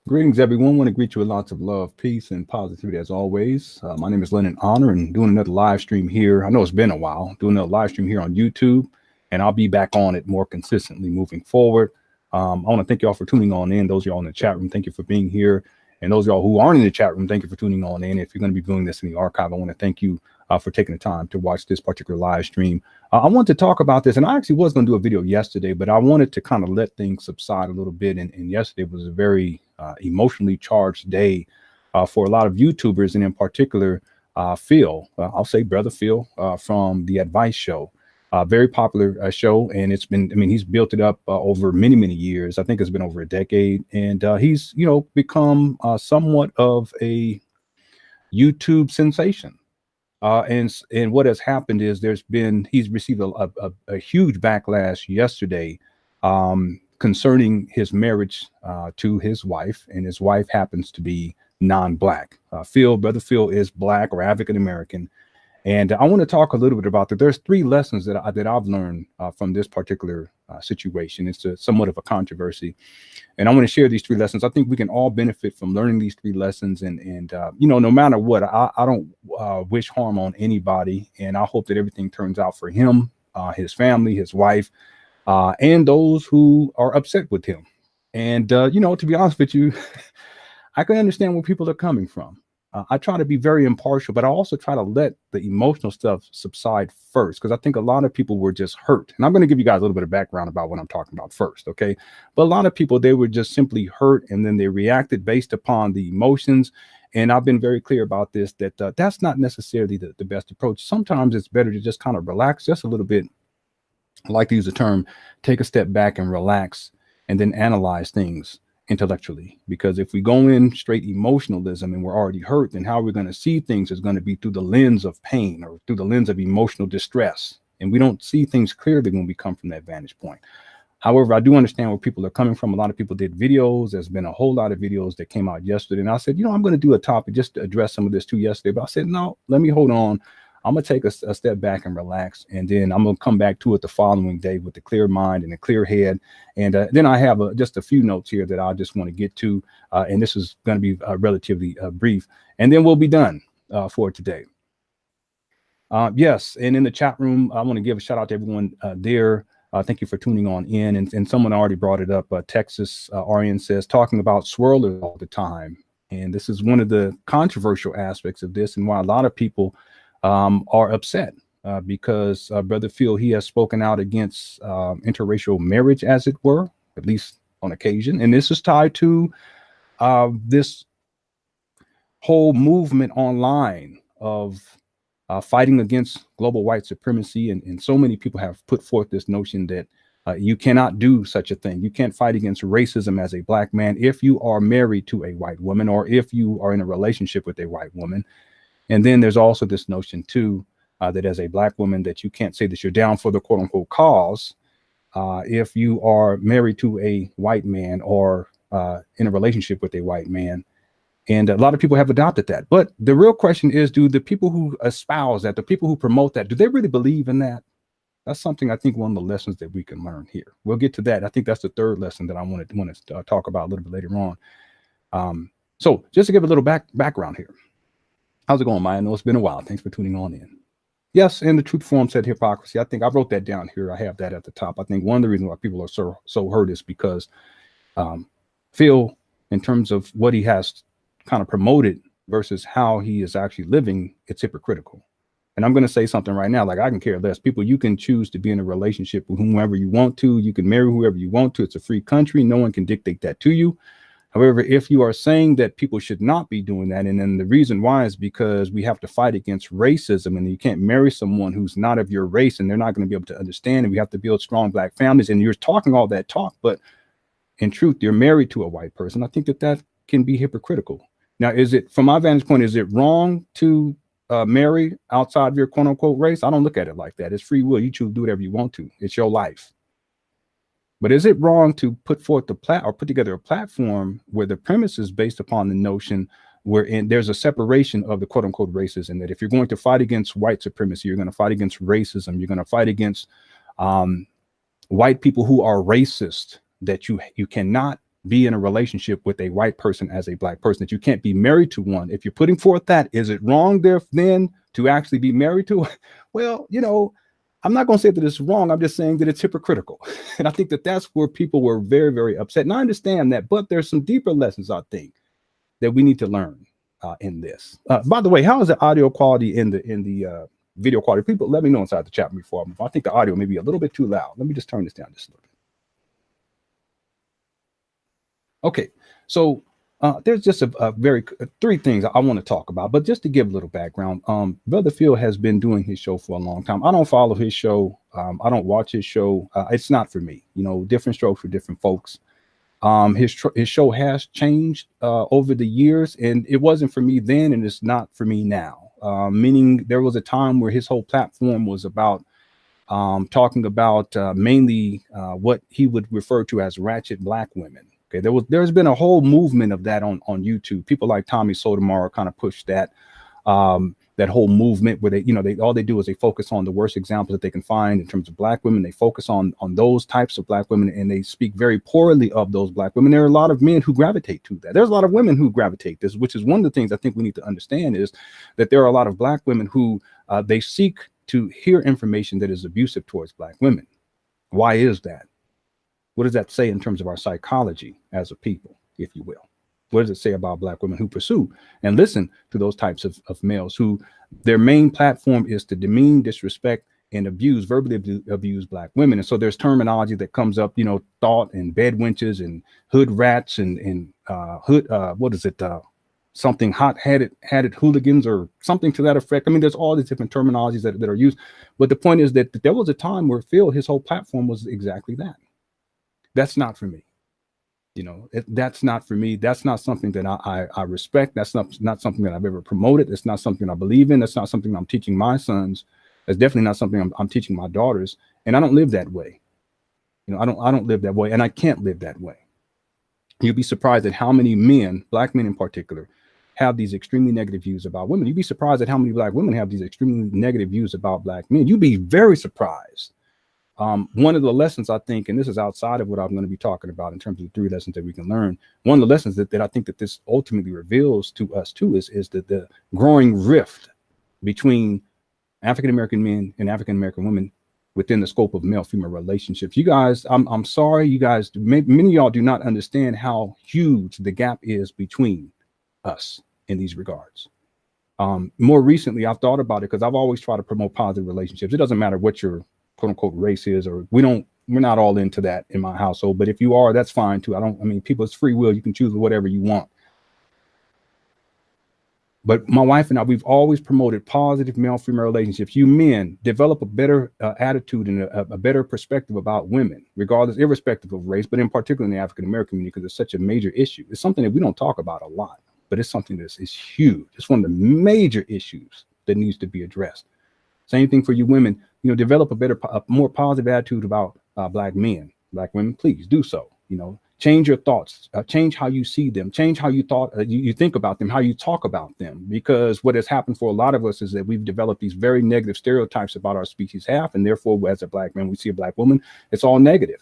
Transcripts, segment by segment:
Greetings, everyone. Want to greet you with lots of love, peace, and positivity as always. My name is Lennon Honor, and doing another live stream here. I know it's been a while, doing another live stream here on YouTube, and I'll be back on it more consistently moving forward. I want to thank you all for tuning on in. Those of y'all in the chat room, thank you for being here. And those of y'all who aren't in the chat room, thank you for tuning on in. If you're going to be viewing this in the archive, I want to thank you for taking the time to watch this particular live stream. I want to talk about this, and I actually was going to do a video yesterday, but I wanted to kind of let things subside a little bit. And yesterday was a very emotionally charged day for a lot of YouTubers, and in particular, Phil. I'll say Brother Phil from the Advice Show. Very popular show, and it's been, I mean, he's built it up over many, many years. I think it's been over a decade, and he's, become somewhat of a YouTube sensation. And what has happened is he's received a huge backlash yesterday concerning his marriage to his wife, and his wife happens to be non-black. Brother Phil is black or African American. And I want to talk a little bit about that. There's three lessons that I've learned from this particular situation. It's somewhat of a controversy, and I want to share these three lessons. I think we can all benefit from learning these three lessons. And no matter what, I don't wish harm on anybody, and I hope that everything turns out for him, his family, his wife, and those who are upset with him. And to be honest with you, I can understand where people are coming from. I try to be very impartial, but I also try to let the emotional stuff subside first, because I think a lot of people were just hurt. And I'm going to give you guys a little bit of background about what I'm talking about first, okay? But a lot of people, they were just simply hurt, and then they reacted based upon the emotions. And I've been very clear about this, that that's not necessarily the best approach. Sometimes it's better to just kind of relax just a little bit. I like to use the term, take a step back and relax, and then analyze things intellectually. Because if we go in straight emotionalism and we're already hurt, then how we're going to see things is going to be through the lens of pain or through the lens of emotional distress. And we don't see things clearly when we come from that vantage point. However, I do understand where people are coming from. A lot of people did videos. There's been a whole lot of videos that came out yesterday. And I said, I'm going to do a topic just to address some of this too yesterday. But I said, no, let me hold on. I'm going to take a step back and relax, and then I'm going to come back to it the following day with a clear mind and a clear head. And then I have just a few notes here that I just want to get to, and this is going to be relatively brief, and then we'll be done for today. Yes, and in the chat room, I want to give a shout out to everyone there. Thank you for tuning on in. And someone already brought it up. Texas Arian says, talking about swirlers all the time. And this is one of the controversial aspects of this, and why a lot of people are upset because Brother Phil, he has spoken out against interracial marriage, as it were, at least on occasion. And this is tied to this whole movement online of fighting against global white supremacy. And so many people have put forth this notion that you cannot do such a thing. You can't fight against racism as a black man if you are married to a white woman, or if you are in a relationship with a white woman. And then there's also this notion too, that as a black woman, that you can't say that you're down for the quote unquote cause if you are married to a white man, or in a relationship with a white man. And a lot of people have adopted that. But the real question is, do the people who espouse that, the people who promote that, do they really believe in that? That's something I think one of the lessons that we can learn here. We'll get to that. I think that's the third lesson that I want to talk about a little bit later on. So just to give a little background here. How's it going, Maya? I know it's been a while. Thanks for tuning on in. Yes, and the Truth Forum said hypocrisy. I think I wrote that down here. I have that at the top. I think one of the reasons why people are so hurt is because Phil, in terms of what he has kind of promoted versus how he is actually living, it's hypocritical. And I'm going to say something right now, like, I can care less. People, you can choose to be in a relationship with whomever you want to. You can marry whoever you want to. It's a free country. No one can dictate that to you. However, if you are saying that people should not be doing that, and then the reason why is because we have to fight against racism, and you can't marry someone who's not of your race, and they're not going to be able to understand, and we have to build strong black families, and you're talking all that talk, but in truth, you're married to a white person. I think that can be hypocritical. Now, is it, from my vantage point, is it wrong to marry outside of your quote unquote race? I don't look at it like that. It's free will. You choose to do whatever you want to. It's your life. But is it wrong to put forth put together a platform where the premise is based upon the notion wherein there's a separation of the quote unquote races, and that if you're going to fight against white supremacy, you're going to fight against racism, you're going to fight against white people who are racist, that you cannot be in a relationship with a white person as a black person, that you can't be married to one. If you're putting forth that, is it wrong there then to actually be married to? Well, you know, I'm not going to say that it's wrong. I'm just saying that it's hypocritical. And I think that that's where people were very, very upset. And I understand that, but there's some deeper lessons, I think, that we need to learn in this. By the way, how is the audio quality in the video quality? People, let me know inside the chat before I move on. I think the audio may be a little bit too loud. Let me just turn this down just a little bit. Okay, so there's just a very three things I want to talk about, but just to give a little background, Brother Phil has been doing his show for a long time. I don't follow his show. I don't watch his show. It's not for me. You know, different strokes for different folks. His show has changed over the years, and it wasn't for me then, and it's not for me now. Meaning there was a time where his whole platform was about talking about mainly what he would refer to as ratchet black women. Okay, there's been a whole movement of that on YouTube. People like Tommy Sotomayor kind of pushed that that whole movement where they all they do is they focus on the worst examples that they can find in terms of black women. They focus on those types of black women, and they speak very poorly of those black women. There are a lot of men who gravitate to that. There's a lot of women who gravitate this, which is one of the things I think we need to understand, is that there are a lot of black women who they seek to hear information that is abusive towards black women. Why is that? What does that say in terms of our psychology as a people, if you will? What does it say about black women who pursue and listen to those types of males who their main platform is to demean, disrespect, and abuse, verbally abuse black women? And so there's terminology that comes up, you know, thought and bed wenches and hood rats and hood, what is it? Something hot-headed hooligans or something to that effect. I mean, there's all these different terminologies that are used. But the point is that there was a time where Phil, his whole platform was exactly that. That's not for me. You know, that's not for me. That's not something that I respect. That's not something that I've ever promoted. It's not something I believe in. That's not something I'm teaching my sons. That's definitely not something I'm teaching my daughters. And I don't live that way. You know, I don't live that way, and I can't live that way. You'd be surprised at how many men, black men in particular, have these extremely negative views about women. You'd be surprised at how many black women have these extremely negative views about black men. You'd be very surprised. One of the lessons, I think, and this is outside of what I'm going to be talking about in terms of the three lessons that we can learn. One of the lessons that I think that this ultimately reveals to us too is that the growing rift between African-American men and African-American women within the scope of male-female relationships. You guys, I'm sorry, you guys, many of y'all do not understand how huge the gap is between us in these regards. More recently, I've thought about it because I've always tried to promote positive relationships. It doesn't matter what your quote unquote race is, or we're not all into that in my household. But if you are, that's fine too. I mean, people's free will. You can choose whatever you want. But my wife and I, we've always promoted positive male-female relationships. You men develop a better attitude and a better perspective about women, regardless, irrespective of race, but in particular in the African-American community, because it's such a major issue. It's something that we don't talk about a lot, but it's something that is huge. It's one of the major issues that needs to be addressed. Same thing for you women, you know, develop a more positive attitude about black men, black women, please do so. You know, change your thoughts, change how you see them, change how you you think about them, how you talk about them, because what has happened for a lot of us is that we've developed these very negative stereotypes about our species half. And therefore, as a black man, we see a black woman, it's all negative.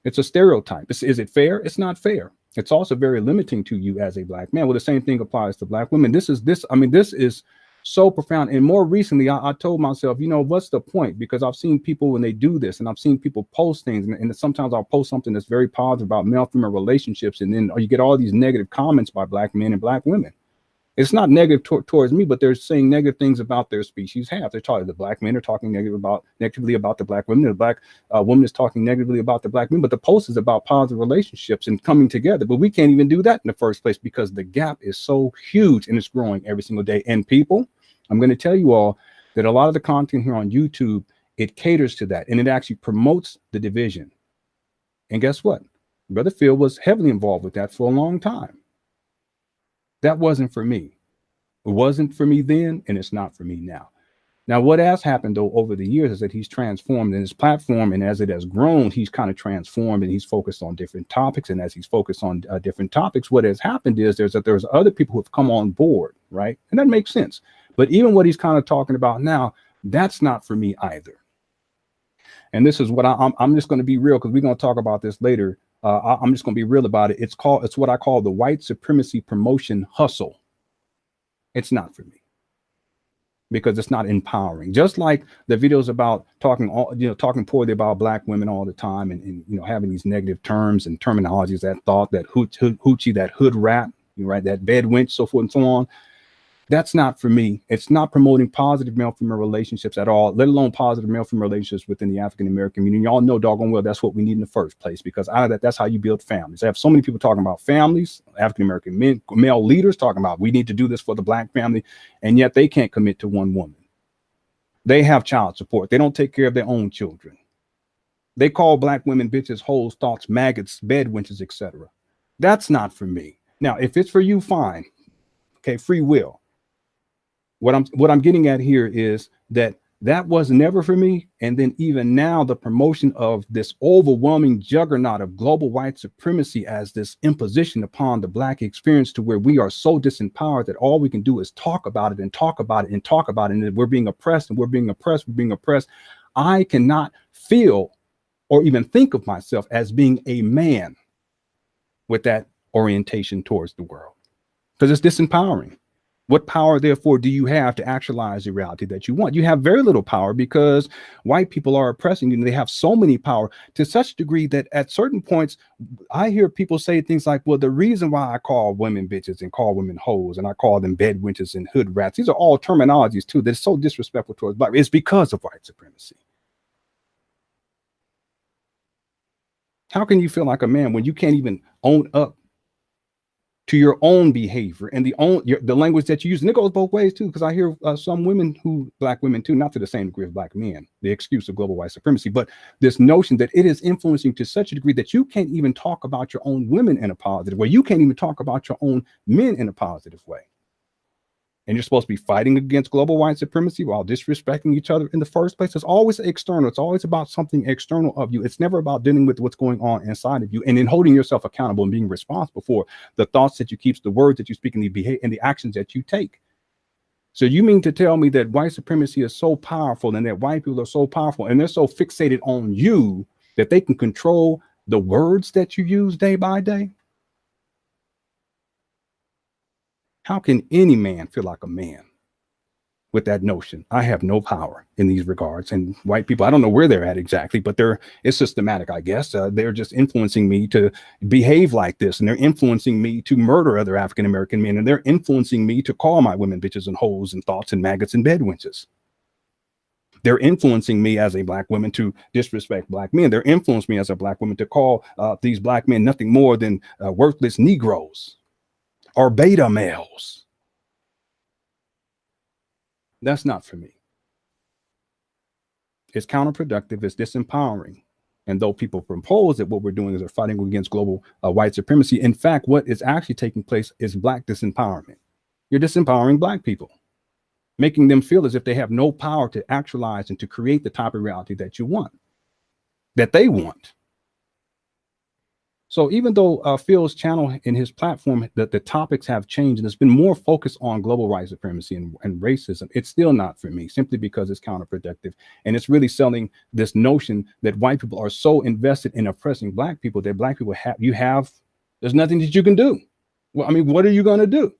It's a stereotype. Is it fair? It's not fair. It's also very limiting to you as a black man. Well, the same thing applies to black women. This is so profound. And more recently, I told myself, you know, what's the point? Because I've seen people when they do this, and I've seen people post things, and sometimes I'll post something that's very positive about male-female relationships, and then you get all these negative comments by black men and black women. It's not negative towards me, but they're saying negative things about their species half. They're talking, the black men are talking negatively about the black women. The black woman is talking negatively about the black men, but the post is about positive relationships and coming together. But we can't even do that in the first place because the gap is so huge and it's growing every single day. And people, I'm going to tell you all that a lot of the content here on YouTube, it caters to that, and it actually promotes the division. And guess what? Brother Phil was heavily involved with that for a long time. That wasn't for me. It wasn't for me then, and it's not for me now. Now, what has happened, though, over the years is that he's transformed in his platform, and as it has grown, he's kind of transformed, and he's focused on different topics. And as he's focused on different topics, what has happened is there's other people who have come on board, right? And that makes sense. But even what he's kind of talking about now, that's not for me either. And this is what I'm just going to be real, because we're going to talk about this later. I'm just going to be real about it. It's what I call the white supremacy promotion hustle. It's not for me, because it's not empowering. Just like the videos about talking poorly about black women all the time, and having these negative terms and terminologies, that thought, that hoochie, that hood rat, right, that bed wench, so forth and so on. That's not for me. It's not promoting positive male-female relationships at all, let alone positive male-female relationships within the African-American community. Y'all know doggone well that's what we need in the first place, because out of that, that's how you build families. I have so many people talking about families, African-American men, male leaders talking about we need to do this for the black family, and yet they can't commit to one woman. They have child support. They don't take care of their own children. They call black women bitches, hoes, thoughts, maggots, bed wenches, etc. That's not for me. Now, if it's for you, fine. Okay, free will. What I'm getting at here is that was never for me. And then even now, the promotion of this overwhelming juggernaut of global white supremacy as this imposition upon the black experience, to where we are so disempowered that all we can do is talk about it and talk about it and talk about it. And we're being oppressed and we're being oppressed. We're being oppressed. I cannot feel or even think of myself as being a man with that orientation towards the world, because it's disempowering. What power, therefore, do you have to actualize the reality that you want? You have very little power, because white people are oppressing you, and they have so many power to such a degree that at certain points, I hear people say things like, well, the reason why I call women bitches and call women hoes and I call them bed wenches and hood rats, these are all terminologies too that's so disrespectful towards black. It's because of white supremacy. How can you feel like a man when you can't even own up to your own behavior and the language that you use? And it goes both ways too, because I hear some women, black women too, not to the same degree as black men, the excuse of global white supremacy, but this notion that it is influencing to such a degree that you can't even talk about your own women in a positive way. You can't even talk about your own men in a positive way. And you're supposed to be fighting against global white supremacy while disrespecting each other in the first place. It's always external. It's always about something external of you. It's never about dealing with what's going on inside of you, and then holding yourself accountable and being responsible for the thoughts that you keep, the words that you speak, and the behavior and the actions that you take. So you mean to tell me that white supremacy is so powerful, and that white people are so powerful, and they're so fixated on you that they can control the words that you use day by day? How can any man feel like a man with that notion? I have no power in these regards. And white people, I don't know where they're at exactly, but it's systematic, I guess. They're just influencing me to behave like this. And they're influencing me to murder other African-American men. And they're influencing me to call my women bitches and hoes and thoughts and maggots and bed wenches. They're influencing me as a black woman to disrespect black men. They're influencing me as a black woman to call these black men nothing more than worthless Negroes or beta males. That's not for me. It's counterproductive. It's disempowering. And though people propose that what we're doing is we're fighting against global white supremacy, in fact, what is actually taking place is black disempowerment. You're disempowering black people, making them feel as if they have no power to actualize and to create the type of reality that you want, that they want. So even though Phil's channel and his platform, that the topics have changed and it's been more focused on global white supremacy and racism, it's still not for me, simply because it's counterproductive. And it's really selling this notion that white people are so invested in oppressing black people that black people there's nothing that you can do. Well, I mean, what are you going to do?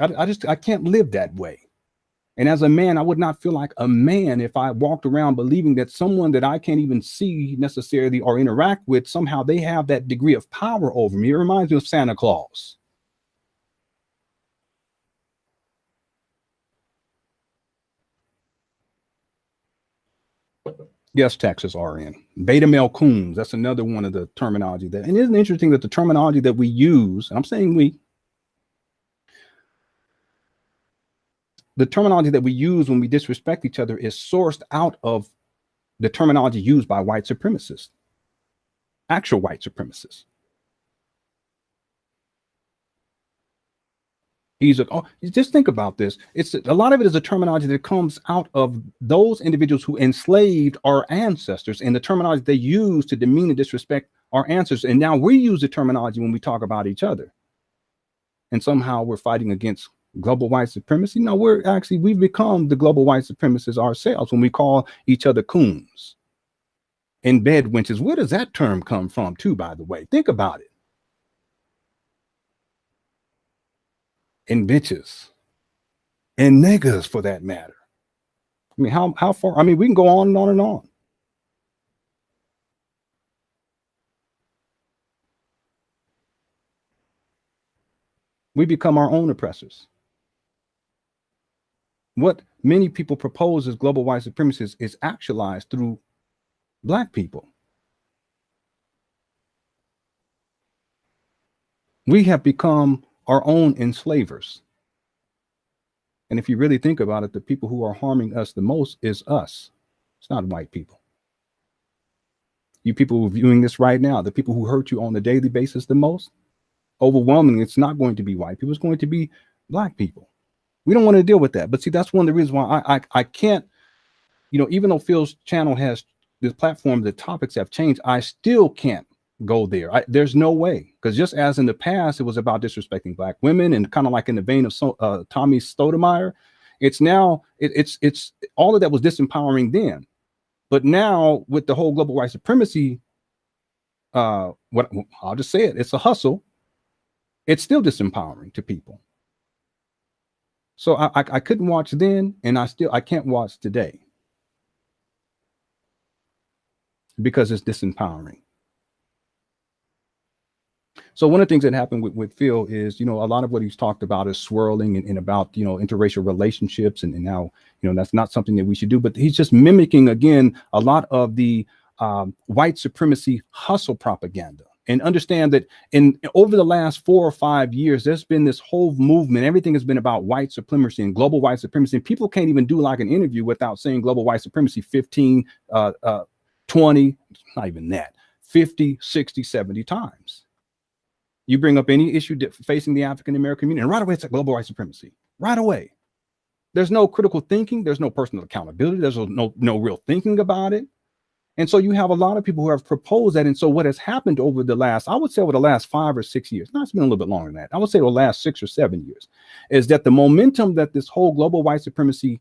I can't live that way. And as a man, I would not feel like a man if I walked around believing that someone that I can't even see necessarily or interact with, somehow they have that degree of power over me. It reminds me of Santa Claus. Yes, Texas RN. Beta male coons. That's another one of the terminology that, and isn't it interesting that the terminology that we use, and I'm saying the terminology that we use when we disrespect each other is sourced out of the terminology used by white supremacists, actual white supremacists. Just think about this. A lot of it is a terminology that comes out of those individuals who enslaved our ancestors, and the terminology they use to demean and disrespect our ancestors. And now we use the terminology when we talk about each other. And somehow we're fighting against global white supremacy. No, we've become the global white supremacists ourselves when we call each other coons. And bed wenches, where does that term come from too, by the way? Think about it. And bitches. And niggas, for that matter. I mean, how far? I mean, we can go on and on and on. We become our own oppressors. What many people propose as global white supremacists is actualized through Black people. We have become our own enslavers. And if you really think about it, the people who are harming us the most is us. It's not white people. You people who are viewing this right now, the people who hurt you on a daily basis the most, overwhelmingly, it's not going to be white people. It's going to be Black people. We don't want to deal with that. But see, that's one of the reasons why I can't, you know, even though Phil's channel has this platform, the topics have changed, I still can't go there. There's no way, because just as in the past, it was about disrespecting Black women and kind of like in the vein of Tommy Stoudemire, it's now, it's all of that was disempowering then. But now with the whole global white supremacy, what I'll just say it, it's a hustle. It's still disempowering to people. So I couldn't watch then, and I can't watch today because it's disempowering. So one of the things that happened with Phil is, you know, a lot of what he's talked about is swirling and about, you know, interracial relationships and how, you know, that's not something that we should do. But he's just mimicking, again, a lot of the white supremacy hustle propaganda. And understand that over the last 4 or 5 years, there's been this whole movement. Everything has been about white supremacy and global white supremacy. And people can't even do like an interview without saying global white supremacy 15, 20, not even that, 50, 60, 70 times. You bring up any issue facing the African-American community, and right away, it's like global white supremacy. Right away. There's no critical thinking. There's no personal accountability. There's no real thinking about it. And so you have a lot of people who have proposed that. And so what has happened over the last, I would say over the last 5 or 6 years, no, it's been a little bit longer than that. I would say over the last 6 or 7 years, is that the momentum that this whole global white supremacy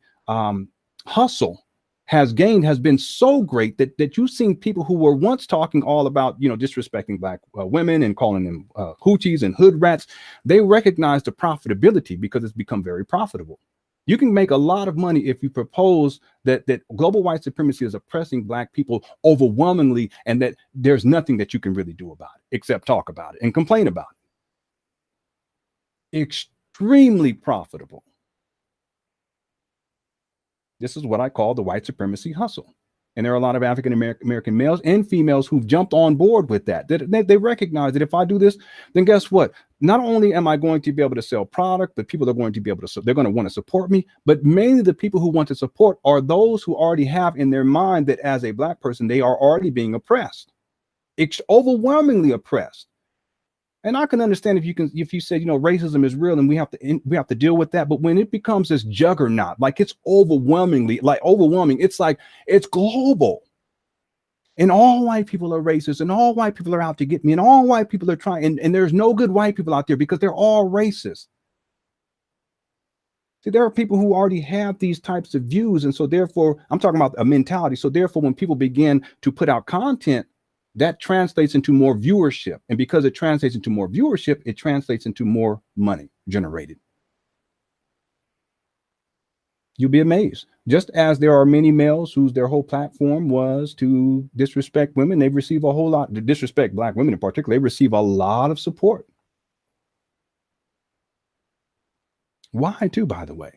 hustle has gained has been so great that you've seen people who were once talking all about, you know, disrespecting Black women and calling them hoochies and hood rats. They recognize the profitability because it's become very profitable. You can make a lot of money if you propose that global white supremacy is oppressing Black people overwhelmingly, and that there's nothing that you can really do about it except talk about it and complain about it. Extremely profitable. This is what I call the white supremacy hustle. And there are a lot of African-American males and females who've jumped on board with that. They recognize that if I do this, then guess what? Not only am I going to be able to sell product, but people are going to be able to, they're going to want to support me. But mainly the people who want to support are those who already have in their mind that as a Black person, they are already being oppressed. It's overwhelmingly oppressed. And I can understand if you say, you know, racism is real and we have to deal with that. But when it becomes this juggernaut, like it's overwhelming, it's like it's global. And all white people are racist, and all white people are out to get me, and all white people are trying, and there's no good white people out there because they're all racist. See, there are people who already have these types of views. And so therefore, I'm talking about a mentality. So therefore, when people begin to put out content, that translates into more viewership. And because it translates into more viewership, it translates into more money generated. You'll be amazed. Just as there are many males whose their whole platform was to disrespect women, they receive a whole lot, to disrespect Black women in particular, they receive a lot of support. Why too, by the way?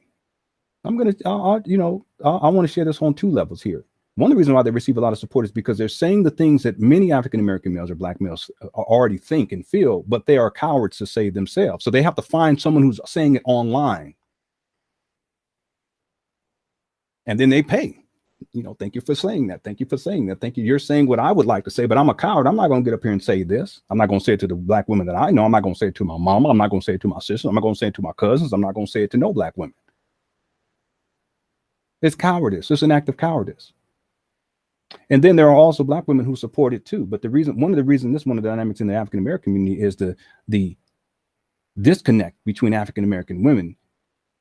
I want to share this on 2 levels here. One of the reasons why they receive a lot of support is because they're saying the things that many African-American males or Black males already think and feel, but they are cowards to say themselves. So they have to find someone who's saying it online. And then they pay, you know, thank you for saying that. Thank you for saying that. Thank you. You're saying what I would like to say, but I'm a coward. I'm not going to get up here and say this. I'm not going to say it to the Black women that I know. I'm not going to say it to my mama. I'm not going to say it to my sister. I'm not going to say it to my cousins. I'm not going to say it to no Black women. It's cowardice. It's an act of cowardice. And then there are also Black women who support it too. But one of the dynamics in the African-American community is the disconnect between African-American women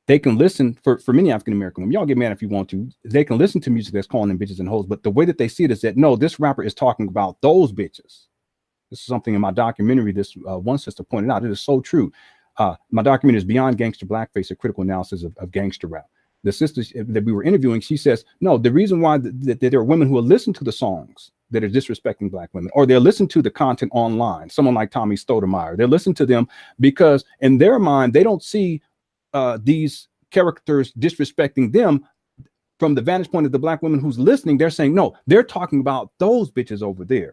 They can listen for many African American women. Y'all get mad if you want to. They can listen to music that's calling them bitches and hoes, but the way that they see it is that no, this rapper is talking about those bitches. This is something in my documentary. This one sister pointed out. It is so true. My documentary is Beyond Gangster Blackface: A Critical Analysis of Gangster Rap. The sister that we were interviewing, she says, no, the reason why that there are women who will listen to the songs that are disrespecting Black women, or they'll listen to the content online, someone like Tommy Stoudemire, they'll listen to them because in their mind, they don't see these characters disrespecting them from the vantage point of the Black woman who's listening. They're saying, no, they're talking about those bitches over there.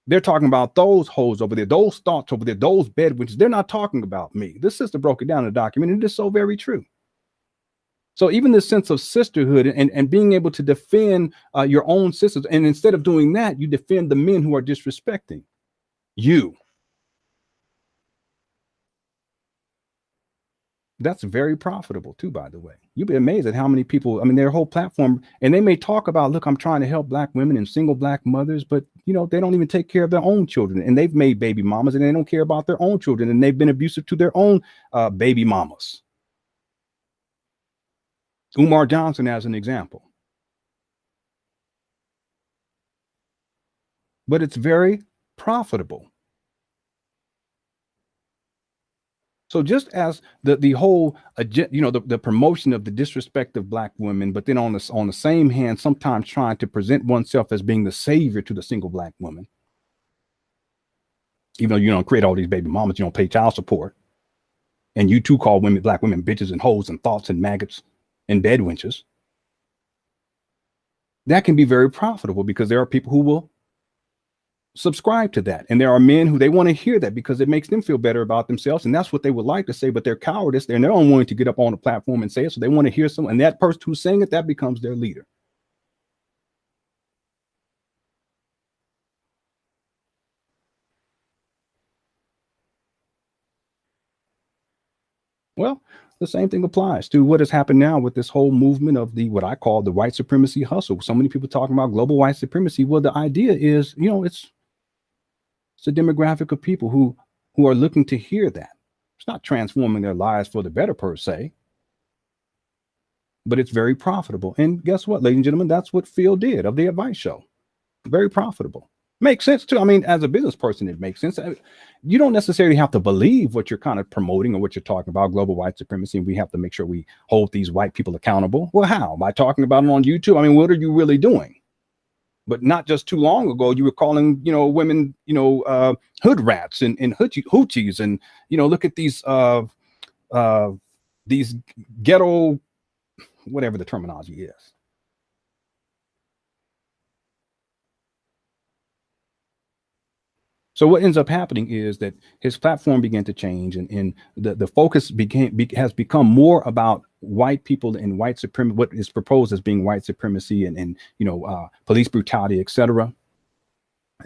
They're talking about those hoes over there, those thoughts over there, those bed witches. They're not talking about me. This sister broke it down in the document, and it is so very true. So even this sense of sisterhood and being able to defend your own sisters, and instead of doing that, you defend the men who are disrespecting you. That's very profitable too, by the way. You'd be amazed at how many people, I mean, their whole platform, and they may talk about, look, I'm trying to help Black women and single Black mothers, but you know, they don't even take care of their own children, and they've made baby mamas and they don't care about their own children, and they've been abusive to their own baby mamas. Umar Johnson as an example. But it's very profitable. So just as the whole, you know, the promotion of the disrespect of Black women, but then on the same hand, sometimes trying to present oneself as being the savior to the single Black woman, even though you don't create all these baby mamas, you don't pay child support, and you too call women, Black women, bitches and hoes and thoughts and maggots and bed wenches. That can be very profitable because there are people who will subscribe to that, and there are men who they want to hear that because it makes them feel better about themselves, and that's what they would like to say, but they're cowardice, they're unwilling to get up on the platform and say it, so they want to hear someone, and that person who's saying it, that becomes their leader. Well, the same thing applies to what has happened now with this whole movement of the, what I call the white supremacy hustle. So many people talking about global white supremacy. Well, the idea is, you know, it's a demographic of people who are looking to hear that. It's not transforming their lives for the better per se, but it's very profitable. And guess what, ladies and gentlemen, that's what Phil did of the advice show. Very profitable. Makes sense too. I mean, as a business person, it makes sense. You don't necessarily have to believe what you're kind of promoting or what you're talking about, global white supremacy. And we have to make sure we hold these white people accountable. Well, how? By talking about them on YouTube? I mean, what are you really doing? But not just too long ago, you were calling, you know, women, you know, hood rats and hoochies, and, you know, look at these ghetto, whatever the terminology is. So what ends up happening is that his platform began to change, and the focus has become more about white people and white supremacy, what is proposed as being white supremacy and you know, police brutality, etc.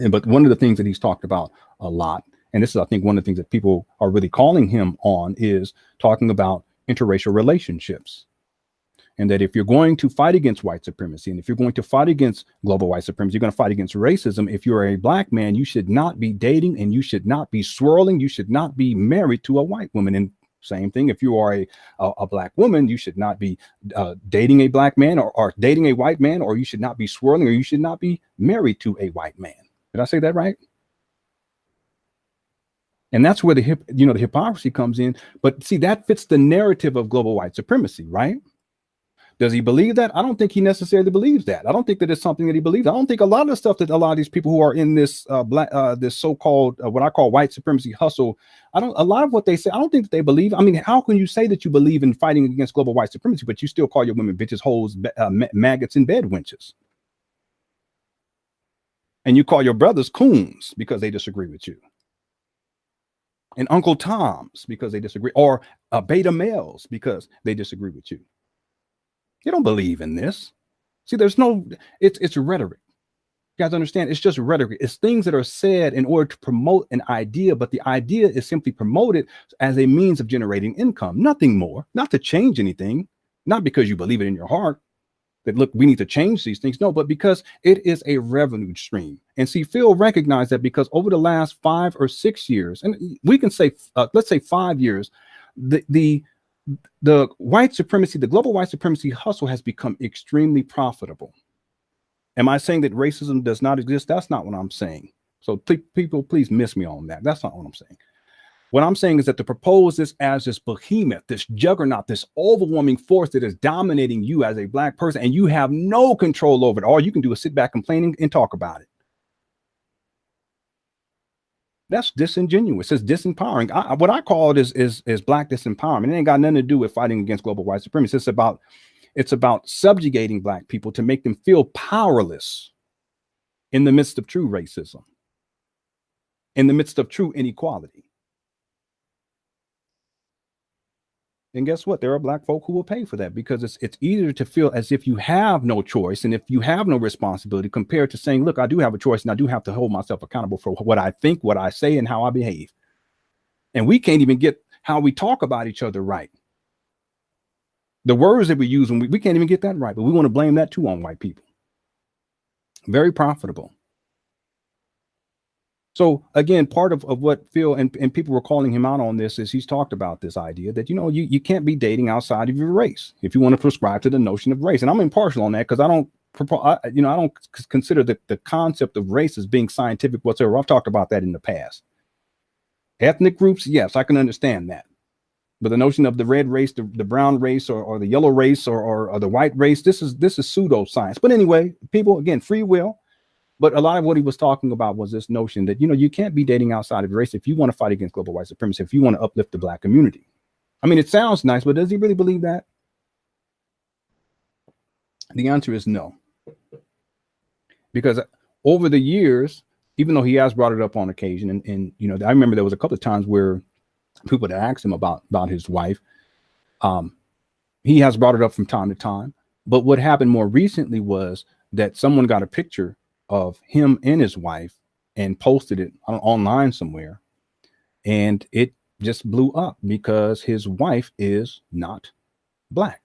But one of the things that he's talked about a lot, and this is, I think, one of the things that people are really calling him on, is talking about interracial relationships. And that if you're going to fight against white supremacy, and if you're going to fight against global white supremacy, you're going to fight against racism. If you're a Black man, you should not be dating, and you should not be swirling. You should not be married to a white woman. And same thing, if you are a Black woman, you should not be dating a Black man or dating a white man, or you should not be swirling, or you should not be married to a white man. Did I say that right? And that's where the hypocrisy comes in. But see, that fits the narrative of global white supremacy, right? Does he believe that? I don't think he necessarily believes that. I don't think that it's something that he believes. I don't think a lot of the stuff that a lot of these people who are in this this so-called what I call white supremacy hustle, a lot of what they say, I don't think that they believe. I mean, how can you say that you believe in fighting against global white supremacy, but you still call your women bitches, hoes, maggots, and bed wenches? And you call your brothers coons because they disagree with you, and Uncle Toms because they disagree, or beta males because they disagree with you. You don't believe in this. See, there's no, it's rhetoric. You guys understand? It's just rhetoric. It's things that are said in order to promote an idea, but the idea is simply promoted as a means of generating income, nothing more, not to change anything, not because you believe it in your heart that, look, we need to change these things. No, but because it is a revenue stream. And see, Phil recognized that because over the last 5 or 6 years, and we can say, let's say 5 years, the the white supremacy, the global white supremacy hustle has become extremely profitable. Am I saying that racism does not exist? That's not what I'm saying. So people, please miss me on that. That's not what I'm saying. What I'm saying is that to propose this as this behemoth, this juggernaut, this overwhelming force that is dominating you as a Black person, and you have no control over it. All you can do is sit back complaining and talk about it. That's disingenuous. It's disempowering. What I call it is Black disempowerment. It ain't got nothing to do with fighting against global white supremacy. It's about subjugating Black people to make them feel powerless in the midst of true racism, in the midst of true inequality. And guess what? There are Black folk who will pay for that, because it's easier to feel as if you have no choice and if you have no responsibility, compared to saying, look, I do have a choice and I do have to hold myself accountable for what I think, what I say, and how I behave. And we can't even get how we talk about each other right. The words that we use, when we can't even get that right, but we want to blame that too on white people. Very profitable. So again, part of what Phil and people were calling him out on this is he's talked about this idea that, you can't be dating outside of your race if you want to prescribe to the notion of race. And I'm impartial on that, because I don't consider the concept of race as being scientific whatsoever. I've talked about that in the past. Ethnic groups, yes, I can understand that. But the notion of the red race, the brown race, or the yellow race, or the white race, this is pseudoscience. But anyway, people, again, free will. But a lot of what he was talking about was this notion that, you can't be dating outside of race if you want to fight against global white supremacy, if you want to uplift the Black community. I mean, it sounds nice, but does he really believe that? The answer is no. Because over the years, even though he has brought it up on occasion, and I remember there was a couple of times where people had asked him about his wife. He has brought it up from time to time. But what happened more recently was that someone got a picture of him and his wife and posted it online somewhere, and it just blew up because his wife is not Black.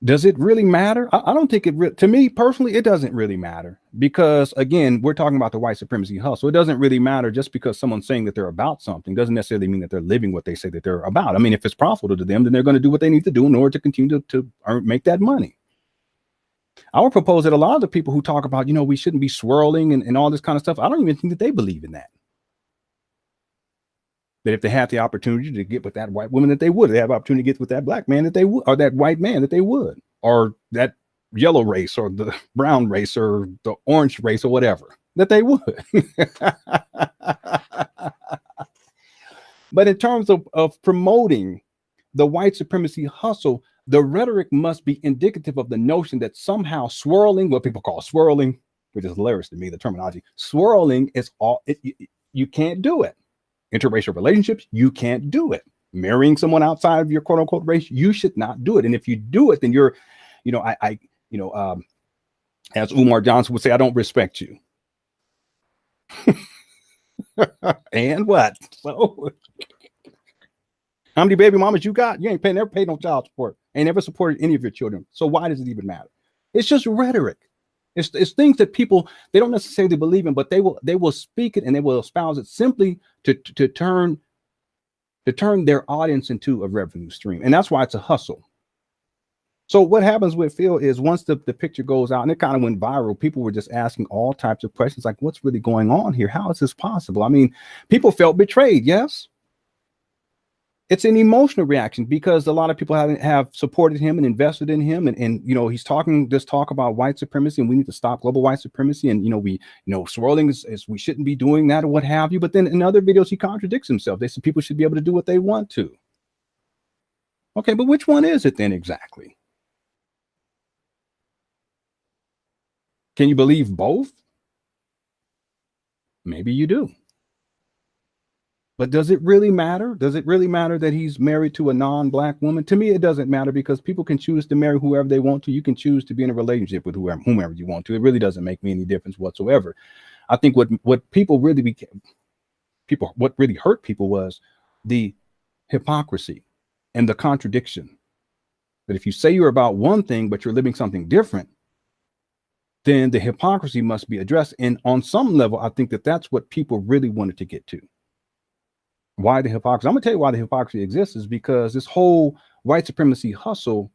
Does it really matter? I don't think to me personally, it doesn't really matter, because again, we're talking about the white supremacy hustle. It doesn't really matter. Just because someone's saying that they're about something doesn't necessarily mean that they're living what they say that they're about. I mean, if it's profitable to them, then they're going to do what they need to do in order to continue to make that money. I would propose that a lot of the people who talk about, we shouldn't be swirling and all this kind of stuff, I don't even think that they believe in that. That if they had the opportunity to get with that white woman, that they would. They have opportunity to get with that Black man, that they would, or that white man, that they would, or that yellow race, or the brown race, or the orange race, or whatever, that they would. But in terms of promoting the white supremacy hustle, the rhetoric must be indicative of the notion that somehow swirling, what people call swirling, which is hilarious to me, the terminology, swirling is you can't do it. Interracial relationships, you can't do it. Marrying someone outside of your quote unquote race, you should not do it. And if you do it, then you're, as Umar Johnson would say, I don't respect you. And what? So how many baby mamas you got? You ain't never paid no child support. Ain't never supported any of your children. So why does it even matter? It's just rhetoric. It's things that people, they don't necessarily believe in, but they will speak it and they will espouse it simply to turn their audience into a revenue stream. And that's why it's a hustle. So what happens with Phil is once the picture goes out, and it kind of went viral, people were just asking all types of questions like, what's really going on here? How is this possible? I mean, people felt betrayed. Yes. It's an emotional reaction because a lot of people have supported him and invested in him. And he's talking this talk about white supremacy, and we need to stop global white supremacy. And, swirling is we shouldn't be doing that or what have you. But then in other videos, he contradicts himself. They said people should be able to do what they want to. Okay, but which one is it then exactly? Can you believe both? Maybe you do. But does it really matter? Does it really matter that he's married to a non-Black woman? To me, it doesn't matter, because people can choose to marry whoever they want to. You can choose to be in a relationship with whomever you want to. It really doesn't make me any difference whatsoever. I think what really hurt people was the hypocrisy and the contradiction But if you say you're about one thing, but you're living something different, then the hypocrisy must be addressed. And on some level, I think that that's what people really wanted to get to. Why the hypocrisy? I'm going to tell you why the hypocrisy exists is because this whole white supremacy hustle,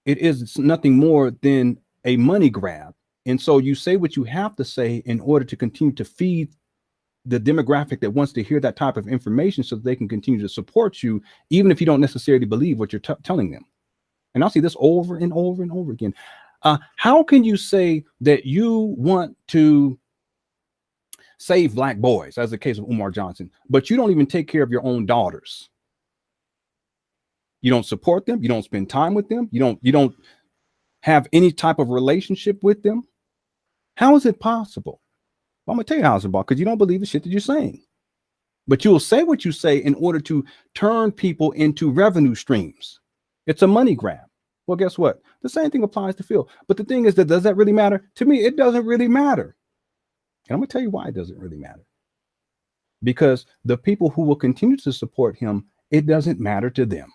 it is nothing more than a money grab. And so you say what you have to say in order to continue to feed the demographic that wants to hear that type of information so that they can continue to support you, even if you don't necessarily believe what you're telling them. And I'll see this over and over and over again. How can you say that you want to save black boys, as the case of Umar Johnson, but you don't even take care of your own daughters? You don't support them. You don't spend time with them. You don't have any type of relationship with them. How is it possible? Well, I'm going to tell you how it's about, because you don't believe the shit that you're saying. But you'll say what you say in order to turn people into revenue streams. It's a money grab. Well, guess what? The same thing applies to Phil. But the thing is that, does that really matter? To me, it doesn't really matter. And I'm going to tell you why it doesn't really matter. Because the people who will continue to support him, it doesn't matter to them.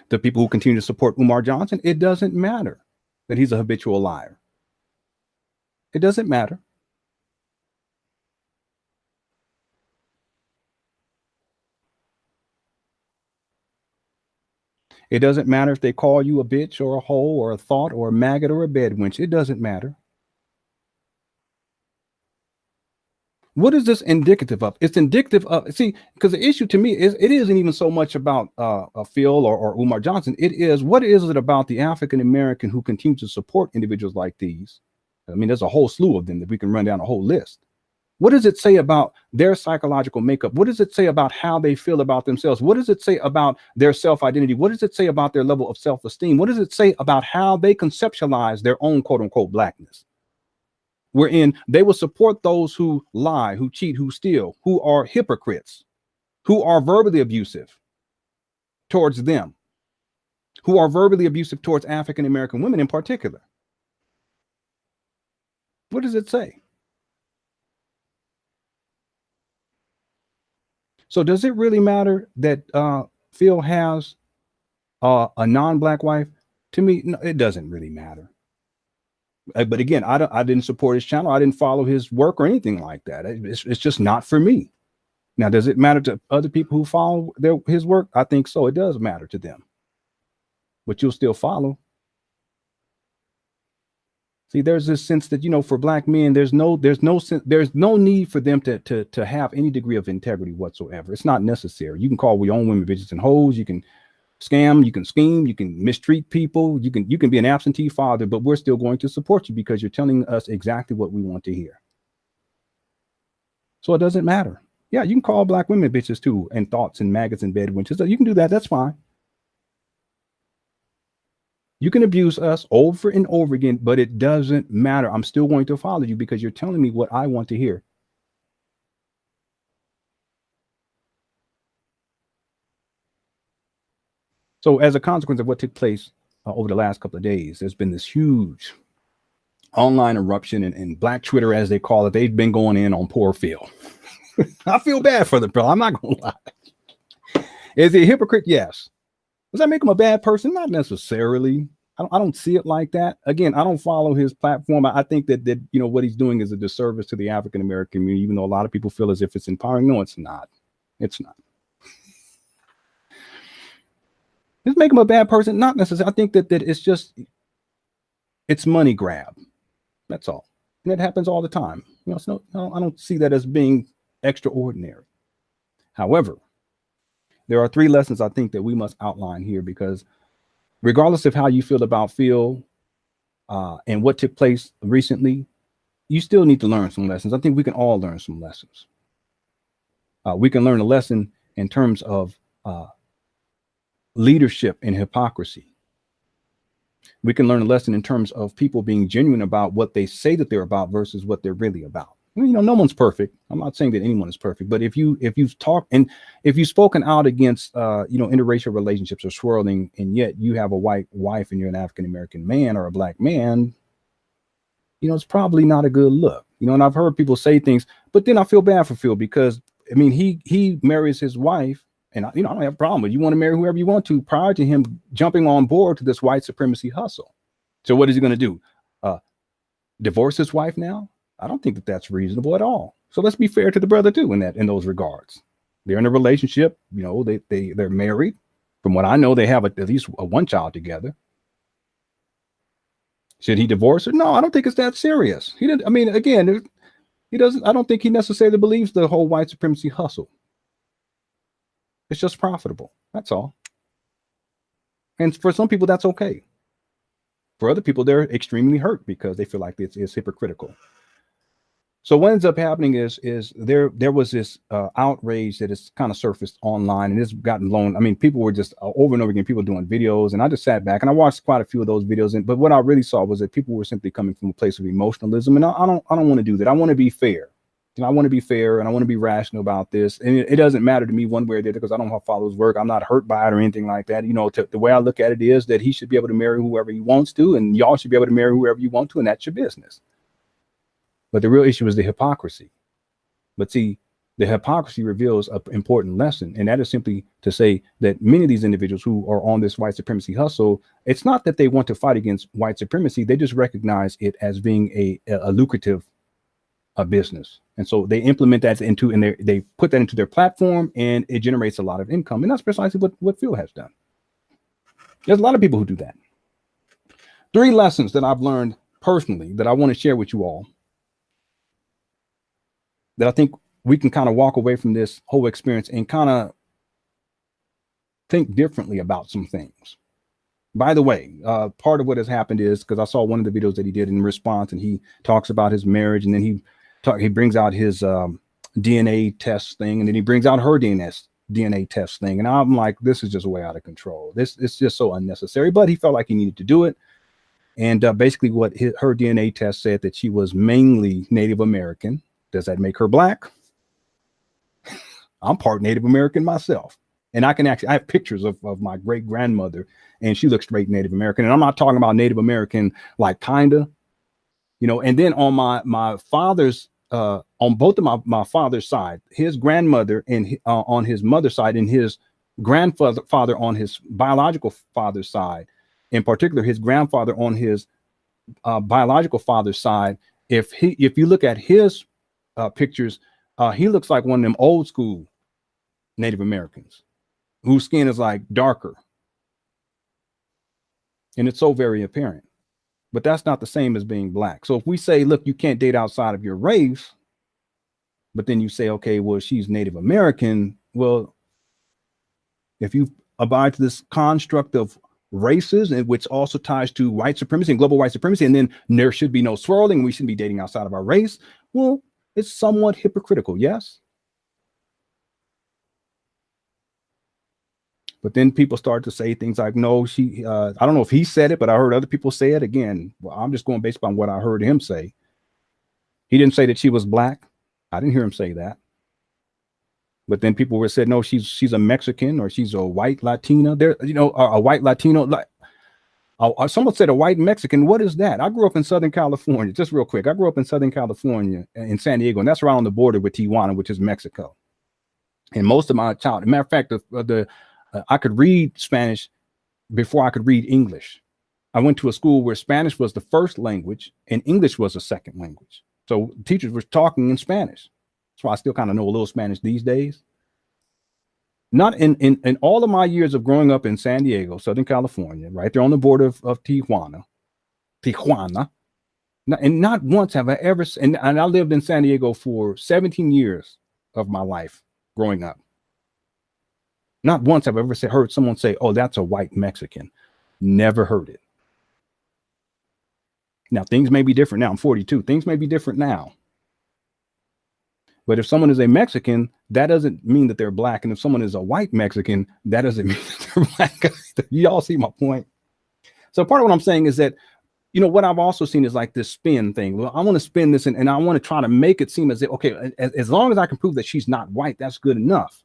The people who continue to support Umar Johnson, it doesn't matter that he's a habitual liar. It doesn't matter. It doesn't matter if they call you a bitch or a hoe or a thought or a maggot or a bedwench. It doesn't matter. What is this indicative of? It's indicative of, see, because the issue to me is, it isn't even so much about Phil or Umar Johnson. It is, what is it about the African-American who continue to support individuals like these? I mean, there's a whole slew of them that we can run down a whole list. What does it say about their psychological makeup? What does it say about how they feel about themselves? What does it say about their self-identity? What does it say about their level of self-esteem? What does it say about how they conceptualize their own quote unquote blackness? Wherein they will support those who lie, who cheat, who steal, who are hypocrites, who are verbally abusive towards them, who are verbally abusive towards African-American women in particular. What does it say? So does it really matter that Phil has a non-black wife? To me, no, it doesn't really matter. But again, I didn't support his channel. I didn't follow his work or anything like that. It's just not for me. Now, does it matter to other people who follow his work? I think so. It does matter to them. But you'll still follow. See, there's this sense that, you know, for black men, there's no need for them to have any degree of integrity whatsoever. It's not necessary. You can call your own women bitches and hoes. You can scam, you can scheme, you can mistreat people. You can be an absentee father, but we're still going to support you because you're telling us exactly what we want to hear. So it doesn't matter. Yeah, you can call black women bitches too, and thoughts and maggots and bedwenches. You can do that. That's fine. You can abuse us over and over again, but it doesn't matter. I'm still going to follow you because you're telling me what I want to hear. So as a consequence of what took place over the last couple of days, there's been this huge online eruption and Black Twitter, as they call it. They've been going in on poor Phil. I feel bad for the bro. I'm not going to lie. Is he a hypocrite? Yes. Does that make him a bad person? Not necessarily. I don't see it like that. Again, I don't follow his platform. I think that you know, what he's doing is a disservice to the African-American community, even though a lot of people feel as if it's empowering. No, it's not. It's not. Does it make him a bad person? Not necessarily. I think that it's just, it's money grab. That's all. And it happens all the time. You know, so no, I don't see that as being extraordinary. However, there are 3 lessons I think that we must outline here, because regardless of how you feel about Phil and what took place recently, you still need to learn some lessons. I think we can all learn some lessons. We can learn a lesson in terms of leadership and hypocrisy. We can learn a lesson in terms of people being genuine about what they say that they're about versus what they're really about. You know, no one's perfect. I'm not saying that anyone is perfect, but if you've talked and if you've spoken out against you know, interracial relationships or swirling, and yet you have a white wife and you're an African-American man or a black man, you know, it's probably not a good look. You know, and I've heard people say things, but then I feel bad for Phil because, I mean, he marries his wife And I don't have a problem with it. You want to marry whoever you want to prior to him jumping on board to this white supremacy hustle. So what is he going to do? Divorce his wife now? I don't think that that's reasonable at all. So let's be fair to the brother too in those regards. They're in a relationship, they're married. From what I know, they have at least one child together. Should he divorce her? No, I don't think it's that serious. He didn't. I mean, again, he doesn't. I don't think he necessarily believes the whole white supremacy hustle. It's just profitable. That's all. And for some people, that's okay. For other people, they're extremely hurt because they feel like it's hypocritical. So what ends up happening is there was this outrage that has kind of surfaced online, and it's gotten blown. I mean, people were just over and over again, people doing videos, and I just sat back and I watched quite a few of those videos. But what I really saw was that people were simply coming from a place of emotionalism, and I don't want to do that. I want to be fair. I want to be fair and I want to be rational about this. And it doesn't matter to me one way or the other because I don't know how followers work. I'm not hurt by it or anything like that. The way I look at it is that he should be able to marry whoever he wants to, and y'all should be able to marry whoever you want to, and that's your business. But the real issue is the hypocrisy. But see, the hypocrisy reveals an important lesson, and that is simply to say that many of these individuals who are on this white supremacy hustle, it's not that they want to fight against white supremacy. They just recognize it as being a lucrative business. And so they implement that they put that into their platform, and it generates a lot of income. And that's precisely what Phil has done. There's a lot of people who do that. 3 lessons that I've learned personally that I want to share with you all, that I think we can kind of walk away from this whole experience and kind of think differently about some things. By the way, part of what has happened is because I saw one of the videos that he did in response, and he talks about his marriage, and then he brings out his DNA test thing, and then he brings out her DNA test thing. And I'm like, this is just way out of control. It's just so unnecessary, but he felt like he needed to do it. And basically what her DNA test said that she was mainly Native American. Does that make her black? I'm part Native American myself. And I have pictures of my great grandmother, and she looks straight Native American. And I'm not talking about Native American, like kinda, and then on my father's, on both of my father's side, his grandmother and on his mother's side, and his grandfather on his biological father's side, in particular, his grandfather on his biological father's side. If you look at his pictures, he looks like one of them old school Native Americans whose skin is like darker. And it's so very apparent. But that's not the same as being black. So if we say, look, you can't date outside of your race, but then you say, okay, well, she's Native American. Well, if you abide to this construct of races, and which also ties to white supremacy and global white supremacy, and then there should be no swirling, we shouldn't be dating outside of our race. Well, it's somewhat hypocritical, yes? But then people start to say things like, no, I don't know if he said it, but I heard other people say it. Again, well, I'm just going based on what I heard him say. He didn't say that she was black. I didn't hear him say that. But then people were said, no, she's a Mexican, or she's a white Latina. There, a white Latino. Like, someone said a white Mexican. What is that? I grew up in Southern California. Just real quick, I grew up in Southern California, in San Diego, and that's right on the border with Tijuana, which is Mexico. And most of my childhood, matter of fact, I could read Spanish before I could read English. I went to a school where Spanish was the first language and English was the second language. So teachers were talking in Spanish. That's why I still kind of know a little Spanish these days. Not in all of my years of growing up in San Diego, Southern California, right there on the border of Tijuana. And not once have I ever, and I lived in San Diego for 17 years of my life growing up. Not once have I ever heard someone say, oh, that's a white Mexican. Never heard it. Now, things may be different now. I'm 42. Things may be different now. But if someone is a Mexican, that doesn't mean that they're black. And if someone is a white Mexican, that doesn't mean that they're black. You all see my point? So part of what I'm saying is that, what I've also seen is like this spin thing. Well, I want to spin this and I want to try to make it seem as if, okay, as long as I can prove that she's not white, that's good enough.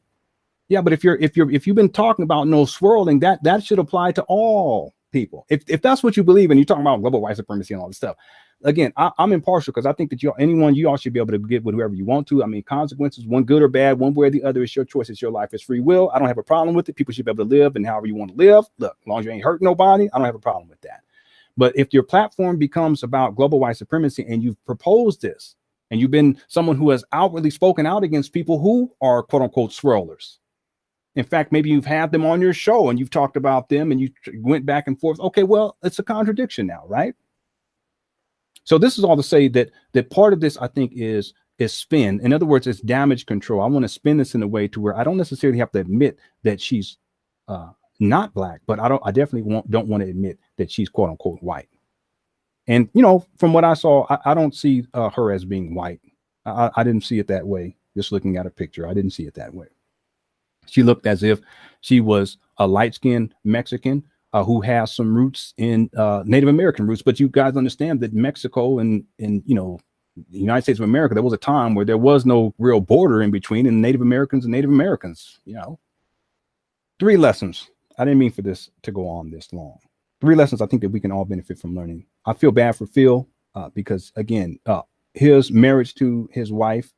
Yeah, but if you've been talking about no swirling, that should apply to all people. If that's what you believe, and you're talking about global white supremacy and all this stuff, again, I'm impartial because I think that you all should be able to get with whoever you want to. I mean, consequences, one good or bad, one way or the other, is your choice. It's your life. It's free will. I don't have a problem with it. People should be able to live and however you want to live. Look, as long as you ain't hurt nobody, I don't have a problem with that. But if your platform becomes about global white supremacy and you've proposed this, and you've been someone who has outwardly spoken out against people who are quote unquote swirlers. In fact, maybe you've had them on your show and you've talked about them and you went back and forth. Okay, well, it's a contradiction now, right? So this is all to say that part of this, I think, is spin. In other words, it's damage control. I want to spin this in a way to where I don't necessarily have to admit that she's not black, but I definitely don't want to admit that she's quote unquote white. And, you know, from what I saw, I don't see her as being white. I didn't see it that way. Just looking at a picture, I didn't see it that way. She looked as if she was a light-skinned Mexican who has some roots in Native American roots. But you guys understand that Mexico and you know, the United States of America, there was a time where there was no real border in between and Native Americans and Native Americans, you know. 3 lessons. I didn't mean for this to go on this long. 3 lessons I think that we can all benefit from learning. I feel bad for Phil because, again, his marriage to his wife,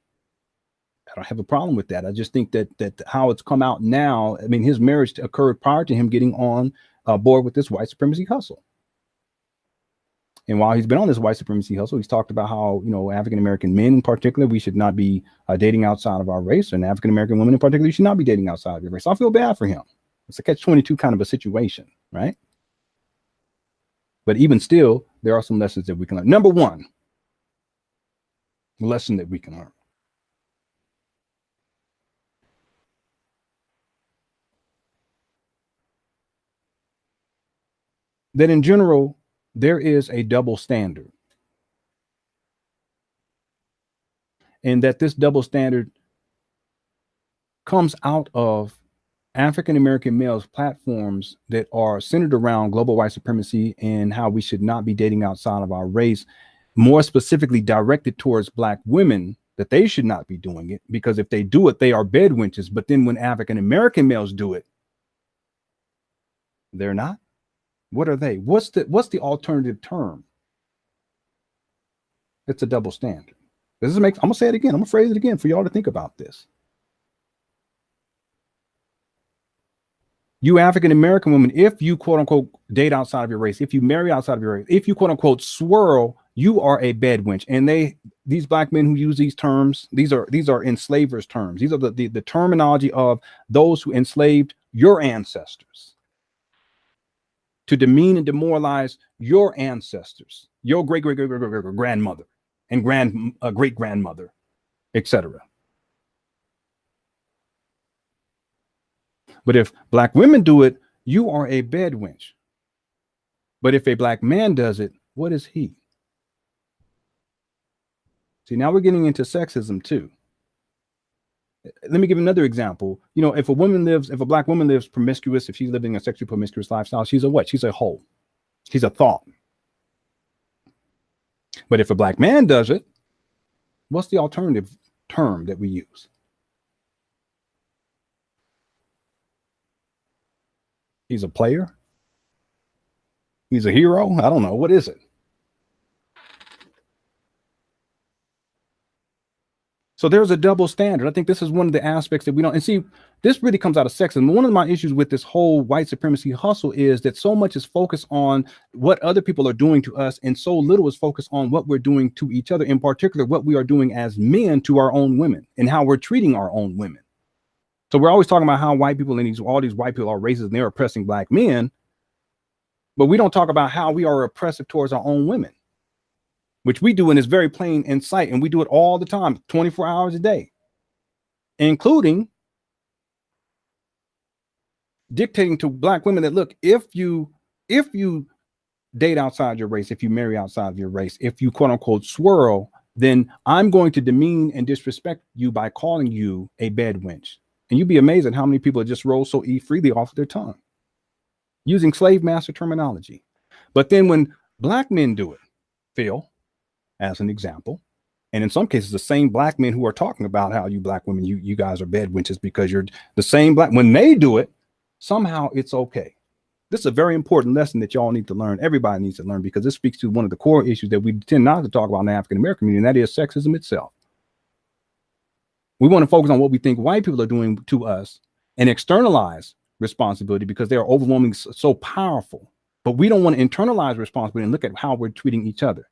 I don't have a problem with that. I just think that how it's come out now, I mean, his marriage occurred prior to him getting on board with this white supremacy hustle. And while he's been on this white supremacy hustle, he's talked about how, you know, African-American men in particular, we should not be dating outside of our race, and African-American women in particular, you should not be dating outside of your race. So I feel bad for him. It's a catch-22 kind of a situation, right? But even still, there are some lessons that we can learn. Number 1, lesson that we can learn. That in general, there is a double standard. And that this double standard comes out of African-American males' platforms that are centered around global white supremacy and how we should not be dating outside of our race, more specifically directed towards Black women, that they should not be doing it, because if they do it, they are bed wenches. But then when African-American males do it, they're not. What are they? What's the alternative term? It's a double standard. Does this make, I'm gonna say it again. I'm gonna phrase it again for y'all to think about this. You African-American women, if you quote unquote date outside of your race, if you marry outside of your race, if you quote unquote swirl, you are a bed wench. And these Black men who use these terms, these are enslavers terms. These are the terminology of those who enslaved your ancestors to demean and demoralize your ancestors, your great-great-great-grandmother and great-grandmother, etc. But if Black women do it, you are a bed wench. But if a Black man does it, what is he? See, now we're getting into sexism too. Let me give another example. You know, if a Black woman lives promiscuous, if she's living a sexually promiscuous lifestyle, she's a what? She's a hoe. She's a thought. But if a Black man does it, what's the alternative term that we use? He's a player. He's a hero. I don't know. What is it? So there's a double standard. I think this is one of the aspects that we don't, and see, this really comes out of sexism. One of my issues with this whole white supremacy hustle is that so much is focused on what other people are doing to us, and so little is focused on what we're doing to each other, in particular, what we are doing as men to our own women and how we're treating our own women. So we're always talking about how white people and all these white people are racist and they're oppressing Black men, but we don't talk about how we are oppressive towards our own women, which we do in this very plain in sight, and we do it all the time, 24 hours a day, including dictating to Black women that, look, if you date outside your race, if you marry outside of your race, if you quote unquote swirl, then I'm going to demean and disrespect you by calling you a bed wench. And you'd be amazed at how many people just roll so freely off of their tongue using slave master terminology. But then when Black men do it, Phil, as an example, and in some cases, the same Black men who are talking about how you Black women, you guys are bed wenches because you're the same Black, when they do it, somehow it's okay. This is a very important lesson that y'all need to learn. Everybody needs to learn, because this speaks to one of the core issues that we tend not to talk about in the African American community, and that is sexism itself. We want to focus on what we think white people are doing to us and externalize responsibility because they are overwhelmingly so powerful. But we don't want to internalize responsibility and look at how we're treating each other.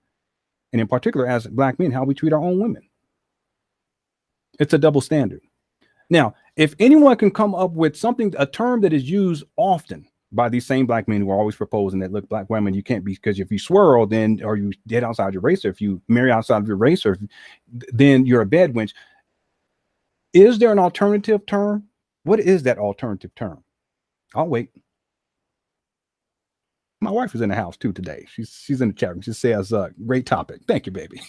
And in particular, as Black men, how we treat our own women. It's a double standard. Now, if anyone can come up with something, a term that is used often by these same Black men who are always proposing that, look, Black women, you can't be, because if you swirl, then, or you dead outside your race, or if you marry outside of your race, or then you're a bed wench. Is there an alternative term? What is that alternative term? I'll wait. My wife is in the house too today. She's in the chat room. She says, great topic. Thank you, baby.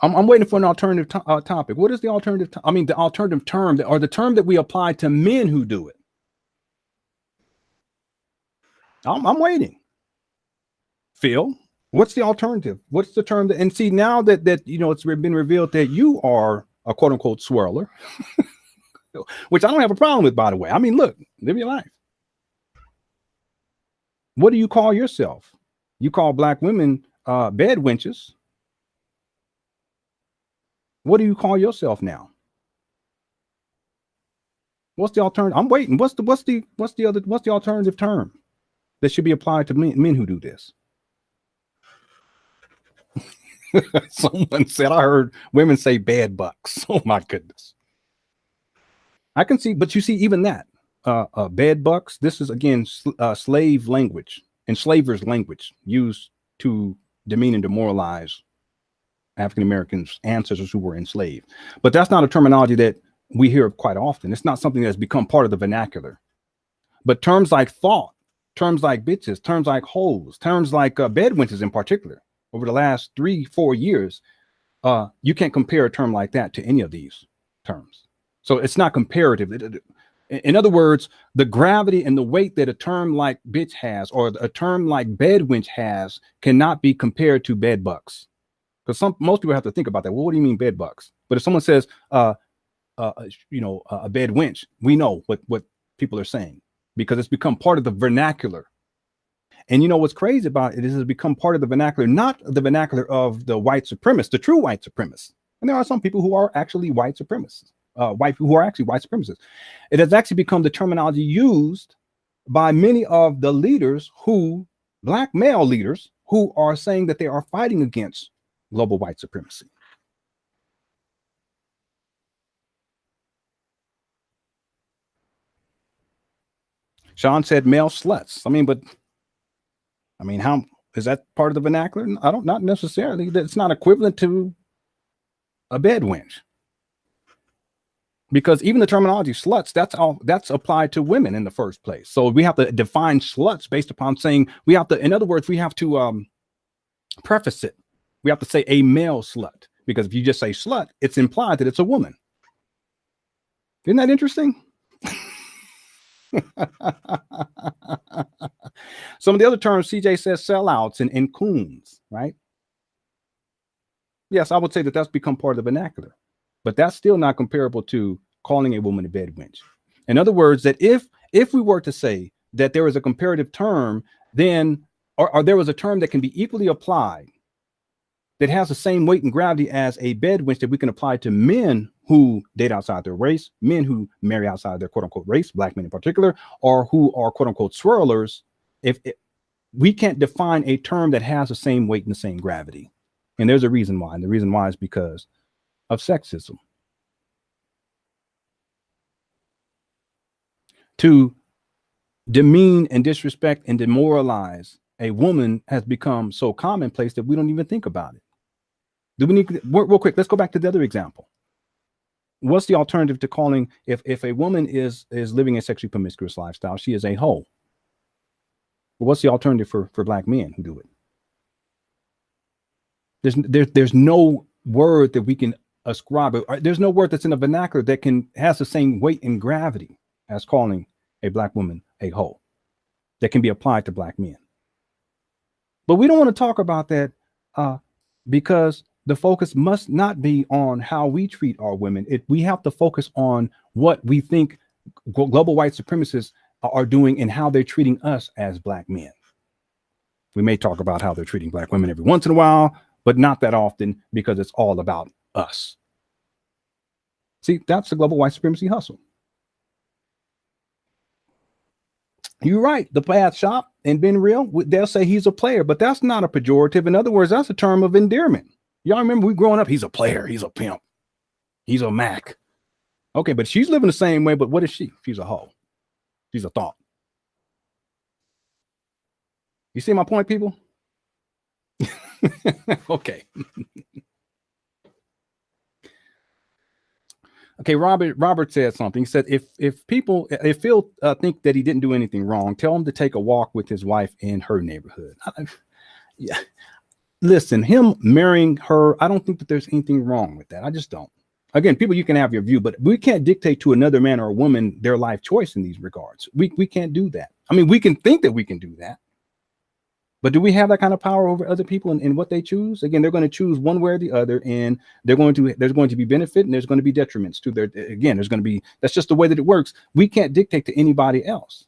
I'm waiting for an alternative topic. What is the alternative? The alternative term, or the term that we apply to men who do it. I'm waiting. Phil, what's the alternative? What's the term that? And see, now that it's been revealed that you are a quote unquote swirler, which I don't have a problem with, by the way. I mean, look, live your life. What do you call yourself? You call Black women bed wenches. What do you call yourself now? What's the alternative? I'm waiting. What's the alternative term that should be applied to men who do this? Someone said, I heard women say bad bucks. Oh my goodness. I can see, but you see, even that bed bucks, this is again slave language, enslavers language used to demean and demoralize African Americans, ancestors who were enslaved. But that's not a terminology that we hear quite often. It's not something that's become part of the vernacular. But terms like thought, terms like bitches, terms like hoes, terms like bed wenches in particular, over the last 3-4 years, you can't compare a term like that to any of these terms. So it's not comparative. In other words, the gravity and the weight that a term like bitch has, or a term like bed wench has, cannot be compared to bed bucks. Because most people have to think about that. Well, what do you mean bed bucks? But if someone says, a bed wench, we know what people are saying, because it's become part of the vernacular. And you know what's crazy about it is it's become part of the vernacular, not the vernacular of the white supremacists, the true white supremacists. And there are some people who are actually white supremacists, who are actually white supremacists. It has actually become the terminology used by many of the leaders Black male leaders, who are saying that they are fighting against global white supremacy. Sean said male sluts. How is that part of the vernacular? Not necessarily. It's not equivalent to a bed wench. Because even the terminology sluts, that's applied to women in the first place. So we have to define sluts based upon saying, in other words, we have to preface it. We have to say a male slut, because if you just say slut, it's implied that it's a woman. Isn't that interesting? Some of the other terms, CJ says sellouts and coons, right? Yes, I would say that that's become part of the vernacular, but that's still not comparable to calling a woman a bed wench. In other words, that if we were to say that there is a comparative term, then, or there was a term that can be equally applied, that has the same weight and gravity as a bed wench, that we can apply to men who date outside their race, men who marry outside their quote unquote race, Black men in particular, or who are quote unquote swirlers. If we can't define a term that has the same weight and the same gravity. And there's a reason why. And the reason why is because of sexism. To demean and disrespect and demoralize a woman has become so commonplace that we don't even think about it. Do we need, real quick, let's go back to the other example. What's the alternative to calling, if a woman is living a sexually promiscuous lifestyle, she is a hoe? Well, what's the alternative for Black men who do it? There's no word that we can ascribe. There's no word that's in the vernacular that has the same weight and gravity as calling a Black woman a hoe, that can be applied to Black men. But we don't want to talk about that because the focus must not be on how we treat our women. We have to focus on what we think global white supremacists are doing and how they're treating us as Black men. We may talk about how they're treating Black women every once in a while, but not that often, because it's all about us. See, that's the global white supremacy hustle. You're right. The bad shop and being real, they'll say he's a player, but that's not a pejorative. In other words, that's a term of endearment. Y'all remember we growing up, he's a player, he's a pimp, he's a Mac. Okay, but she's living the same way, but what is she? She's a hoe. She's a thought. You see my point, people? Okay. Okay, Robert said something. He said, if Phil think that he didn't do anything wrong, tell him to take a walk with his wife in her neighborhood. Yeah. Listen, him marrying her, I don't think that there's anything wrong with that. I just don't. Again, people, you can have your view, but we can't dictate to another man or a woman their life choice in these regards. We can't do that. I mean, we can think that we can do that, but do we have that kind of power over other people in what they choose? Again, they're going to choose one way or the other, and there's going to be benefit and there's going to be detriments to their, again, there's going to be, that's just the way that it works. We can't dictate to anybody else.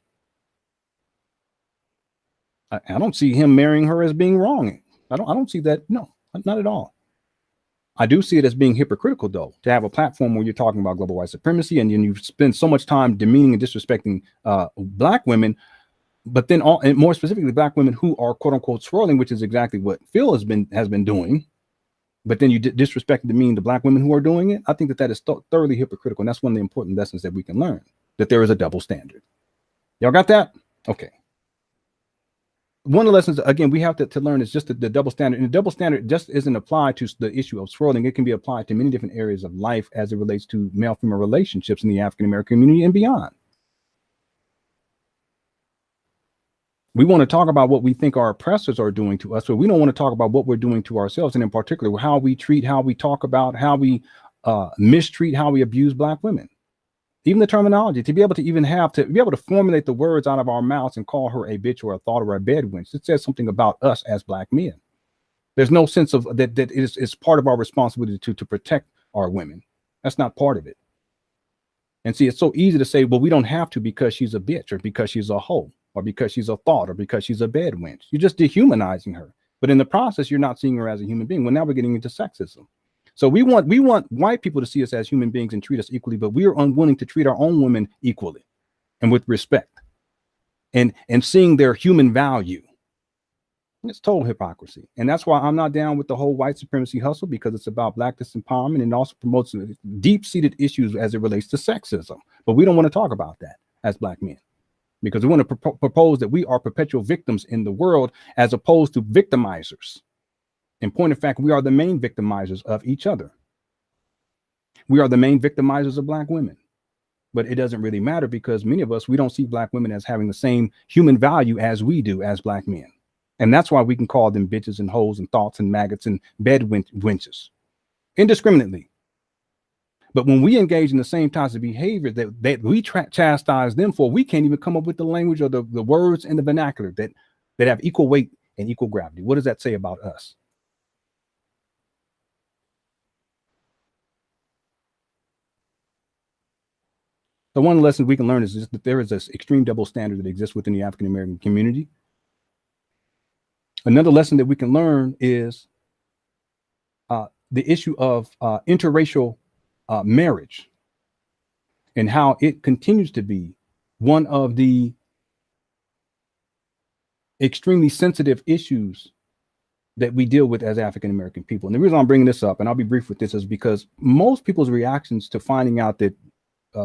I don't see him marrying her as being wrong. I don't see that. No, not at all. I do see it as being hypocritical, though, to have a platform where you're talking about global white supremacy and you spend so much time demeaning and disrespecting Black women, but then and more specifically Black women who are quote unquote swirling, which is exactly what Phil has been doing. But then you disrespect and demean the Black women who are doing it. I think that is thoroughly hypocritical, and that's one of the important lessons that we can learn, that there is a double standard. Y'all got that? Okay. One of the lessons, again, we have to learn is just the double standard. And the double standard just isn't applied to the issue of swirling. It can be applied to many different areas of life as it relates to male-female relationships in the African-American community and beyond. We want to talk about what we think our oppressors are doing to us, but we don't want to talk about what we're doing to ourselves, and in particular, how we treat, how we talk about, how we mistreat, how we abuse Black women. Even the terminology, to be able to formulate the words out of our mouths and call her a bitch or a thought or a bed wench, it says something about us as Black men. There's no sense of that it's part of our responsibility to protect our women. That's not part of it. And see, it's so easy to say, well, we don't have to because she's a bitch or because she's a hoe or because she's a thought or because she's a bed wench. You're just dehumanizing her. But in the process, you're not seeing her as a human being. Well, now we're getting into sexism. So we want white people to see us as human beings and treat us equally, but we are unwilling to treat our own women equally and with respect and seeing their human value. It's total hypocrisy. And that's why I'm not down with the whole white supremacy hustle, because it's about Black disempowerment and also promotes deep-seated issues as it relates to sexism. But we don't want to talk about that as Black men, because we want to propose that we are perpetual victims in the world as opposed to victimizers. In point of fact, we are the main victimizers of each other. We are the main victimizers of Black women. But it doesn't really matter, because many of us, we don't see Black women as having the same human value as we do as Black men. And that's why we can call them bitches and hoes and thoughts and maggots and bed wenches indiscriminately. But when we engage in the same types of behavior that we chastise them for, we can't even come up with the language or the words and the vernacular that have equal weight and equal gravity. What does that say about us? So one of the lessons we can learn is just that there is this extreme double standard that exists within the African-American community. Another lesson that we can learn is the issue of interracial marriage and how it continues to be one of the extremely sensitive issues that we deal with as African-American people. And the reason I'm bringing this up, and I'll be brief with this, is because most people's reactions to finding out that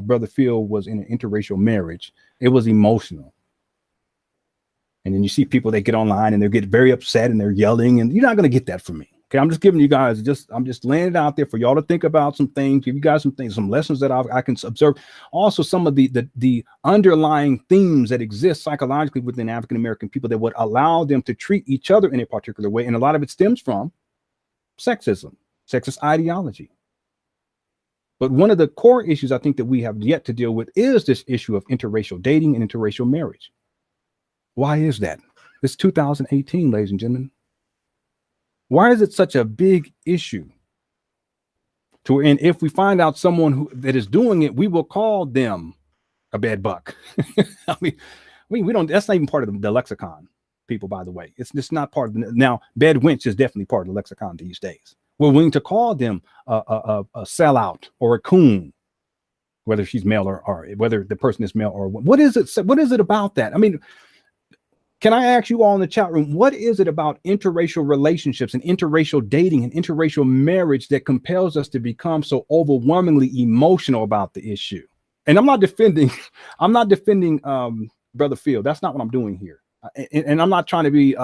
Brother Phil was in an interracial marriage, it was emotional. And then you see people, they get online and they get very upset and they're yelling, and you're not going to get that from me. Okay, I'm just giving you guys, I'm just laying it out there for y'all to think about some things, give you guys some things, some lessons that I can observe. Also, some of the underlying themes that exist psychologically within African-American people that would allow them to treat each other in a particular way. And a lot of it stems from sexism, sexist ideology. But one of the core issues I think that we have yet to deal with is this issue of interracial dating and interracial marriage. Why is that? It's 2018, ladies and gentlemen. Why is it such a big issue? And if we find out someone that is doing it, we will call them a bed buck. I mean, we don't. That's not even part of the lexicon, people. By the way, it's just not part of the. Now, bed wench is definitely part of the lexicon these days. We're willing to call them a sellout or a coon, whether she's male or whether the person is male or what is it? What is it about that? I mean, can I ask you all in the chat room, what is it about interracial relationships and interracial dating and interracial marriage that compels us to become so overwhelmingly emotional about the issue? And I'm not defending Brother Phil. That's not what I'm doing here. And I'm not trying to be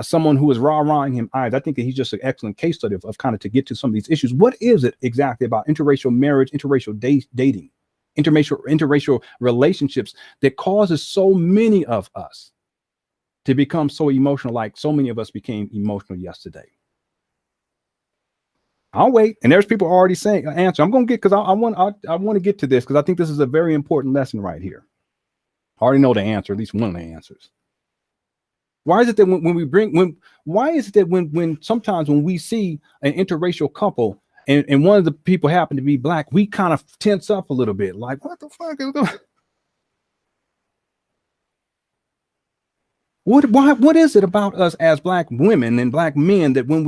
someone who is rah-rahing him either. I think that he's just an excellent case study of kind of to get to some of these issues. What is it exactly about interracial marriage, interracial dating, interracial relationships that causes so many of us to become so emotional, like so many of us became emotional yesterday? I'll wait. And there's people already saying answer. I'm going to get, because I want to get to this, because I think this is a very important lesson right here. I already know the answer, at least one of the answers. Why is it that when sometimes when we see an interracial couple and one of the people happen to be black, we kind of tense up a little bit, like, what the fuck is going on? What is it about us as black women and black men that when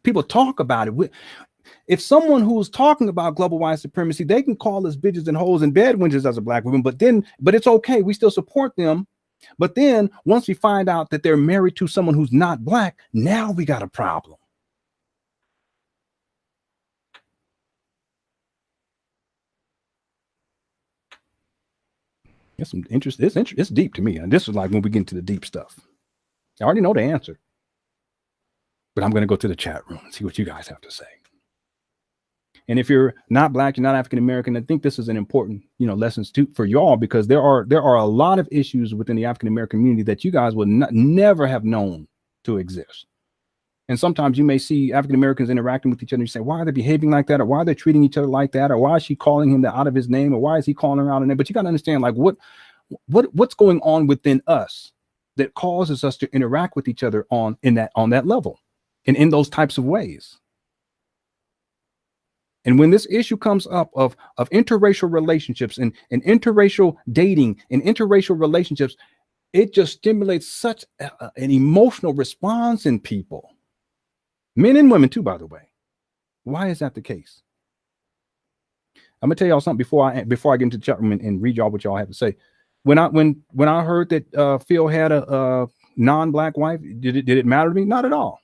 people talk about it, if someone who's talking about global white supremacy, they can call us bitches and hoes and bed wenches as a black woman, but it's okay, we still support them. But then once we find out that they're married to someone who's not black, now we got a problem. It's some interest. It's deep to me. And this is like when we get into the deep stuff. I already know the answer, but I'm going to go to the chat room and see what you guys have to say. And if you're not black, you're not African American, I think this is an important, lessons for y'all, because there are a lot of issues within the African American community that you guys would never have known to exist. And sometimes you may see African Americans interacting with each other and you say, why are they behaving like that? Or why are they treating each other like that? Or why is she calling him out of his name? Or why is he calling her out of name? But you got to understand, like, what's going on within us that causes us to interact with each other on that level and in those types of ways. And when this issue comes up of interracial relationships and interracial dating and interracial relationships, it just stimulates such an emotional response in people, men and women too, by the way. Why is that the case? I'm gonna tell y'all something before I get into the chat room and read y'all what y'all have to say. When I heard that Phil had a non-black wife, did it matter to me? Not at all.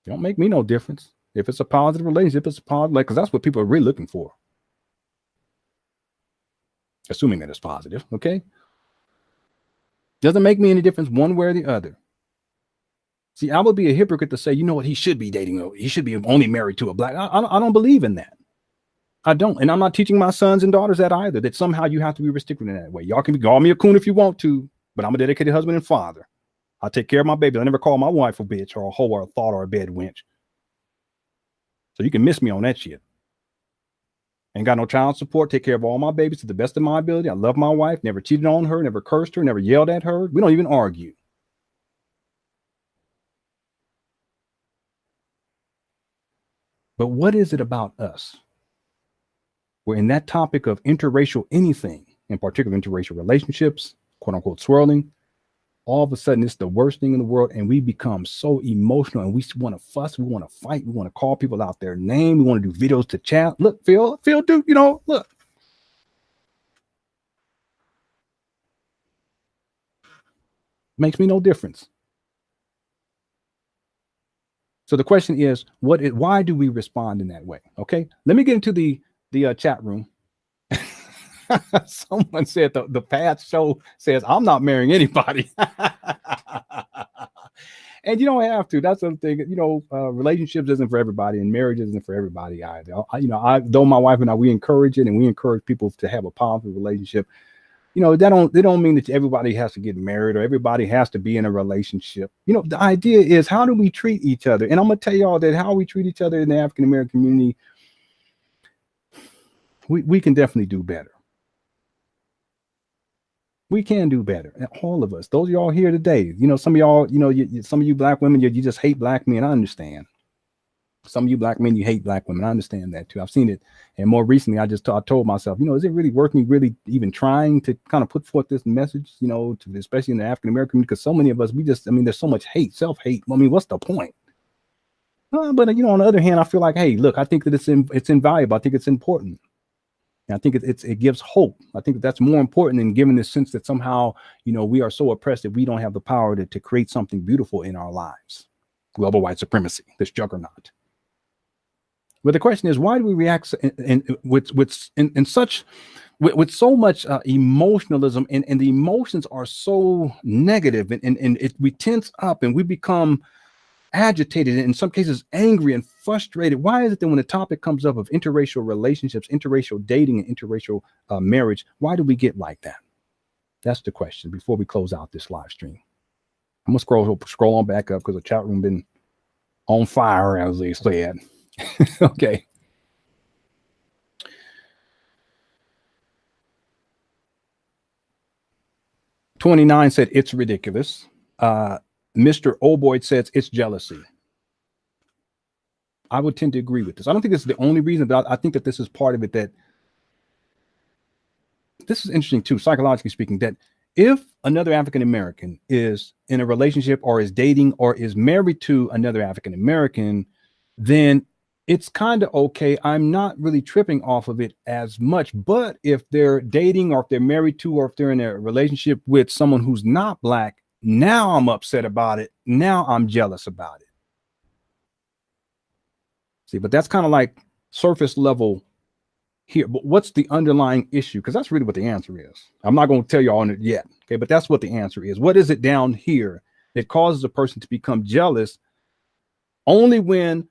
Don't make me no difference. If it's a positive relationship, it's a positive, because that's what people are really looking for. Assuming that it's positive, okay? Doesn't make me any difference one way or the other. See, I would be a hypocrite to say, you know what, he should be dating, he should be only married to a black. I don't believe in that. I don't. And I'm not teaching my sons and daughters that either, that somehow you have to be restricted in that way. Y'all can call me a coon if you want to, but I'm a dedicated husband and father. I take care of my babies. I never call my wife a bitch or a hoe or a thought or a bed wench. So you can miss me on that shit. Ain't got no child support. Take care of all my babies to the best of my ability. I love my wife. Never cheated on her. Never cursed her. Never yelled at her. We don't even argue. But what is it about us? We're in that topic of interracial anything, in particular interracial relationships, quote unquote swirling. All of a sudden, it's the worst thing in the world, and we become so emotional, and we want to fuss, we want to fight, we want to call people out their name, we want to do videos to chat. Look, Phil, dude, look. Makes me no difference. So the question is, why do we respond in that way? Okay, let me get into the chat room. Someone said the past show says I'm not marrying anybody. And you don't have to. That's the thing. Relationships isn't for everybody, and marriage isn't for everybody either. Though my wife and I, we encourage it, and we encourage people to have a positive relationship. They don't mean that everybody has to get married or everybody has to be in a relationship. The idea is, how do we treat each other? And I'm gonna tell y'all that how we treat each other in the African American community, we can definitely do better. We can do better. All of us. Those of y'all here today, you know, some of y'all, you know, some of you black women, you just hate black men. I understand. Some of you black men, you hate black women. I understand that too. I've seen it. And more recently, I told myself, you know, is it really worth me really even trying to kind of put forth this message, you know, to, especially in the African-American, because so many of us, I mean, there's so much hate, self-hate. I mean, what's the point? But, you know, on the other hand, I feel like, hey, look, I think that it's invaluable. I think it's important. And I think it gives hope. I think that's more important than giving this sense that somehow, you know, we are so oppressed that we don't have the power to create something beautiful in our lives. Global white supremacy, this juggernaut. But the question is, why do we react with so much emotionalism, and the emotions are so negative, and we tense up and we become agitated, and in some cases angry and frustrated? Why is it that when the topic comes up of interracial relationships, interracial dating, and interracial marriage, why do we get like that? That's the question before we close out this live stream. I'm gonna scroll on back up because the chat room been on fire, as they said. Okay. "29 said it's ridiculous. Mr. Oboyd says it's jealousy. I would tend to agree with this. I don't think this is the only reason, but I think that this is part of it. That this is interesting too, psychologically speaking, that if another African American is in a relationship or is dating or is married to another African American, then it's kind of okay. I'm not really tripping off of it as much. But if they're dating, or if they're married to, or if they're in a relationship with someone who's not black, now I'm upset about it. Now I'm jealous about it." See, but that's kind of like surface level here. But what's the underlying issue? Because that's really what the answer is. I'm not going to tell you all on it yet. Okay, but that's what the answer is. What is it down here that causes a person to become jealous only when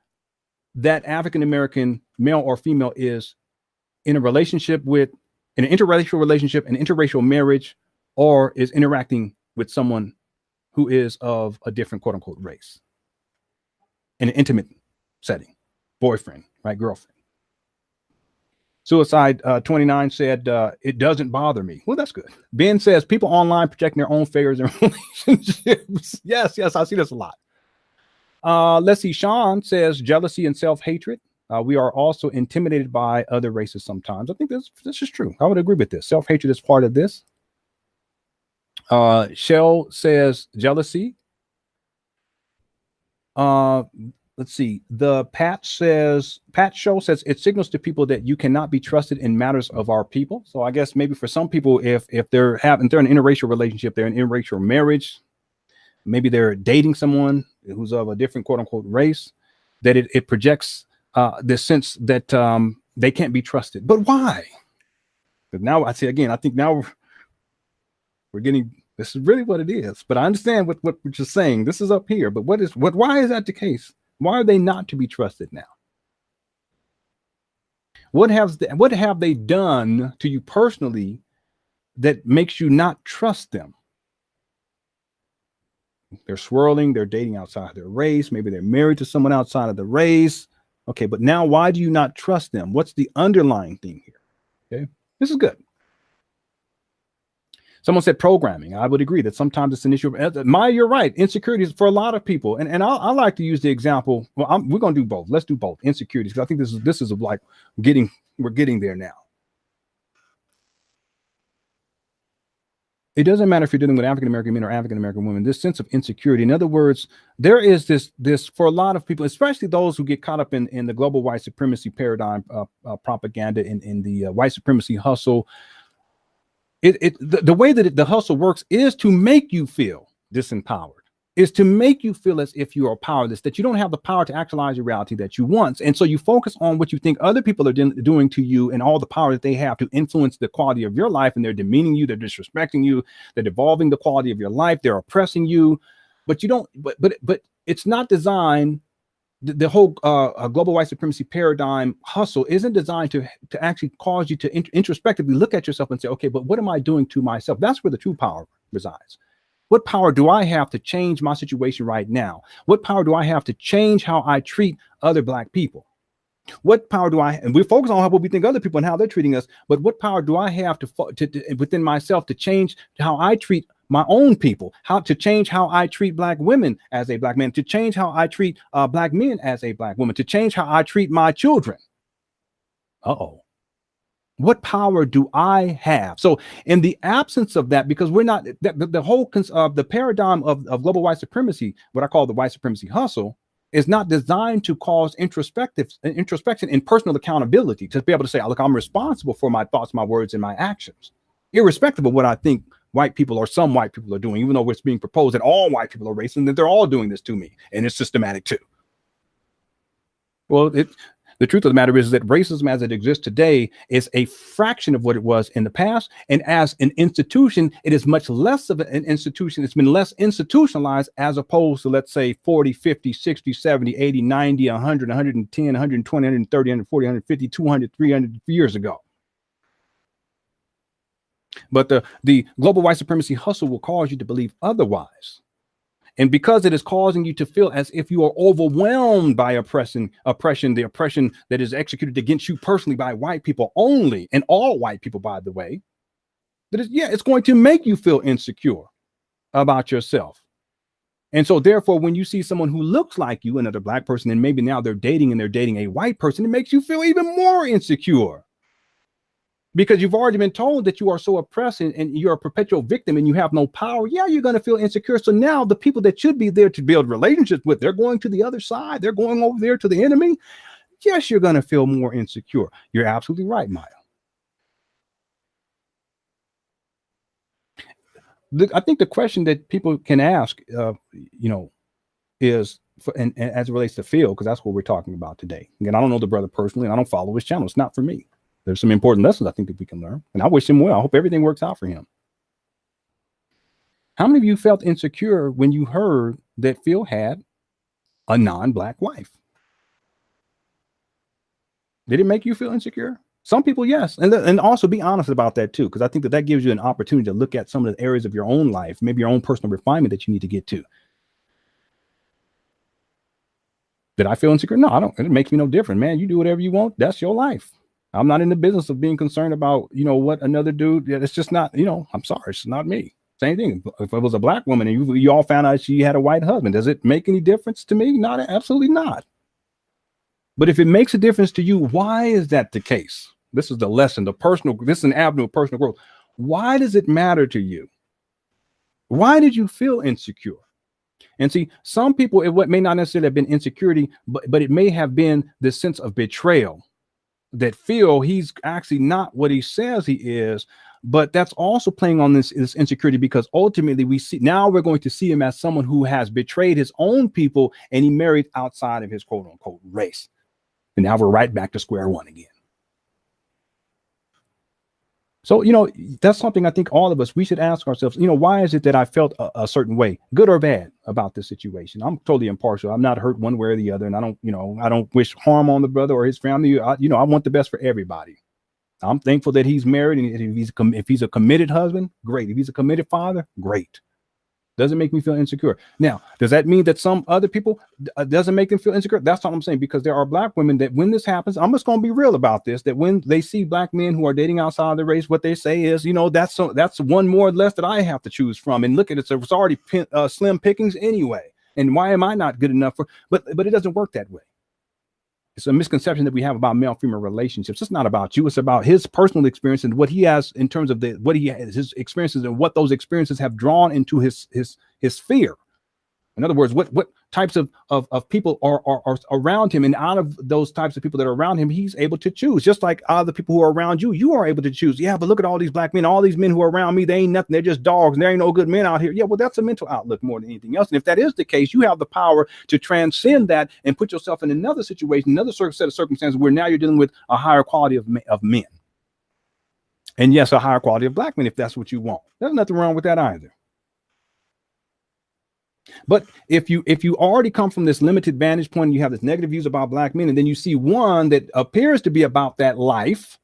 that African-American male or female is in a relationship with an interracial relationship, an interracial marriage, or is interacting with someone who is of a different quote unquote race in an intimate setting, boyfriend, right? Girlfriend. Suicide 29 said, it doesn't bother me. Well, that's good. Ben says people online projecting their own failures in relationships. Yes, I see this a lot. Let's see. Sean says jealousy and self-hatred. We are also intimidated by other races sometimes. I think this is true. I would agree with this. Self-hatred is part of this. Shell says jealousy. Let's see. The Pat Show says it signals to people that you cannot be trusted in matters of our people. So I guess maybe for some people, if they're in an interracial relationship, they're in an interracial marriage, maybe they're dating someone who's of a different quote unquote race, that it projects this sense that they can't be trusted. But why? Because now I say again, I think now we're getting, this is really what it is. But I understand what you're saying. This is up here. But why is that the case? Why are they not to be trusted now? What have they done to you personally that makes you not trust them? They're swirling, they're dating outside their race. Maybe they're married to someone outside of the race. Okay, but now why do you not trust them? What's the underlying thing here? Okay, this is good. Someone said programming. I would agree that sometimes it's an issue. You're right. Insecurities for a lot of people. And I like to use the example. Well, we're going to do both. Let's do both. Insecurities, because I think this is like we're getting there now. It doesn't matter if you're dealing with African-American men or African-American women, this sense of insecurity. In other words, there is this for a lot of people, especially those who get caught up in the global white supremacy paradigm, propaganda, in the white supremacy hustle. The way that the hustle works is to make you feel disempowered, is to make you feel as if you are powerless, that you don't have the power to actualize your reality that you want. And so you focus on what you think other people are doing to you and all the power that they have to influence the quality of your life. And they're demeaning you, they're disrespecting you, they're devolving the quality of your life, they're oppressing you. But you don't, but it's not designed. The whole global white supremacy paradigm hustle isn't designed to actually cause you to introspectively look at yourself and say, okay, but what am I doing to myself? That's where the true power resides. What power do I have to change my situation right now? What power do I have to change how I treat other Black people? What power do I, and we focus on what we think other people and how they're treating us, but what power do I have to within myself to change how I treat my own people, how to change how I treat black women as a black man, to change how I treat black men as a black woman, to change how I treat my children? Uh-oh. What power do I have? So in the absence of that, because we're not, the whole the paradigm of global white supremacy, what I call the white supremacy hustle, is not designed to cause introspection and personal accountability, to be able to say, look, I'm responsible for my thoughts, my words, and my actions, irrespective of what I think white people or some white people are doing, even though it's being proposed that all white people are racist and that they're all doing this to me, and it's systematic too. Well, the truth of the matter is that racism as it exists today is a fraction of what it was in the past. And as an institution, it is much less of an institution. It's been less institutionalized as opposed to, let's say, 40, 50, 60, 70, 80, 90, 100, 110, 120, 130, 140, 150, 200, 300 years ago. But the global white supremacy hustle will cause you to believe otherwise. And because it is causing you to feel as if you are overwhelmed by oppression, the oppression that is executed against you personally by white people only, and all white people, by the way, that is, it's going to make you feel insecure about yourself. And so therefore, when you see someone who looks like you, another black person, and maybe now they're dating a white person, it makes you feel even more insecure. Because you've already been told that you are so oppressed and you're a perpetual victim and you have no power. Yeah, you're going to feel insecure. So now the people that should be there to build relationships with, they're going to the other side. They're going over there to the enemy. Yes, you're going to feel more insecure. You're absolutely right, Maya. I think the question that people can ask, is, and as it relates to Phil, because that's what we're talking about today. Again, I don't know the brother personally, and I don't follow his channel. It's not for me. There's some important lessons I think that we can learn, and I wish him well. I hope everything works out for him. How many of you felt insecure when you heard that Phil had a non-black wife? Did it make you feel insecure? Some people, yes. And also be honest about that too, because I think that gives you an opportunity to look at some of the areas of your own life, maybe your own personal refinement that you need to get to. Did I feel insecure? No, I don't. It makes me no different, man. You do whatever you want. That's your life. I'm not in the business of being concerned about, what another dude, it's just not, I'm sorry, it's not me. Same thing. If it was a black woman and you all found out she had a white husband, does it make any difference to me? Not, absolutely not. But if it makes a difference to you, why is that the case? This is the lesson, this is an avenue of personal growth. Why does it matter to you? Why did you feel insecure? And see, some people, it may not necessarily have been insecurity, but it may have been this sense of betrayal. That feel he's actually not what he says he is, but that's also playing on this insecurity, because ultimately we're going to see him as someone who has betrayed his own people and he married outside of his quote unquote race. And now we're right back to square one again. So, that's something I think all of us, we should ask ourselves, why is it that I felt a certain way, good or bad, about this situation? I'm totally impartial. I'm not hurt one way or the other. And I don't wish harm on the brother or his family. I want the best for everybody. I'm thankful that he's married. And if he's a committed husband, great. If he's a committed father, great. Doesn't make me feel insecure. Now, does that mean that some other people doesn't make them feel insecure? That's what I'm saying, because there are black women that when this happens, I'm just going to be real about this, that when they see black men who are dating outside of the race, what they say is, that's one more or less that I have to choose from. And look at it, so it's already slim pickings anyway. And why am I not good enough for? But it doesn't work that way. It's a misconception that we have about male-female relationships. It's not about you. It's about his personal experience and what he has in terms of his experiences and what those experiences have drawn into his sphere. In other words, what types of people are around him, and out of those types of people that are around him, he's able to choose. Just like other people who are around you, you are able to choose. Yeah, but look at all these black men, all these men who are around me, they ain't nothing. They're just dogs, and there ain't no good men out here. Yeah, well, that's a mental outlook more than anything else. And if that is the case, you have the power to transcend that and put yourself in another situation, another set of circumstances where now you're dealing with a higher quality of men. And yes, a higher quality of black men, if that's what you want. There's nothing wrong with that either. But if you already come from this limited vantage point, you have this negative views about black men, and then you see one that appears to be about that life,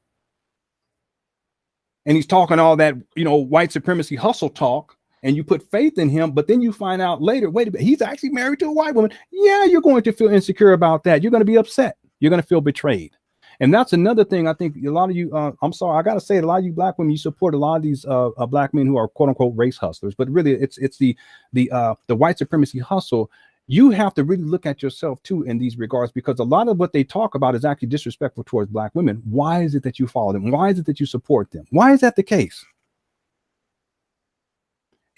and he's talking all that, white supremacy hustle talk, and you put faith in him, but then you find out later, wait a minute, he's actually married to a white woman. Yeah, you're going to feel insecure about that. You're going to be upset. You're going to feel betrayed. And that's another thing. I think a lot of you, I'm sorry, I got to say, a lot of you black women, you support a lot of these black men who are quote unquote race hustlers, but really it's the white supremacy hustle. You have to really look at yourself too in these regards, because a lot of what they talk about is actually disrespectful towards black women. Why is it that you follow them? Why is it that you support them? Why is that the case?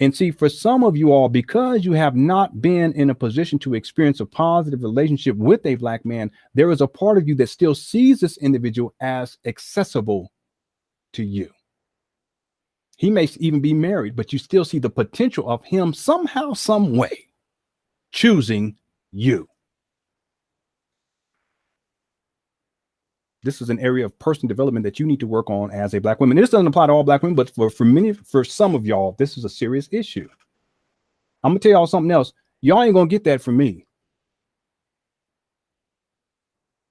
And see, for some of you all, because you have not been in a position to experience a positive relationship with a black man, there is a part of you that still sees this individual as accessible to you. He may even be married, but you still see the potential of him somehow, some way choosing you. This is an area of personal development that you need to work on as a black woman. This doesn't apply to all black women, but for some of y'all, this is a serious issue. I'm gonna tell y'all something else. Y'all ain't gonna get that from me.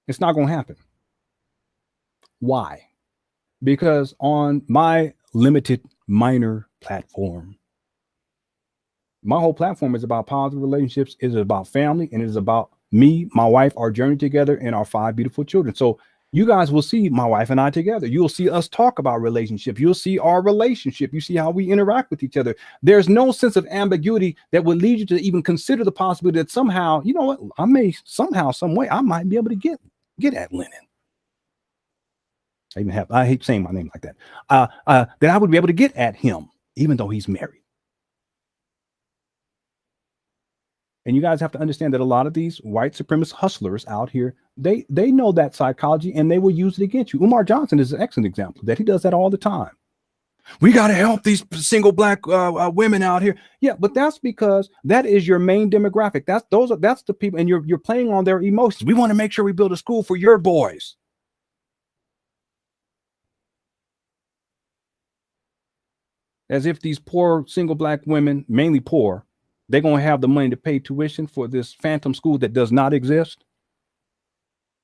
It's not gonna happen. Why? Because on my limited minor platform, my whole platform is about positive relationships. It is about family, and it is about me, my wife, our journey together, and our 5 beautiful children. So you guys will see my wife and I together. You'll see us talk about relationships. You'll see our relationship. You see how we interact with each other. There's no sense of ambiguity that would lead you to even consider the possibility that somehow, you know what, I may somehow, some way, I might be able to get at Lennon. I hate saying my name like that. That I would be able to get at him, even though he's married. And you guys have to understand that a lot of these white supremacist hustlers out here, they know that psychology, and they will use it against you. Umar Johnson is an excellent example that he does that all the time. We got to help these single black women out here. Yeah, but that's because that is your main demographic. That's the people, and you're playing on their emotions. We want to make sure we build a school for your boys. As if these poor single black women, mainly poor, they're going to have the money to pay tuition for this phantom school that does not exist.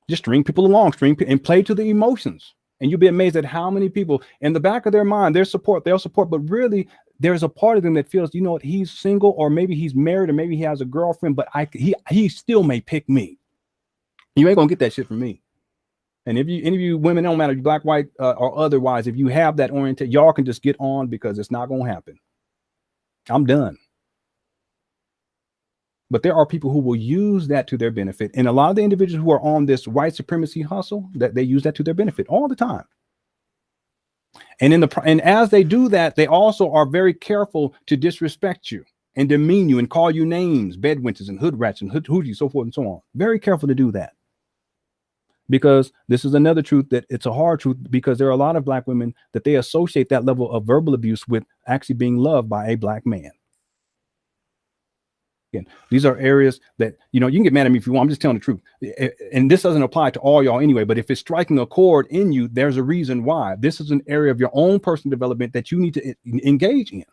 Just string people along, and play to the emotions. And you'll be amazed at how many people in the back of their mind, they'll support, but really there's a part of them that feels, you know what, he's single, or maybe he's married, or maybe he has a girlfriend, but he still may pick me. You ain't going to get that shit from me. And if you, any of you women, don't matter, black, white, or otherwise, if you have that orientation, y'all can just get on, because it's not going to happen. I'm done. But there are people who will use that to their benefit. And a lot of the individuals who are on this white supremacy hustle, that they use that to their benefit all the time. And as they do that, they also are very careful to disrespect you and demean you and call you names, bedwenters and hood rats and hooties, so forth and so on. Very careful to do that. Because this is another truth, that it's a hard truth, because there are a lot of black women that they associate that level of verbal abuse with actually being loved by a black man. Again, these are areas that, you know, you can get mad at me if you want. I'm just telling the truth. And this doesn't apply to all y'all anyway, but if it's striking a chord in you, there's a reason why. This is an area of your own personal development that you need to engage in.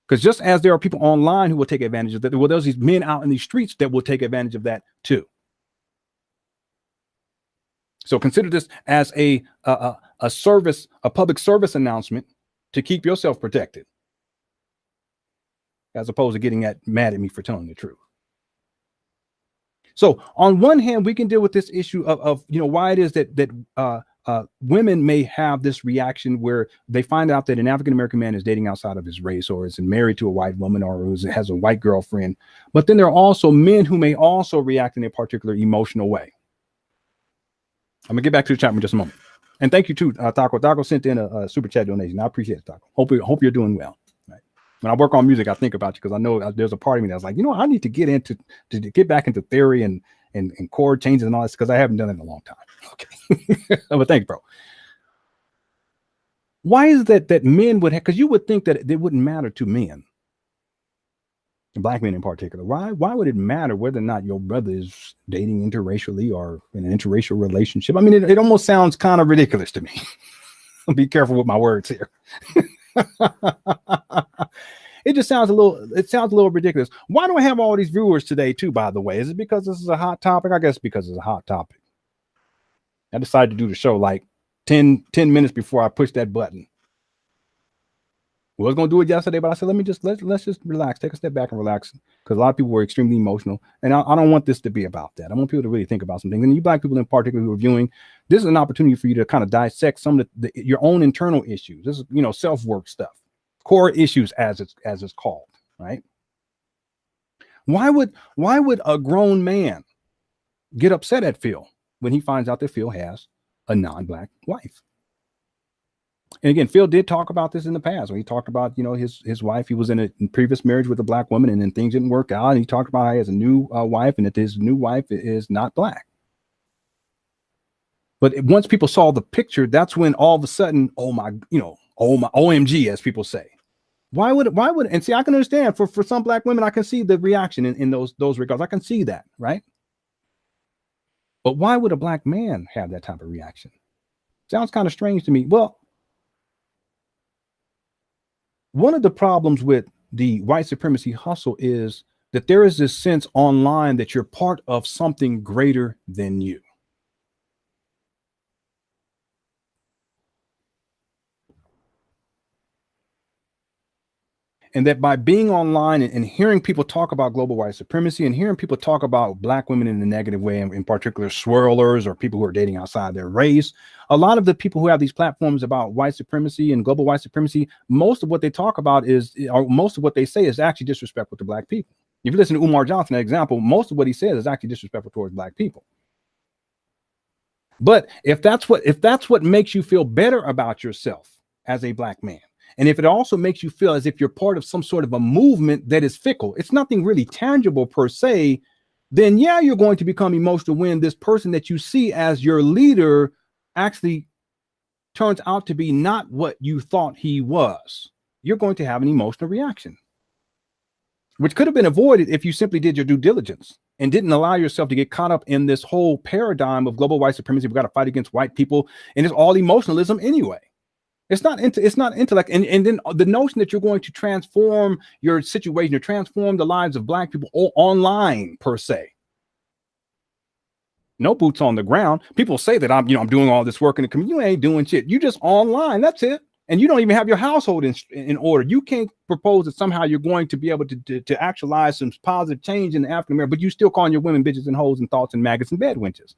Because just as there are people online who will take advantage of that, well, there's these men out in these streets that will take advantage of that too. So consider this as a service, a public service announcement to keep yourself protected, as opposed to getting mad at me for telling the truth. So on one hand, we can deal with this issue of you know, why it is that women may have this reaction where they find out that an African-American man is dating outside of his race, or is married to a white woman, or has a white girlfriend. But then there are also men who may also react in a particular emotional way. I'm gonna get back to the chat in just a moment. And thank you to Taco. Taco sent in a super chat donation. I appreciate it, Taco. Hope you're doing well. Right. When I work on music, I think about you, because I know there's a part of me that's like, you know, I need to get back into theory and chord changes and all this, because I haven't done it in a long time. Okay. But thanks, bro. Why is that men would have, because you would think that it wouldn't matter to men, black men in particular. Why would it matter whether or not your brother is dating interracially or in an interracial relationship? I mean, it almost sounds kind of ridiculous to me. I'll be careful with my words here. It just sounds a little ridiculous. Why do I have all these viewers today too, by the way? Is it because this is a hot topic? I guess because it's a hot topic. I decided to do the show like 10 minutes before I pushed that button. Was going to do it yesterday, but I said, let's just relax, take a step back and relax, because a lot of people were extremely emotional, and I don't want this to be about that. I want people to really think about some things. And you Black people in particular who are viewing, this is an opportunity for you to kind of dissect some of your own internal issues. This is self-work stuff, core issues as it's called, right? Why would a grown man get upset at Phil when he finds out that Phil has a non-Black wife? And again, Phil did talk about this in the past, where he talked about, his wife. He was in a previous marriage with a Black woman, and then things didn't work out. And he talked about how he has a new wife, and that his new wife is not Black. But once people saw the picture, that's when all of a sudden, oh my OMG, as people say. Why would, and see, I can understand for some Black women, I can see the reaction in those regards. I can see that, right? But why would a Black man have that type of reaction? Sounds kind of strange to me. Well, one of the problems with the white supremacy hustle is that there is this sense online that you're part of something greater than you. And that by being online and hearing people talk about global white supremacy and hearing people talk about Black women in a negative way, in particular swirlers or people who are dating outside their race, a lot of the people who have these platforms about white supremacy and global white supremacy, most of what they talk about or most of what they say is actually disrespectful to Black people. If you listen to Umar Johnson, that example, most of what he says is actually disrespectful towards Black people. But if that's what makes you feel better about yourself as a Black man, and if it also makes you feel as if you're part of some sort of a movement that is fickle, it's nothing really tangible per se, then yeah, you're going to become emotional when this person that you see as your leader actually turns out to be not what you thought he was. You're going to have an emotional reaction, which could have been avoided if you simply did your due diligence and didn't allow yourself to get caught up in this whole paradigm of global white supremacy. We've got to fight against white people, and it's all emotionalism anyway. It's not intellect. And then the notion that you're going to transform your situation or transform the lives of Black people online per se. No boots on the ground. People say that I'm doing all this work in the community. You ain't doing shit. You just online. That's it. And you don't even have your household in order. You can't propose that somehow you're going to be able to actualize some positive change in the African American, but you still calling your women bitches and hoes and thoughts and maggots and bed wenches.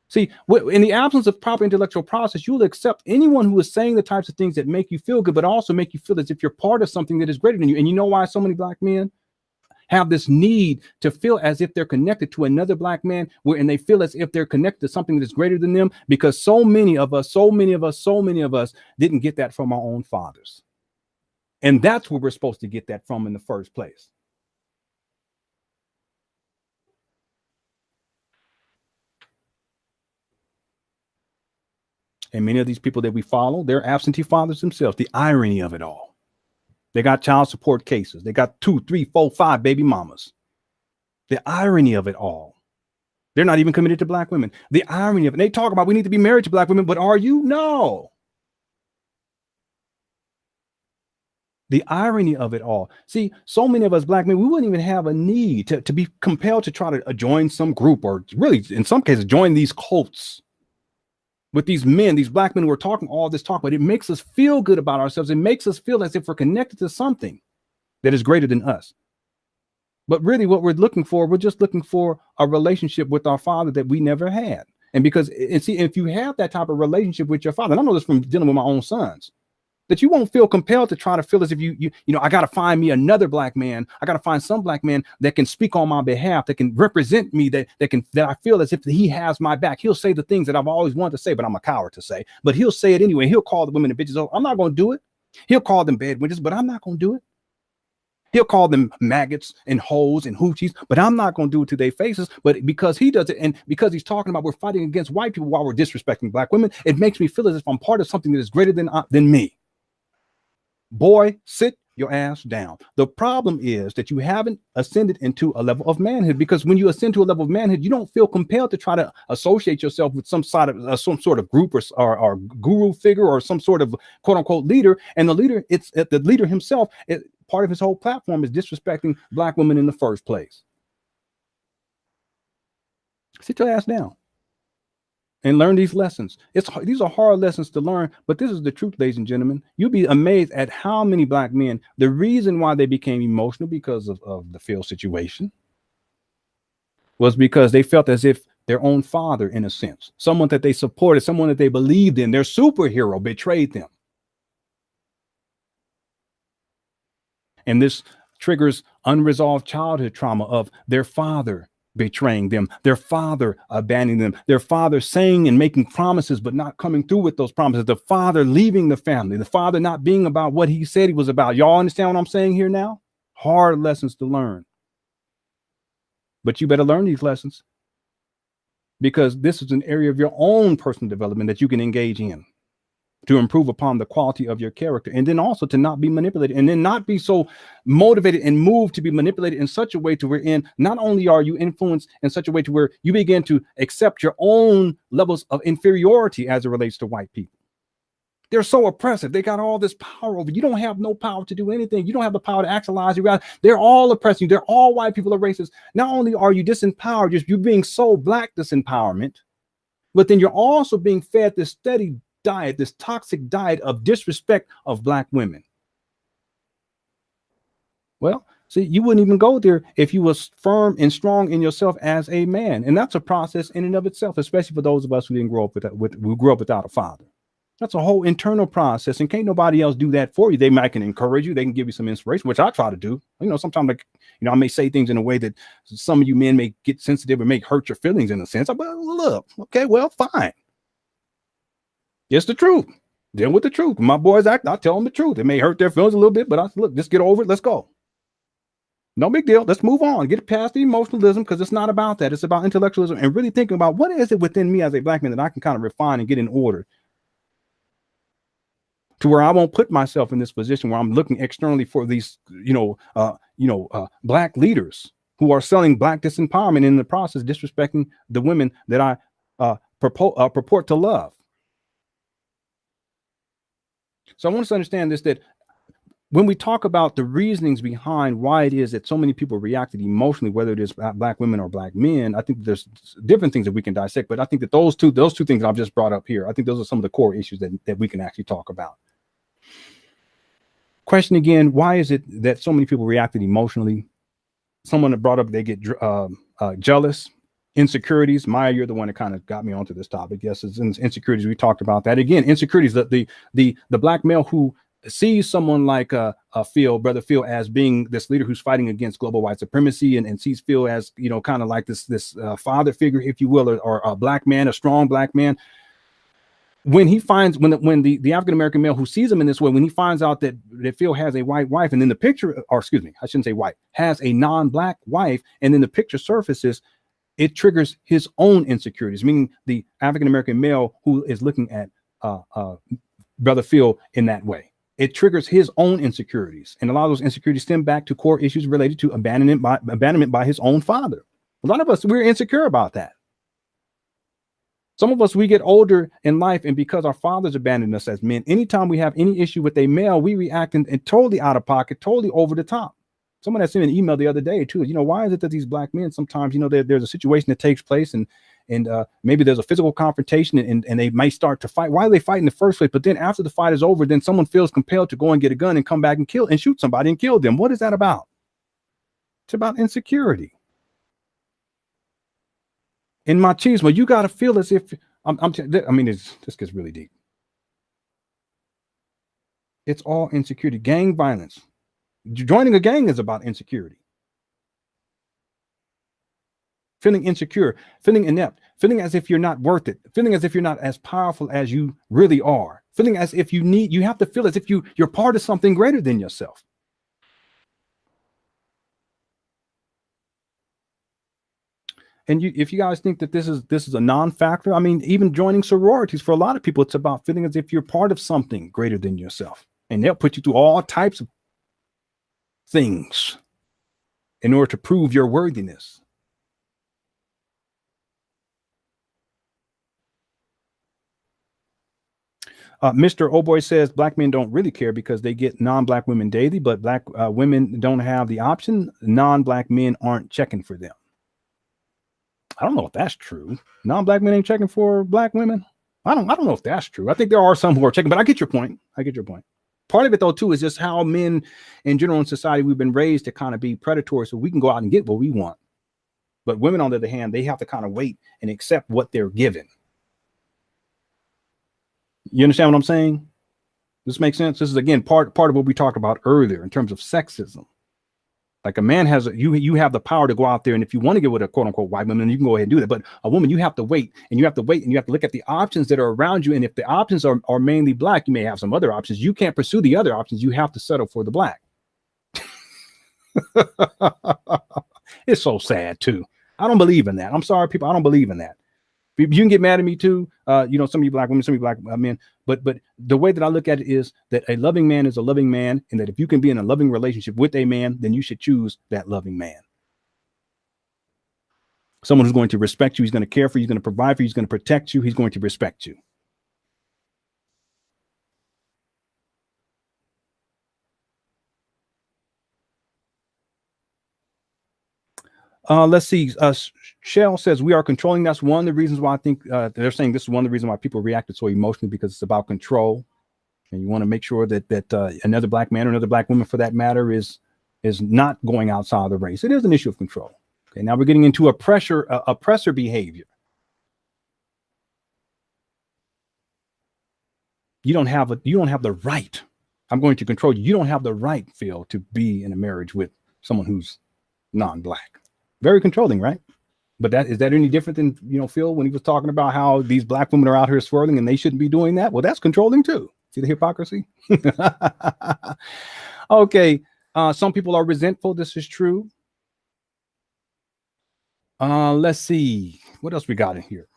See, in the absence of proper intellectual process, you'll accept anyone who is saying the types of things that make you feel good, but also make you feel as if you're part of something that is greater than you. And you know why so many Black men have this need to feel as if they're connected to another Black man, and they feel as if they're connected to something that is greater than them, because so many of us didn't get that from our own fathers. And that's where we're supposed to get that from in the first place. And many of these people that we follow, they're absentee fathers themselves. The irony of it all. They got child support cases. They got 2, 3, 4, 5 baby mamas. The irony of it all. They're not even committed to Black women. The irony of it. They talk about we need to be married to Black women, but are you? No. The irony of it all. See, so many of us Black men, we wouldn't even have a need to be compelled to try to join some group, or really, in some cases, join these cults with these men, these Black men who are talking all this talk, but it makes us feel good about ourselves. It makes us feel as if we're connected to something that is greater than us. But really what we're looking for, we're just looking for a relationship with our Father that we never had. And see, if you have that type of relationship with your Father, and I know this from dealing with my own sons, that you won't feel compelled to try to feel as if I got to find me another Black man. I got to find some Black man that can speak on my behalf, that can represent me, that I feel as if he has my back. He'll say the things that I've always wanted to say, but I'm a coward to say, but he'll say it anyway. He'll call the women and bitches. Oh, I'm not going to do it. He'll call them bed witches, but I'm not going to do it. He'll call them maggots and hoes and hoochies, but I'm not going to do it to their faces. But because he does it, and because he's talking about we're fighting against white people while we're disrespecting Black women, it makes me feel as if I'm part of something that is greater than me. Boy, sit your ass down. The problem is that you haven't ascended into a level of manhood, because when you ascend to a level of manhood, you don't feel compelled to try to associate yourself with some sort of group or guru figure or some sort of quote unquote leader. And the leader himself, part of his whole platform is disrespecting Black women in the first place. Sit your ass down. and learn these lessons. These are hard lessons to learn, but this is the truth, ladies and gentlemen. You'll be amazed at how many black men, the reason why they became emotional because of the Phil situation was because they felt as if their own father, in a sense, someone that they supported, someone that they believed in, their superhero, betrayed them. And this triggers unresolved childhood trauma of their father betraying them, their father abandoning them, their father saying and making promises but not coming through with those promises, the father leaving the family, the father not being about what he said he was about. Y'all understand what I'm saying here now? Hard lessons to learn. But you better learn these lessons, because this is an area of your own personal development that you can engage in to improve upon the quality of your character, and then also to not be manipulated, and then not be so motivated and moved to be manipulated in such a way to where not only are you influenced in such a way to where you begin to accept your own levels of inferiority as it relates to white people. They're so oppressive. They got all this power over you. You don't have no power to do anything. You don't have the power to actualize your reality. They're all oppressing you. They're all white people are racist. Not only are you disempowered, you're being so black disempowerment, but then you're also being fed this steady diet, this toxic diet of disrespect of black women. Well, see, you wouldn't even go there if you was firm and strong in yourself as a man, and that's a process in and of itself, especially for those of us who didn't grow up who grew up without a father. That's a whole internal process, and can't nobody else do that for you. They might can encourage you, they can give you some inspiration, which I try to do. Sometimes, like, I may say things in a way that some of you men may get sensitive or may hurt your feelings in a sense. But look, okay, well, fine. It's the truth. Deal with the truth. When my boys act, I tell them the truth. It may hurt their feelings a little bit, but I look, just get over it. Let's go. No big deal. Let's move on. Get past the emotionalism, because it's not about that. It's about intellectualism and really thinking about what is it within me as a black man that I can kind of refine and get in order to where I won't put myself in this position where I'm looking externally for these, black leaders who are selling black disempowerment, and in the process disrespecting the women that I purport to love. So I want us to understand this, that when we talk about the reasonings behind why it is that so many people reacted emotionally, whether it is black women or black men, I think there's different things that we can dissect. But I think that those two things I've just brought up here, I think those are some of the core issues that we can actually talk about. Question again, why is it that so many people reacted emotionally? Someone that brought up they get jealous, insecurities. Maya, you're the one that kind of got me onto this topic. Yes, it's insecurities. We talked about that. Again, insecurities, the black male who sees someone like Brother Phil, as being this leader who's fighting against global white supremacy, and sees Phil as, kind of like this father figure, if you will, or a black man, a strong black man. When he finds, when the African-American male who sees him in this way, when he finds out that Phil has a white wife, and then the picture, or excuse me, I shouldn't say white, has a non-black wife, and then the picture surfaces, it triggers his own insecurities, meaning the African-American male who is looking at Brother Phil in that way. It triggers his own insecurities, and a lot of those insecurities stem back to core issues related to abandonment by his own father. A lot of us, we're insecure about that. Some of us, we get older in life, and because our fathers abandoned us as men, anytime we have any issue with a male, we react and totally out of pocket, totally over the top. Someone had sent an email the other day too. Why is it that these black men sometimes, there's a situation that takes place, and maybe there's a physical confrontation, and they might start to fight. Why do they fight in the first place? But then after the fight is over, then someone feels compelled to go and get a gun and come back and shoot somebody and kill them. What is that about? It's about insecurity. In machismo, you got to feel as if this gets really deep. It's all insecurity. Gang violence. Joining a gang is about insecurity. Feeling insecure, feeling inept, feeling as if you're not worth it, feeling as if you're not as powerful as you really are, feeling as if you have to feel as if you're part of something greater than yourself. And if you guys think that this is a non-factor, even joining sororities, for a lot of people, it's about feeling as if you're part of something greater than yourself. And they'll put you through all types of things in order to prove your worthiness. Mr. O'Boy says black men don't really care because they get non-black women daily, but black women don't have the option. Non-black men aren't checking for them. I don't know if that's true. Non-black men ain't checking for black women. I don't know if that's true. I think there are some who are checking, but I get your point. I get your point. Part of it, though, too, is just how men in general in society, we've been raised to kind of be predatory so we can go out and get what we want. But women, on the other hand, they have to kind of wait and accept what they're given. You understand what I'm saying? This makes sense. This is, again, part of what we talked about earlier in terms of sexism. Like a man has, you have the power to go out there, and if you want to get with a quote unquote white woman, you can go ahead and do that. But a woman, you have to wait, and you have to wait, and you have to look at the options that are around you. And if the options are mainly black, you may have some other options. You can't pursue the other options. You have to settle for the black. It's so sad too. I don't believe in that. I'm sorry, people. I don't believe in that. You can get mad at me too. You know, some of you black women, some of you black men. But the way that I look at it is that a loving man is a loving man, and that if you can be in a loving relationship with a man, then you should choose that loving man. Someone who's going to respect you, he's going to care for you, he's going to provide for you, he's going to protect you, he's going to respect you. Let's see. Shell says we are controlling. That's one of the reasons why I think they're saying this is one of the reasons why people reacted so emotionally, because it's about control, and you want to make sure that another black man or another black woman, for that matter, is not going outside of the race. It is an issue of control. Okay, now we're getting into oppressor behavior. You don't have the right. I'm going to control you. You don't have the right, Phil, to be in a marriage with someone who's non-black. Very controlling, right? But is that any different than, you know, Phil, when he was talking about how these black women are out here swirling and they shouldn't be doing that? Well, that's controlling too. See the hypocrisy? Okay. Some people are resentful. This is true. Let's see. What else we got in here?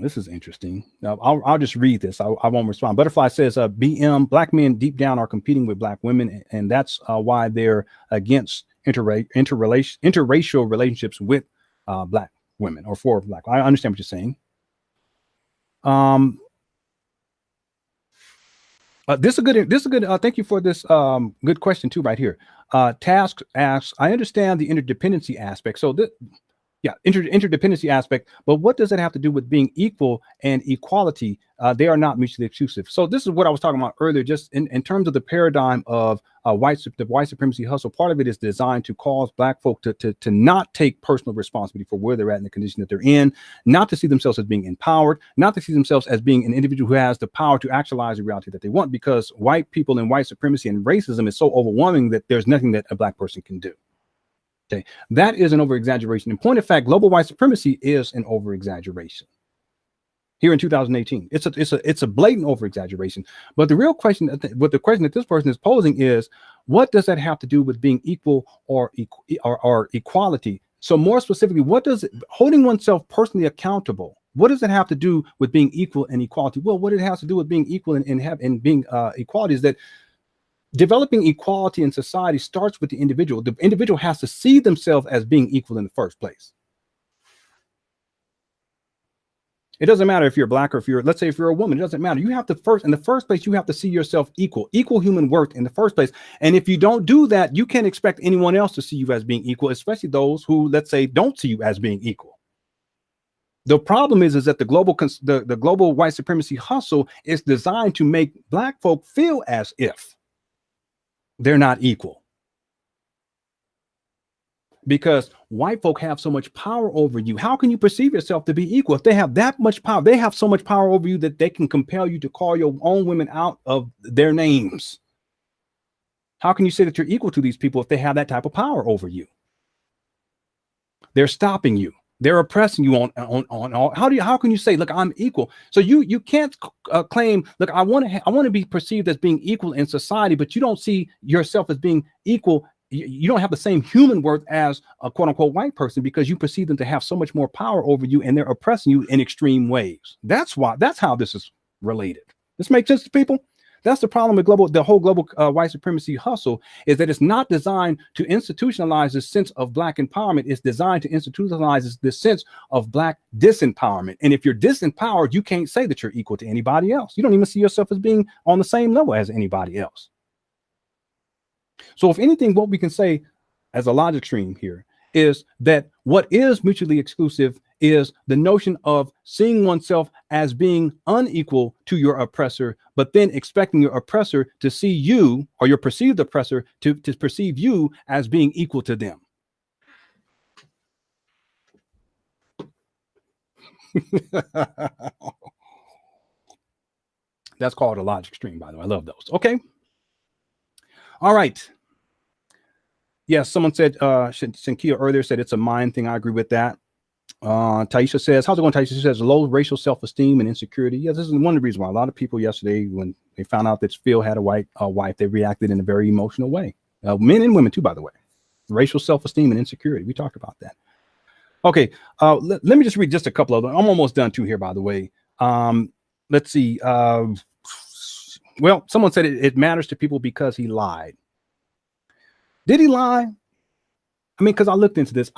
This is interesting. Now, I'll just read this. I won't respond. Butterfly says, BM, black men deep down are competing with black women, and that's why they're against interracial relationships with black women or for black. I understand what you're saying. This is a good. Thank you for this good question too, right here. Task asks, I understand the interdependency aspect. So yeah, interdependency aspect, but what does it have to do with being equal and equality? They are not mutually exclusive. So this is what I was talking about earlier, just in terms of the paradigm of the white supremacy hustle. Part of it is designed to cause black folk to not take personal responsibility for where they're at in the condition that they're in, not to see themselves as being empowered, not to see themselves as being an individual who has the power to actualize the reality that they want, because white people and white supremacy and racism is so overwhelming that there's nothing that a black person can do. Okay, that is an over-exaggeration. In point of fact, global white supremacy is an over-exaggeration. Here in 2018, it's a blatant over-exaggeration. But the real question, the question that this person is posing is, what does that have to do with being equal or equality? So more specifically, what does holding oneself personally accountable? What does it have to do with being equal and equality? Well, what it has to do with being equal and being equality is that developing equality in society starts with the individual. The individual has to see themselves as being equal in the first place. It doesn't matter if you're black or if you're, let's say if you're a woman, it doesn't matter. You have to in the first place, you have to see yourself equal human worth in the first place. And if you don't do that, you can't expect anyone else to see you as being equal, especially those who, let's say, don't see you as being equal. The problem is that the global white supremacy hustle is designed to make black folk feel as if they're not equal, because white folk have so much power over you. How can you perceive yourself to be equal if they have that much power? They have so much power over you that they can compel you to call your own women out of their names. How can you say that you're equal to these people if they have that type of power over you? They're stopping you. They're oppressing you on all. How can you say, look, I'm equal? So you can't claim, look, I want to be perceived as being equal in society, but you don't see yourself as being equal. You don't have the same human worth as a quote unquote white person, because you perceive them to have so much more power over you, and they're oppressing you in extreme ways. That's how this is related. This makes sense to people? That's the problem with the whole global white supremacy hustle, is that it's not designed to institutionalize the sense of black empowerment. It's designed to institutionalize the sense of black disempowerment. And if you're disempowered, you can't say that you're equal to anybody else. You don't even see yourself as being on the same level as anybody else. So if anything, what we can say as a logic stream here is that what is mutually exclusive is the notion of seeing oneself as being unequal to your oppressor, but then expecting your oppressor to see you, or your perceived oppressor to perceive you as being equal to them. That's called a logic stream, by the way. I love those. Okay. All right. Yes, someone said, Shankia earlier said it's a mind thing. I agree with that. Taisha says, how's it going, Taisha? She says, low racial self-esteem and insecurity. Yes, this is one of the reasons why a lot of people yesterday, when they found out that Phil had a white wife, they reacted in a very emotional way. Men and women too, by the way. Racial self-esteem and insecurity. We talked about that. Okay, let me just read just a couple of them. I'm almost done too here, by the way. Let's see. Well, someone said it matters to people because he lied. Did he lie? I mean, because I looked into this.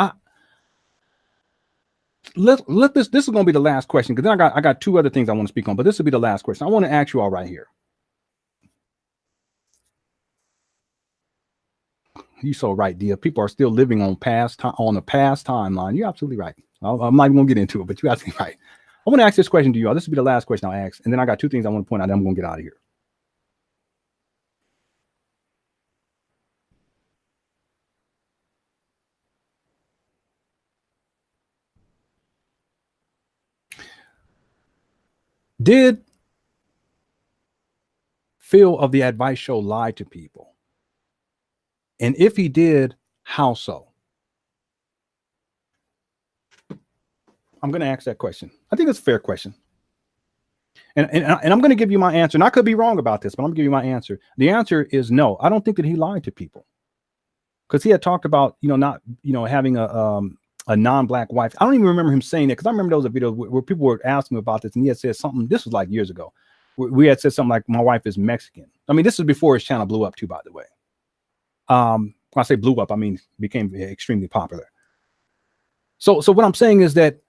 This is going to be the last question, because then I got two other things I want to speak on, but this will be the last question. I want to ask you all right here. You're so right, Dia. People are still living on the past timeline. You're absolutely right. I'm not even going to get into it, but you're absolutely right. I want to ask this question to you all. This will be the last question I'll ask, and then I got two things I want to point out. Then I'm going to get out of here. Did Phil of the Advice Show lie to people? And if he did, how so? I'm going to ask that question. I think it's a fair question. And I'm going to give you my answer. And I could be wrong about this, but I'm going to give you my answer. The answer is no. I don't think that he lied to people, because he had talked about, not, having a non-black wife. I don't even remember him saying that, because I remember there was a video where people were asking him about this, and he had said something. This was like years ago. We had said something like, my wife is Mexican. I mean, this was before his channel blew up too, by the way. When I say blew up, I mean became extremely popular. So what I'm saying is that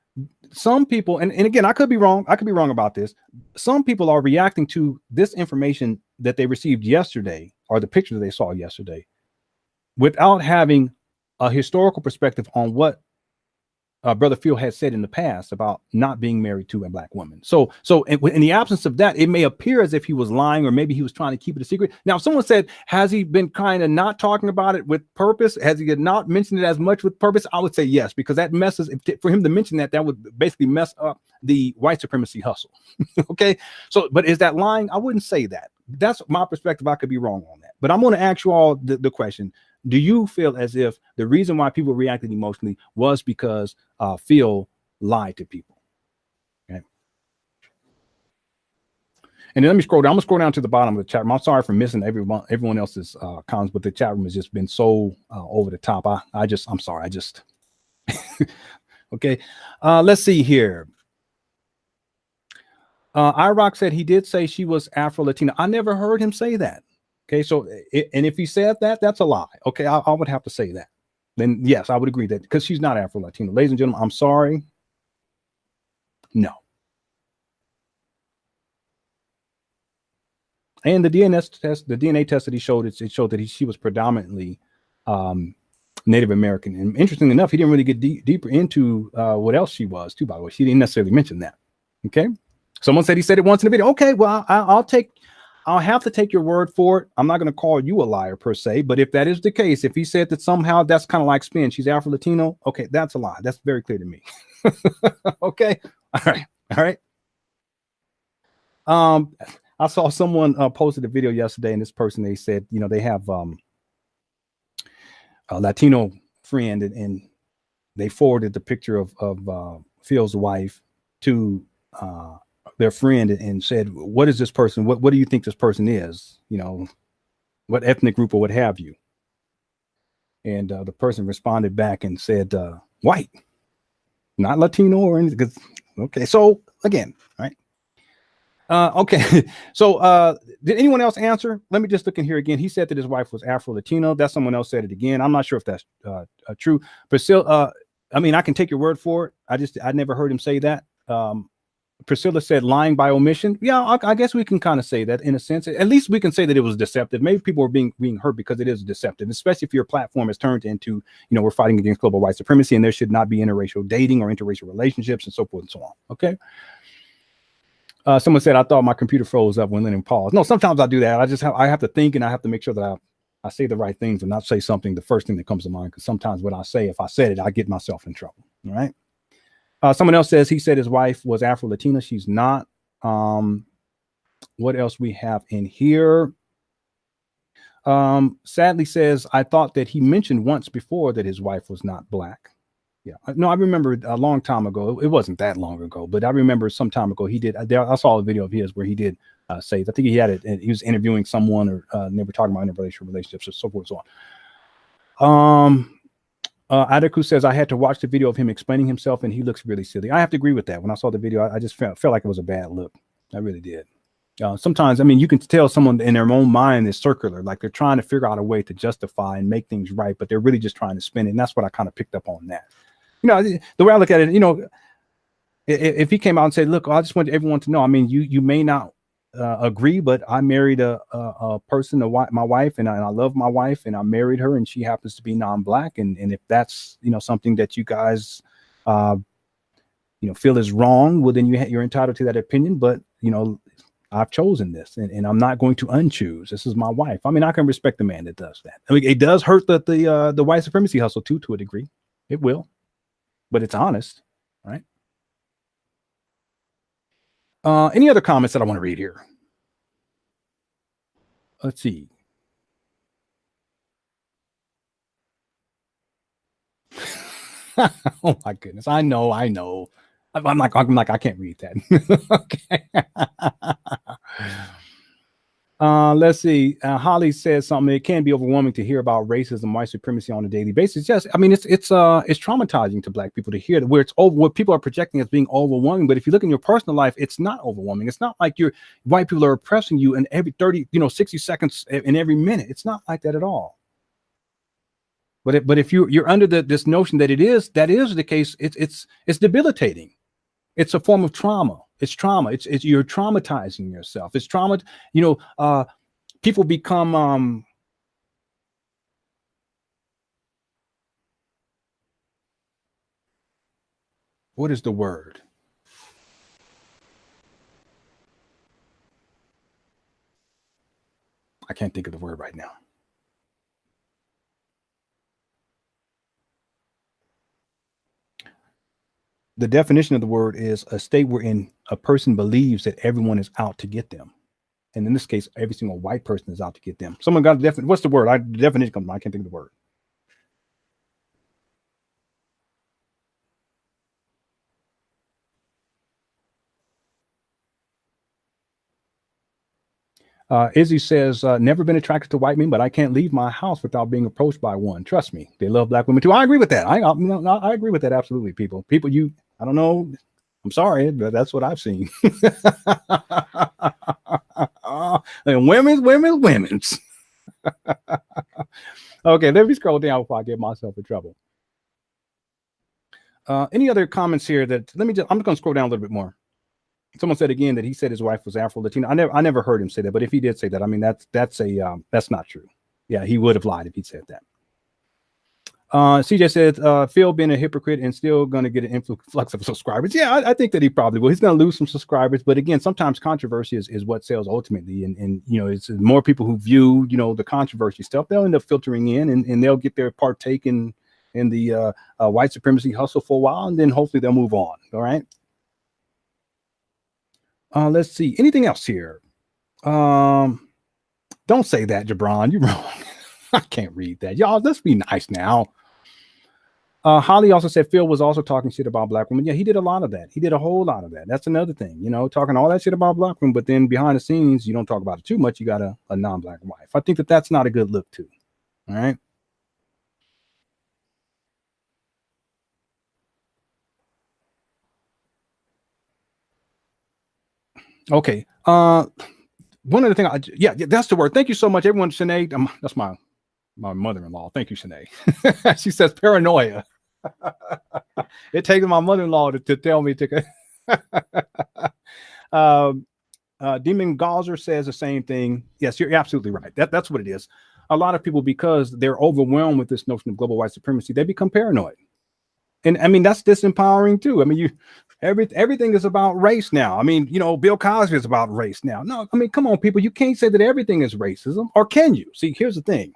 some people, and again, I could be wrong about this. Some people are reacting to this information that they received yesterday, or the pictures they saw yesterday, without having a historical perspective on what Brother Phil had said in the past about not being married to a black woman. So in the absence of that, it may appear as if he was lying, or maybe he was trying to keep it a secret. Now, if someone said, has he been kind of not talking about it with purpose? Has he not mentioned it as much with purpose? I would say yes, because that messes, for him to mention that would basically mess up the white supremacy hustle. Okay. So, but is that lying? I wouldn't say that. That's my perspective. I could be wrong on that, but I'm going to ask you all the question. Do you feel as if the reason why people reacted emotionally was because Phil lied to people? Okay. And then let me scroll down. I'm gonna scroll down to the bottom of the chat room. I'm sorry for missing everyone else's comments, but the chat room has just been so over the top. I'm sorry. Okay. Let's see here. IROC said he did say she was Afro-Latina. I never heard him say that. Okay, so and if he said that, that's a lie. Okay, I would have to say that. Then yes, I would agree that, because she's not Afro-Latino. Ladies and gentlemen, I'm sorry. No. And the DNA test that he showed, it showed that she was predominantly Native American. And interestingly enough, he didn't really get deeper into what else she was too, by the way. She didn't necessarily mention that. Okay. Someone said he said it once in a video. Okay, well, I'll have to take your word for it. I'm not going to call you a liar per se, but if that is the case, if he said that somehow that's kind of like spin, she's Afro-Latino, okay, that's a lie. That's very clear to me. Okay. All right. I saw someone posted a video yesterday, and this person, they said, they have a Latino friend, and they forwarded the picture of Phil's wife to their friend and said, what is this person? What do you think this person is? What ethnic group or what have you? And the person responded back and said, white, not Latino or anything. Okay. So again, right. Okay. So did anyone else answer? Let me just look in here again. He said that his wife was Afro-Latino. That someone else said it again. I'm not sure if that's true, but still, I mean, I can take your word for it. I never heard him say that. Priscilla said lying by omission. Yeah, I guess we can kind of say that in a sense. At least we can say that it was deceptive. Maybe people are being hurt because it is deceptive, especially if your platform is turned into, we're fighting against global white supremacy and there should not be interracial dating or interracial relationships and so forth and so on. Okay. Someone said, I thought my computer froze up when Lennon paused. No, sometimes I do that. I have to think, and I have to make sure that I say the right things and not say something, the first thing that comes to mind, because sometimes what I say, if I said it, I get myself in trouble. All right. Someone else says he said his wife was Afro-Latina. She's not. What else we have in here? Sadly says, I thought that he mentioned once before that his wife was not black. Yeah, no, I remember a long time ago. It wasn't that long ago, but I remember some time ago he did. I saw a video of his where he did say, I think he had it, and he was interviewing someone, or they were talking about interracial relationships or so forth and so on. Adaku says, I had to watch the video of him explaining himself and he looks really silly. I have to agree with that. When I saw the video, I just felt like it was a bad look. I really did. Sometimes, I mean, you can tell someone in their own mind is circular, like they're trying to figure out a way to justify and make things right, but they're really just trying to spin it. And that's what I kind of picked up on that. The way I look at it, if he came out and said, look, I just want everyone to know, I mean, you may not agree, but I married a person, my wife, and I love my wife, and I married her, and she happens to be non-black, and if that's something that you guys feel is wrong, well, then you're entitled to that opinion. But I've chosen this, and I'm not going to unchoose. This is my wife. I mean, I can respect the man that does that. I mean, it does hurt the white supremacy hustle too, to a degree. It will, but it's honest, right? Any other comments that I want to read here? Let's see. Oh my goodness. I know. I'm like, I can't read that. Okay. Let's see. Holly says something. It can be overwhelming to hear about racism, white supremacy on a daily basis. Yes, I mean, it's traumatizing to Black people to hear that, where people are projecting as being overwhelming. But if you look in your personal life, it's not overwhelming. It's not like white people are oppressing you in every 30, 60 seconds in every minute. It's not like that at all. But if you're under this notion that that is the case, it's debilitating. It's a form of trauma. It's trauma. It's you're traumatizing yourself. It's trauma. People become what is the word? I can't think of the word right now. The definition of the word is a state wherein a person believes that everyone is out to get them. And in this case, every single white person is out to get them. Someone got a definition. What's the word? The definition comes. I can't think of the word. Izzy says, never been attracted to white men, but I can't leave my house without being approached by one. Trust me, they love Black women too. I agree with that. I agree with that. Absolutely. People, I don't know. I'm sorry, but that's what I've seen. And women's. Okay, let me scroll down before I get myself in trouble. Any other comments here I'm just going to scroll down a little bit more. Someone said again that he said his wife was Afro-Latina. I never heard him say that, but if he did say that, I mean, that's not true. Yeah, he would have lied if he said that. CJ said, Phil being a hypocrite and still going to get an influx of subscribers. Yeah, I think that he probably will. He's going to lose some subscribers, but again, sometimes controversy is what sells ultimately. And it's more people who view, the controversy stuff, they'll end up filtering in and they'll get their partake in the white supremacy hustle for a while, and then hopefully they'll move on. All right. Let's see. Anything else here? Don't say that, Jabron. You're wrong. I can't read that. Y'all, let's be nice now. Holly also said Phil was also talking shit about Black women. Yeah, he did a lot of that. He did a whole lot of that. That's another thing, talking all that shit about Black women, but then behind the scenes, you don't talk about it too much. You got a non-Black wife. I think that's not a good look too. All right. Okay. One of the things, yeah, that's the word. Thank you so much, everyone. Sinead, that's my mother-in-law. Thank you, Sinead. She says paranoia. It takes my mother-in-law to tell me to. Demon Gauzer says the same thing. Yes, you're absolutely right. That's what it is. A lot of people, because they're overwhelmed with this notion of global white supremacy, they become paranoid. And I mean, that's disempowering too. I mean, everything is about race now. I mean, Bill Cosby is about race now. No, I mean, come on, people. You can't say that everything is racism, or can you? See, here's the thing.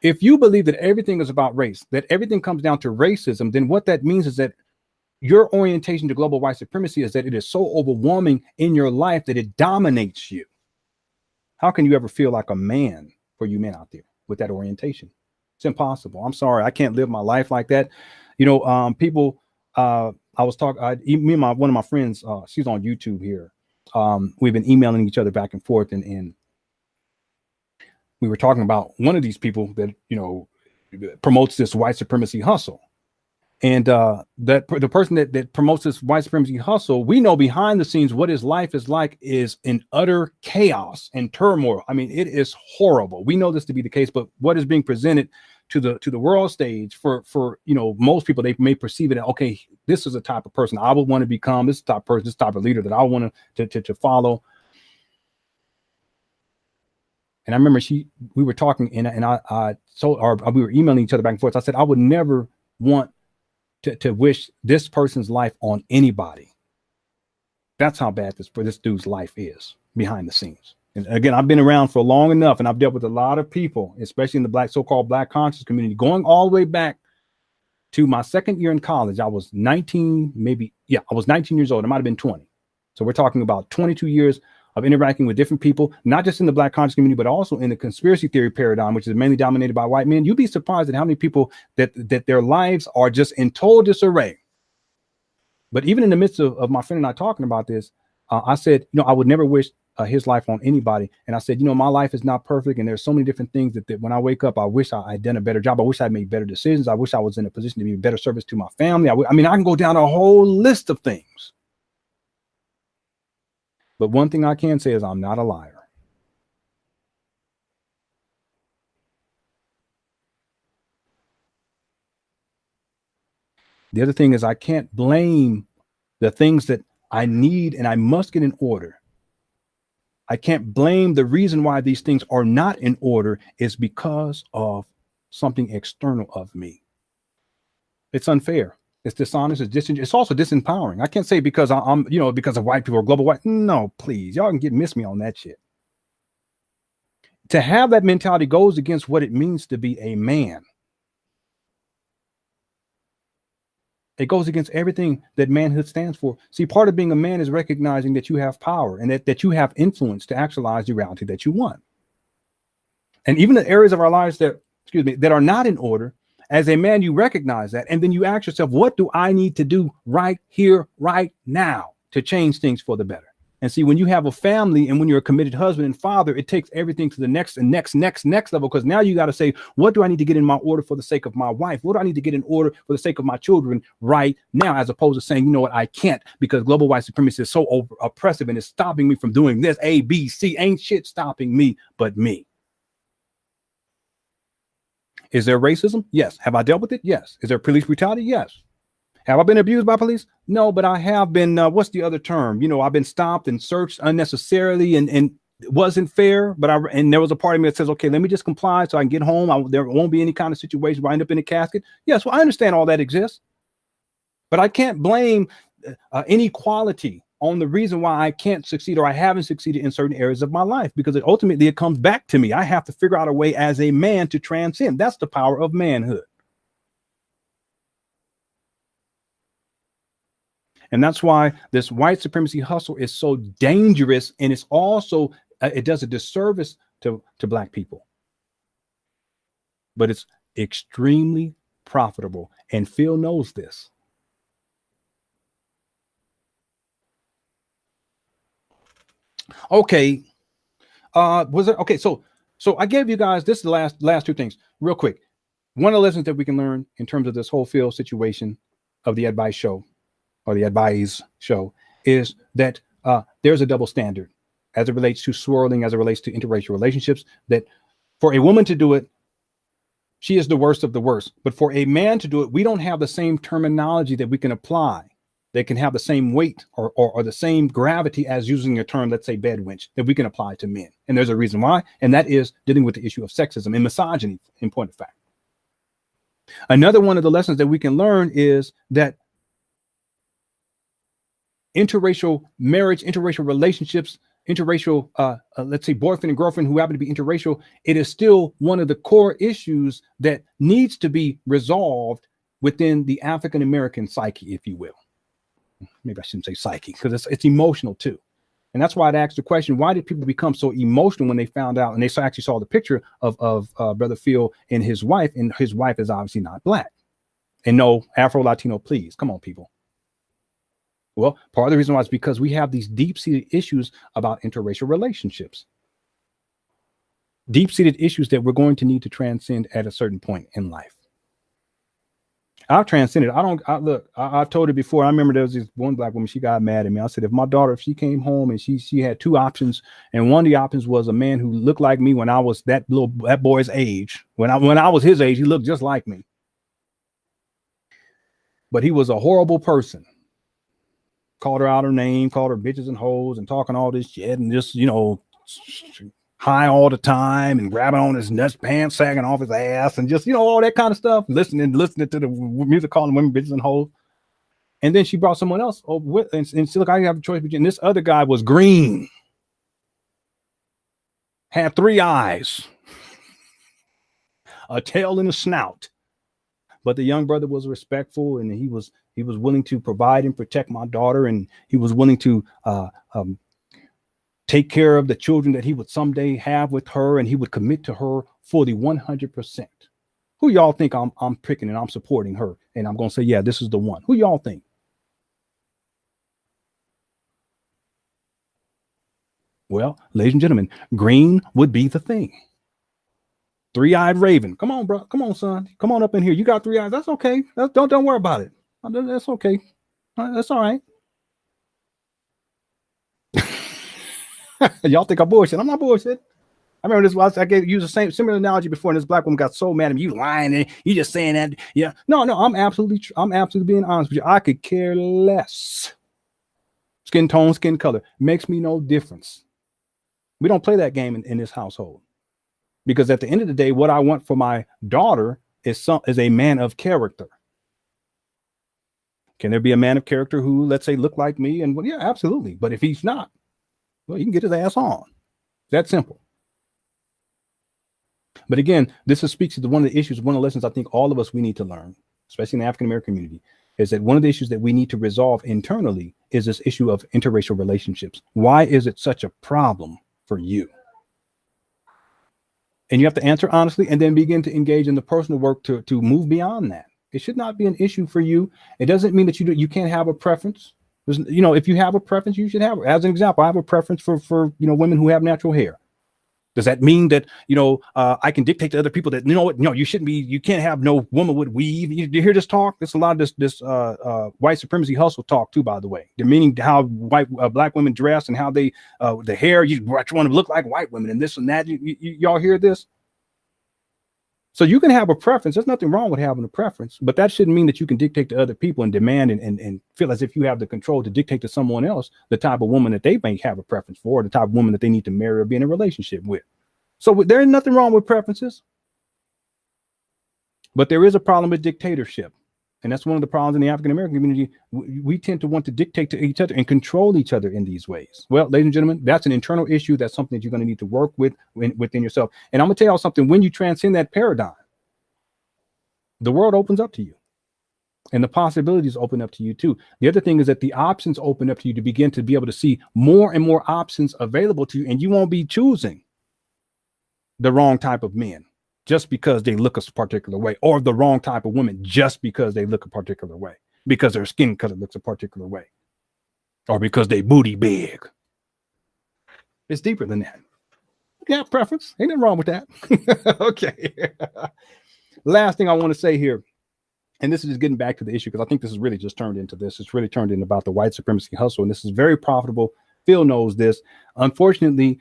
If you believe that everything is about race, that everything comes down to racism, then what that means is that your orientation to global white supremacy is that it is so overwhelming in your life that it dominates you. How can you ever feel like a man, for you men out there, with that orientation? It's impossible. I'm sorry. I can't live my life like that. People, I was talking, me and one of my friends, she's on YouTube here. We've been emailing each other back and forth, and we were talking about one of these people that, promotes this white supremacy hustle. And that the person that promotes this white supremacy hustle, we know behind the scenes what his life is like is in utter chaos and turmoil. I mean, it is horrible. We know this to be the case, but what is being presented to the world stage for most people, they may perceive it as, okay, this is a type of person I would want to become, this type of person, this type of leader that I want to follow. And I remember we were talking, and I told her, we were emailing each other back and forth. I said, I would never want to wish this person's life on anybody. That's how bad this dude's life is behind the scenes. And again, I've been around for long enough, and I've dealt with a lot of people, especially in the so-called Black conscious community, going all the way back to my second year in college. I was 19, I was 19 years old. I might've been 20. So we're talking about 22 years of interacting with different people, not just in the Black conscious community, but also in the conspiracy theory paradigm, which is mainly dominated by white men. You'd be surprised at how many people that their lives are just in total disarray. But even in the midst of my friend and I talking about this, I said, I would never wish his life on anybody. And I said, my life is not perfect. And there's so many different things that when I wake up, I wish I'd done a better job. I wish I'd made better decisions. I wish I was in a position to be a better service to my family. I mean, I can go down a whole list of things. But one thing I can say is I'm not a liar. The other thing is I can't blame the things that I need and I must get in order. I can't blame the reason why these things are not in order is because of something external of me. It's unfair. It's dishonest. It's also disempowering. I can't say because I'm because of white people or global white. No, please. Y'all can miss me on that shit. To have that mentality goes against what it means to be a man. It goes against everything that manhood stands for. See, part of being a man is recognizing that you have power and that you have influence to actualize the reality that you want. And even the areas of our lives that are not in order, as a man, you recognize that. And then you ask yourself, what do I need to do right here, right now to change things for the better? And see, when you have a family and when you're a committed husband and father, it takes everything to the next level, because now you got to say, what do I need to get in my order for the sake of my wife? What do I need to get in order for the sake of my children right now, as opposed to saying, you know what, I can't, because global white supremacy is so oppressive and it's stopping me from doing this. A, B, C, ain't shit stopping me but me. Is there racism? Yes. Have I dealt with it? Yes. Is there police brutality? Yes. Have I been abused by police? No, but I have been, what's the other term? I've been stopped and searched unnecessarily and it wasn't fair, and there was a part of me that says, okay, let me just comply so I can get home. There won't be any kind of situation where I end up in a casket. Yes, well, I understand all that exists, but I can't blame inequality on the reason why I can't succeed or I haven't succeeded in certain areas of my life, because ultimately it comes back to me. I have to figure out a way as a man to transcend. That's the power of manhood. And that's why this white supremacy hustle is so dangerous. And it's also, it does a disservice to Black people. But it's extremely profitable. And Phil knows this. Okay. Okay. So I gave you guys, this is the last two things real quick. One of the lessons that we can learn in terms of this whole Phil situation of the advice show, or the advice show, is that there's a double standard as it relates to swirling, as it relates to interracial relationships, that for a woman to do it, she is the worst of the worst. But for a man to do it, we don't have the same terminology that we can apply that can have the same weight or the same gravity as using a term, let's say bed wench, that we can apply to men. And there's a reason why, and that is dealing with the issue of sexism and misogyny, in point of fact. Another one of the lessons that we can learn is that interracial marriage, interracial relationships, interracial, let's say boyfriend and girlfriend who happen to be interracial, it is still one of the core issues that needs to be resolved within the African-American psyche, if you will. Maybe I shouldn't say psyche, because it's emotional too. And that's why I'd asked the question, why did people become so emotional when they found out, and they actually saw the picture of Brother Phil and his wife is obviously not black. And no, Afro-Latino, please. Come on, people. Well, part of the reason why is because we have these deep-seated issues about interracial relationships. Deep-seated issues that we're going to need to transcend at a certain point in life. I've transcended. I've told her before. I remember there was this one black woman, she got mad at me. I said, if my daughter, if she came home and she had two options, and one of the options was a man who looked like me when I was that boy's age. When I was his age, he looked just like me. But he was a horrible person. Called her out her name, called her bitches and hoes and talking all this shit and just, high all the time and grabbing on his nuts, pants sagging off his ass and just, all that kind of stuff, listening to the music, calling women bitches and hoes. And then she brought someone else over with, and she look, I have a choice between this other guy was green, had 3 eyes, a tail and a snout. But the young brother was respectful, and he was willing to provide and protect my daughter, and he was willing to take care of the children that he would someday have with her, and he would commit to her fully 100%. Who y'all think I'm picking and I'm supporting her, and I'm gonna say, yeah, this is the one? Who y'all think? Well, ladies and gentlemen, green would be the thing. 3-eyed raven. Come on, bro. Come on, son. Come on up in here. You got 3 eyes. That's okay. Don't worry about it. That's okay. That's all right. Y'all think I'm bullshit. I'm not bullshit. I remember this. I used the similar analogy before, and this black woman got so mad at me. You lying, and you just saying that. Yeah. No. I'm absolutely being honest with you. I could care less. Skin tone, skin color makes me no difference. We don't play that game in this household. Because at the end of the day, what I want for my daughter is a man of character. Can there be a man of character who, let's say, look like me? And well, yeah, absolutely. But if he's not, well, he can get his ass on. That simple. But again, this speaks to one of the issues, one of the lessons I think all of us, we need to learn, especially in the African-American community, is that one of the issues that we need to resolve internally is this issue of interracial relationships. Why is it such a problem for you? And you have to answer honestly and then begin to engage in the personal work to move beyond that. It should not be an issue for you. It doesn't mean that you can't have a preference. If you have a preference, you should have it. As an example, I have a preference for women who have natural hair. Does that mean that, I can dictate to other people that, no, you shouldn't be, you can't have no woman with weave. You hear this talk? There's a lot of this white supremacy hustle talk too, by the way. They're meaning how black women dress and how they, the hair, you want to look like white women and this and that. Y'all hear this? So you can have a preference. There's nothing wrong with having a preference, but that shouldn't mean that you can dictate to other people and demand and feel as if you have the control to dictate to someone else the type of woman that they may have a preference for, or the type of woman that they need to marry or be in a relationship with. So there is nothing wrong with preferences, but there is a problem with dictatorship. And that's one of the problems in the African-American community. We tend to want to dictate to each other and control each other in these ways. Well, ladies and gentlemen, that's an internal issue. That's something that you're going to need to work with within yourself. And I'm going to tell y'all something. When you transcend that paradigm, the world opens up to you and the possibilities open up to you too. The other thing is that the options open up to you to begin to be able to see more and more options available to you. And you won't be choosing the wrong type of men just because they look a particular way, or the wrong type of women just because they look a particular way, because their skin color looks a particular way, or because they booty big. It's deeper than that. Yeah, preference. Ain't nothing wrong with that. Okay. Last thing I want to say here, and this is just getting back to the issue, because I think this has really just turned into this. It's really turned into about the white supremacy hustle, and this is very profitable. Phil knows this. Unfortunately,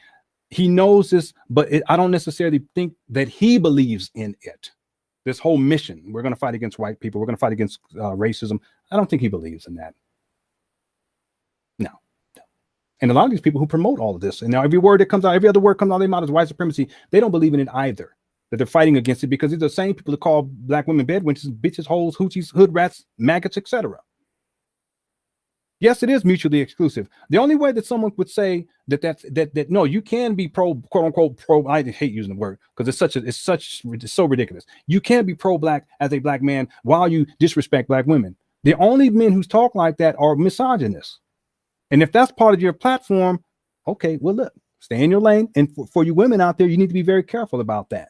he knows this, but I don't necessarily think that he believes in it. This whole mission, we're going to fight against white people, we're going to fight against racism. I don't think he believes in that. And a lot of these people who promote all of this, and now every word that comes out, every other word comes out of their mouth is white supremacy. They don't believe in it either. That they're fighting against it because these are the same people that call black women bedwenches, bitches, hoes, hoochies, hood rats, maggots, etc. Yes, it is mutually exclusive. The only way that someone would say that no, you can be pro, quote unquote pro. I hate using the word because it's so ridiculous. You can't be pro black as a black man while you disrespect black women. The only men who talk like that are misogynists. And if that's part of your platform, okay, well, look, stay in your lane. And for you women out there, you need to be very careful about that.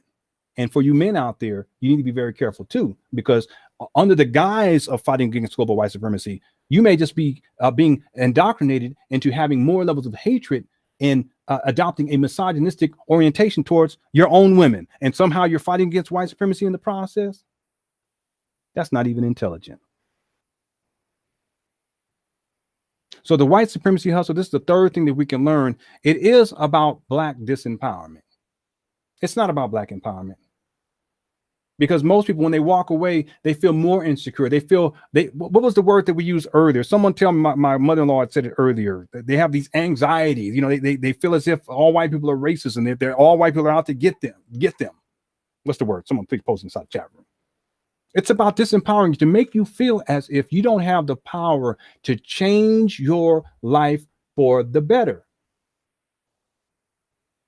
And for you men out there, you need to be very careful too, because under the guise of fighting against global white supremacy, you may just be being indoctrinated into having more levels of hatred and adopting a misogynistic orientation towards your own women. And somehow you're fighting against white supremacy in the process. That's not even intelligent. So the white supremacy hustle, this is the third thing that we can learn. It is about black disempowerment. It's not about black empowerment. Because most people, when they walk away, they feel more insecure. They feel, what was the word that we used earlier? Someone tell me, my mother-in-law had said it earlier. They have these anxieties. You know, they feel as if all white people are racist and they're all white people are out to get them. What's the word? Someone please post inside the chat room. It's about disempowering you, to make you feel as if you don't have the power to change your life for the better.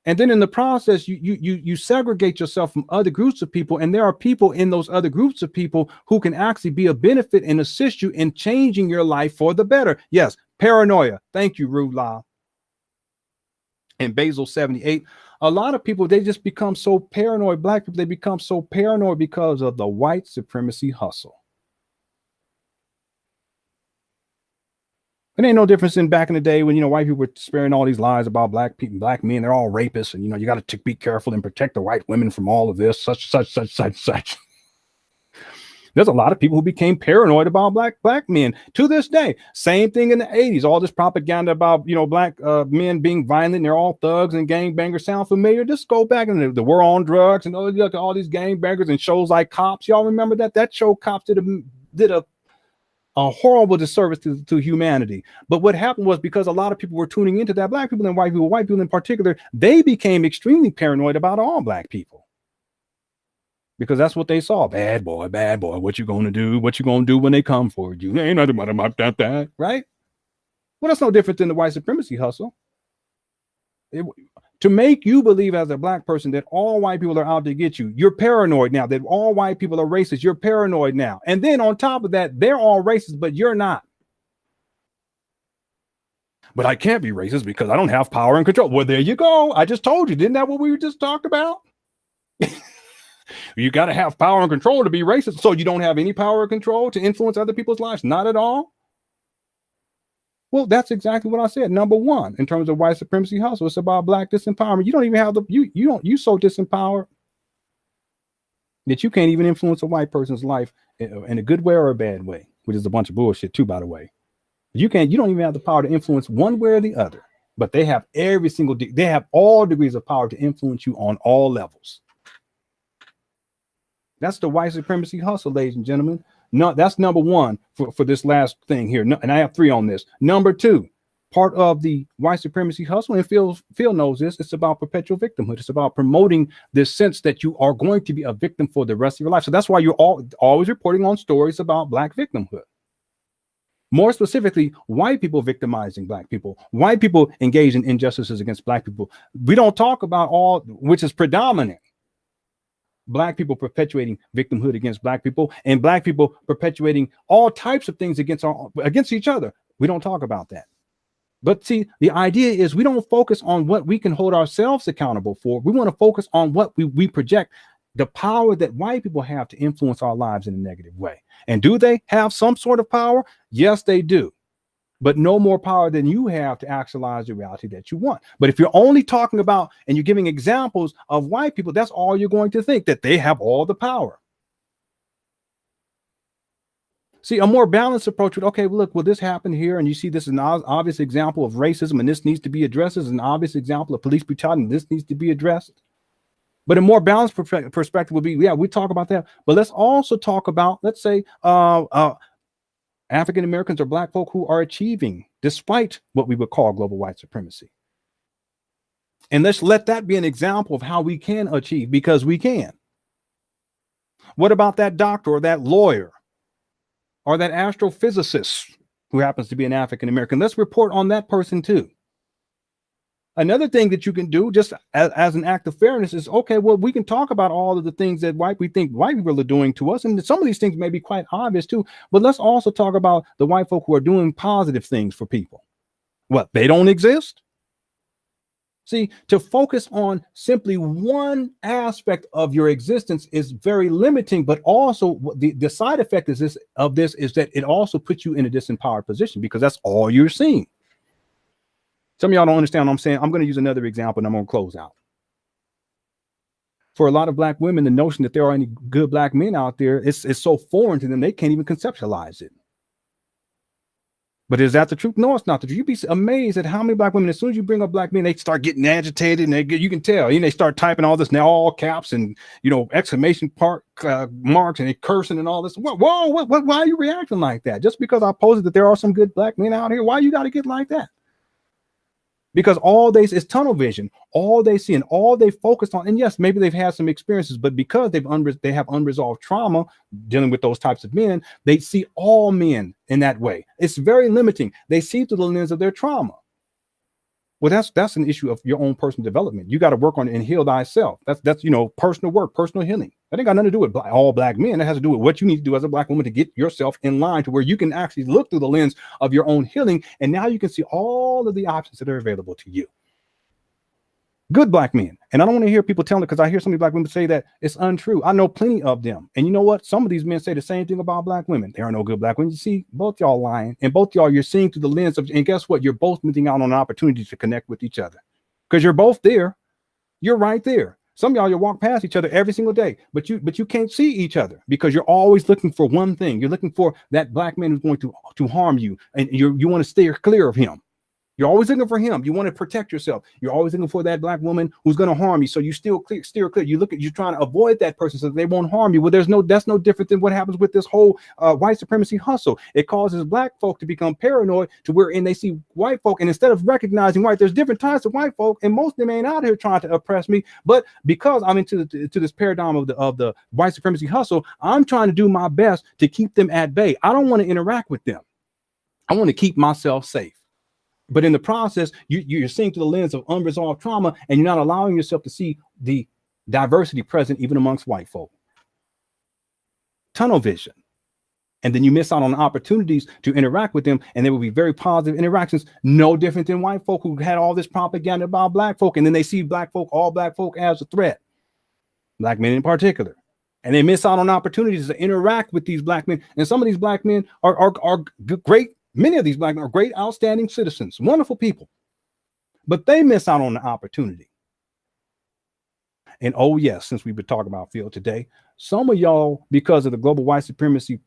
And then in the process, you segregate yourself from other groups of people. And there are people in those other groups of people who can actually be a benefit and assist you in changing your life for the better. Yes, paranoia. Thank you, Rula. And Basil 78. A lot of people, they just become so paranoid. Black people, they become so paranoid because of the white supremacy hustle. It ain't no difference in back in the day when, you know, white people were sparing all these lies about black people, black men, they're all rapists. And, you know, you got to be careful and protect the white women from all of this, such. There's a lot of people who became paranoid about black men to this day. Same thing in the 80s. All this propaganda about, you know, black men being violent and they're all thugs and gangbangers. Sound familiar? Just go back and the war on drugs and all these gangbangers and shows like Cops. Y'all remember that show? Cops did a horrible disservice to humanity. But what happened was, because a lot of people were tuning into that, black people and white people in particular, they became extremely paranoid about all black people. Because that's what they saw. Bad boy, what you gonna do? What you gonna do when they come for you? Ain't nothing about that, right? Well, that's no different than the white supremacy hustle. To make you believe as a black person that all white people are out to get you, you're paranoid now. That all white people are racist, you're paranoid now. And then on top of that, they're all racist, but you're not. But I can't be racist because I don't have power and control. Well, there you go. I just told you. Didn't that what we just talked about? You got to have power and control to be racist. So you don't have any power or control to influence other people's lives? Not at all. Well, that's exactly what I said. Number one, in terms of white supremacy hustle, it's about black disempowerment. You don't even have you so disempowered that you can't even influence a white person's life in a good way or a bad way, which is a bunch of bullshit too, by the way. You don't even have the power to influence one way or the other, but they have they have all degrees of power to influence you on all levels. That's the white supremacy hustle, ladies and gentlemen. No, that's number one for this last thing here. No, and I have three on this. Number two, part of the white supremacy hustle, and Phil knows this, it's about perpetual victimhood. It's about promoting this sense that you are going to be a victim for the rest of your life. So that's why you're always reporting on stories about black victimhood. More specifically, white people victimizing black people, white people engaged in injustices against black people. We don't talk about all, which is predominant. Black people perpetuating victimhood against black people, and black people perpetuating all types of things against each other. We don't talk about that. But see, the idea is we don't focus on what we can hold ourselves accountable for. We want to focus on what we project, the power that white people have to influence our lives in a negative way. And do they have some sort of power? Yes, they do. But no more power than you have to actualize the reality that you want. But if you're only talking about and you're giving examples of white people, that's all you're going to think, that they have all the power. See, a more balanced approach would, okay, well, look, will this happen here? And you see this is an obvious example of racism, and this needs to be addressed. This is an obvious example of police brutality, and this needs to be addressed. But a more balanced perspective would be, yeah, we talk about that. But let's also talk about, let's say, African Americans or black folk who are achieving despite what we would call global white supremacy. And let's let that be an example of how we can achieve, because we can. What about that doctor or that lawyer or that astrophysicist who happens to be an African American? Let's report on that person too. Another thing that you can do just as an act of fairness is, okay, well, we can talk about all of the things that we think white people are doing to us. And some of these things may be quite obvious too, but let's also talk about the white folk who are doing positive things for people. What, they don't exist? See, to focus on simply one aspect of your existence is very limiting, but also the side effect is this is that it also puts you in a disempowered position, because that's all you're seeing. Some of y'all don't understand what I'm saying. I'm going to use another example and I'm going to close out. For a lot of Black women, the notion that there are any good Black men out there is so foreign to them, they can't even conceptualize it. But is that the truth? No, it's not the truth. You'd be amazed at how many Black women, as soon as you bring up Black men, they start getting agitated, and you can tell, they start typing all this now, all caps and, exclamation marks, and they cursing and all this. Whoa, why are you reacting like that? Just because I posted that there are some good Black men out here, why you got to get like that? Because all they is tunnel vision, all they see and all they focused on. And yes, maybe they've had some experiences, but because they have unresolved trauma dealing with those types of men, they see all men in that way. It's very limiting. They see through the lens of their trauma. Well, that's an issue of your own personal development. You got to work on it and heal thyself. That's personal work, personal healing. That ain't got nothing to do with all Black men. That has to do with what you need to do as a Black woman to get yourself in line to where you can actually look through the lens of your own healing. And now you can see all of the options that are available to you. Good Black men. And I don't want to hear people telling it, because I hear so many Black women say that it's untrue. I know plenty of them. And you know what? Some of these men say the same thing about Black women. There are no good Black women. You see, both y'all lying, and both y'all, you're seeing through the lens of, and guess what? You're both missing out on an opportunity to connect with each other, because you're both there. You're right there. Some of y'all, you walk past each other every single day, but you can't see each other because you're always looking for one thing. You're looking for that Black man who's going to harm you, and you want to stay clear of him. You're always looking for him. You want to protect yourself. You're always looking for that Black woman who's going to harm you. So you steer clear. You're trying to avoid that person so that they won't harm you. Well, that's no different than what happens with this whole white supremacy hustle. It causes Black folk to become paranoid to wherein they see white folk, and instead of recognizing there's different types of white folk, and most of them ain't out here trying to oppress me. But because I'm into this paradigm of the white supremacy hustle, I'm trying to do my best to keep them at bay. I don't want to interact with them. I want to keep myself safe. But in the process, you're seeing through the lens of unresolved trauma, and you're not allowing yourself to see the diversity present even amongst white folk. Tunnel vision. And then you miss out on opportunities to interact with them, and there will be very positive interactions, no different than white folk who had all this propaganda about Black folk, and then they see all Black folk as a threat, Black men in particular. And they miss out on opportunities to interact with these Black men. And some of these Black men are great. Many of these Black men are great, outstanding citizens, wonderful people, but they miss out on the opportunity. And oh yes, since we've been talking about field today, some of y'all, because of the global white supremacy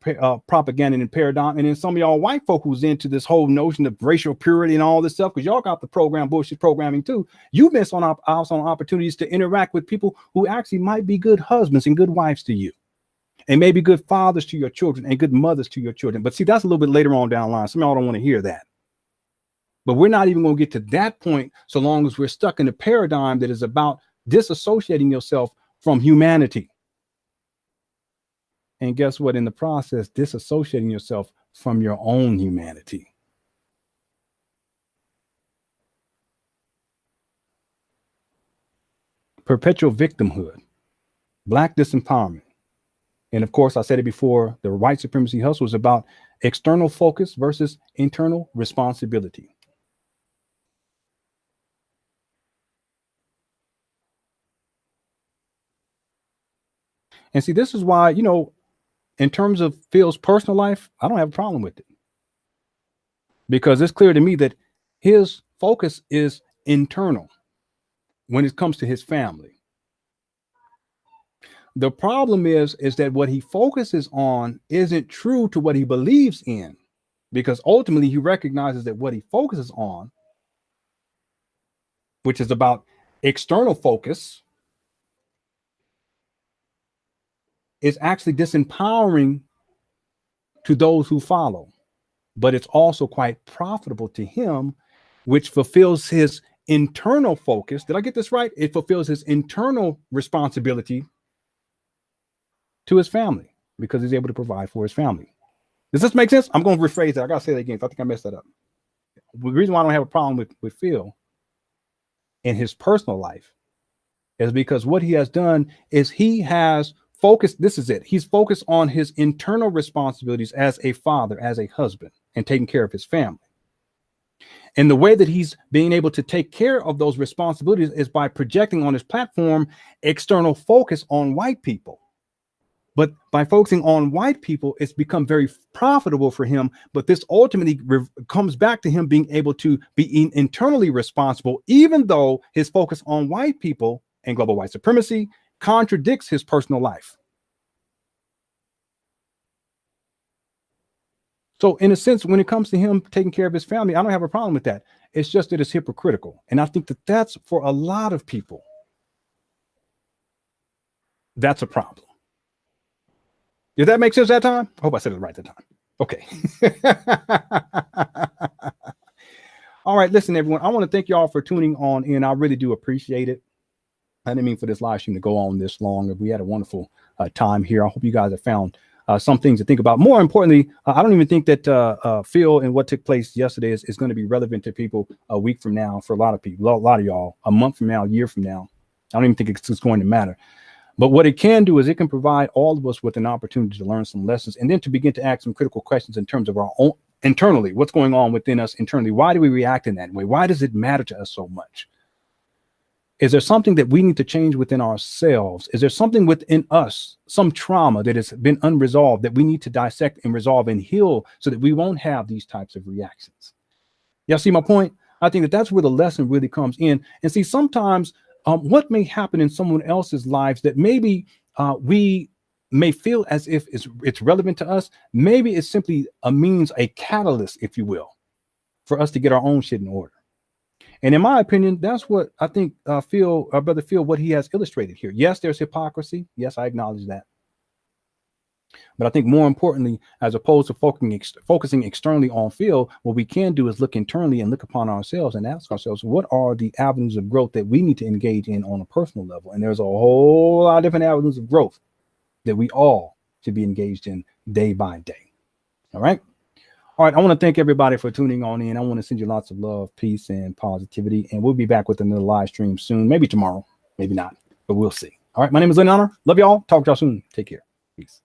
propaganda and paradigm, and then some of y'all white folk who's into this whole notion of racial purity and all this stuff, because y'all got the bullshit programming too, you miss on opportunities to interact with people who actually might be good husbands and good wives to you. And maybe good fathers to your children and good mothers to your children. But see, that's a little bit later on down the line. Some of y'all don't want to hear that. But we're not even going to get to that point so long as we're stuck in a paradigm that is about disassociating yourself from humanity. And guess what? In the process, disassociating yourself from your own humanity. Perpetual victimhood, Black disempowerment. And of course, I said it before, the white supremacy hustle is about external focus versus internal responsibility. And see, this is why, in terms of Phil's personal life, I don't have a problem with it. Because it's clear to me that his focus is internal when it comes to his family. The problem is that what he focuses on isn't true to what he believes in, because ultimately he recognizes that what he focuses on, which is about external focus, is actually disempowering to those who follow. but it's also quite profitable to him, which fulfills his internal focus. Did I get this right? It fulfills his internal responsibility to his family because he's able to provide for his family. Does this make sense? I'm going to rephrase that. I got to say that again. I think I messed that up. The reason why I don't have a problem with Phil in his personal life is because what he has done is he has focused. This is it. He's focused on his internal responsibilities as a father, as a husband, and taking care of his family. And the way that he's being able to take care of those responsibilities is by projecting on his platform external focus on white people. But by focusing on white people, it's become very profitable for him. But this ultimately comes back to him being able to be internally responsible, even though his focus on white people and global white supremacy contradicts his personal life. So in a sense, when it comes to him taking care of his family, I don't have a problem with that. It's just that it's hypocritical. And I think that that's for a lot of people. That's a problem. Did that make sense that time? I hope I said it right that time. Okay. All right. Listen, everyone, I want to thank you all for tuning on in. I really do appreciate it. I didn't mean for this live stream to go on this long. We had a wonderful time here. I hope you guys have found some things to think about. More importantly, I don't even think that Phil and what took place yesterday is going to be relevant to people a week from now. For a lot of people, a lot of y'all, a month from now, a year from now, I don't even think it's going to matter. But what it can do is it can provide all of us with an opportunity to learn some lessons and then to begin to ask some critical questions in terms of our own internally, what's going on within us internally. Why do we react in that way? Why does it matter to us so much? Is there something that we need to change within ourselves? Is there something within us, some trauma that has been unresolved that we need to dissect and resolve and heal so that we won't have these types of reactions? Y'all see my point? I think that that's where the lesson really comes in. And see, sometimes what may happen in someone else's lives that maybe we may feel as if it's relevant to us. Maybe it's simply a means, a catalyst, if you will, for us to get our own shit in order. And in my opinion, that's what I think Brother Phil, what he has illustrated here. Yes, there's hypocrisy. Yes, I acknowledge that. But I think more importantly, as opposed to focusing externally on Phil, what we can do is look internally and look upon ourselves and ask ourselves, what are the avenues of growth that we need to engage in on a personal level? And there's a whole lot of different avenues of growth that we all should be engaged in day by day. All right. All right. I want to thank everybody for tuning on in. I want to send you lots of love, peace, and positivity. And we'll be back with another live stream soon. Maybe tomorrow, maybe not, but we'll see. All right. My name is Lynn Honor. Love y'all. Talk to y'all soon. Take care. Peace.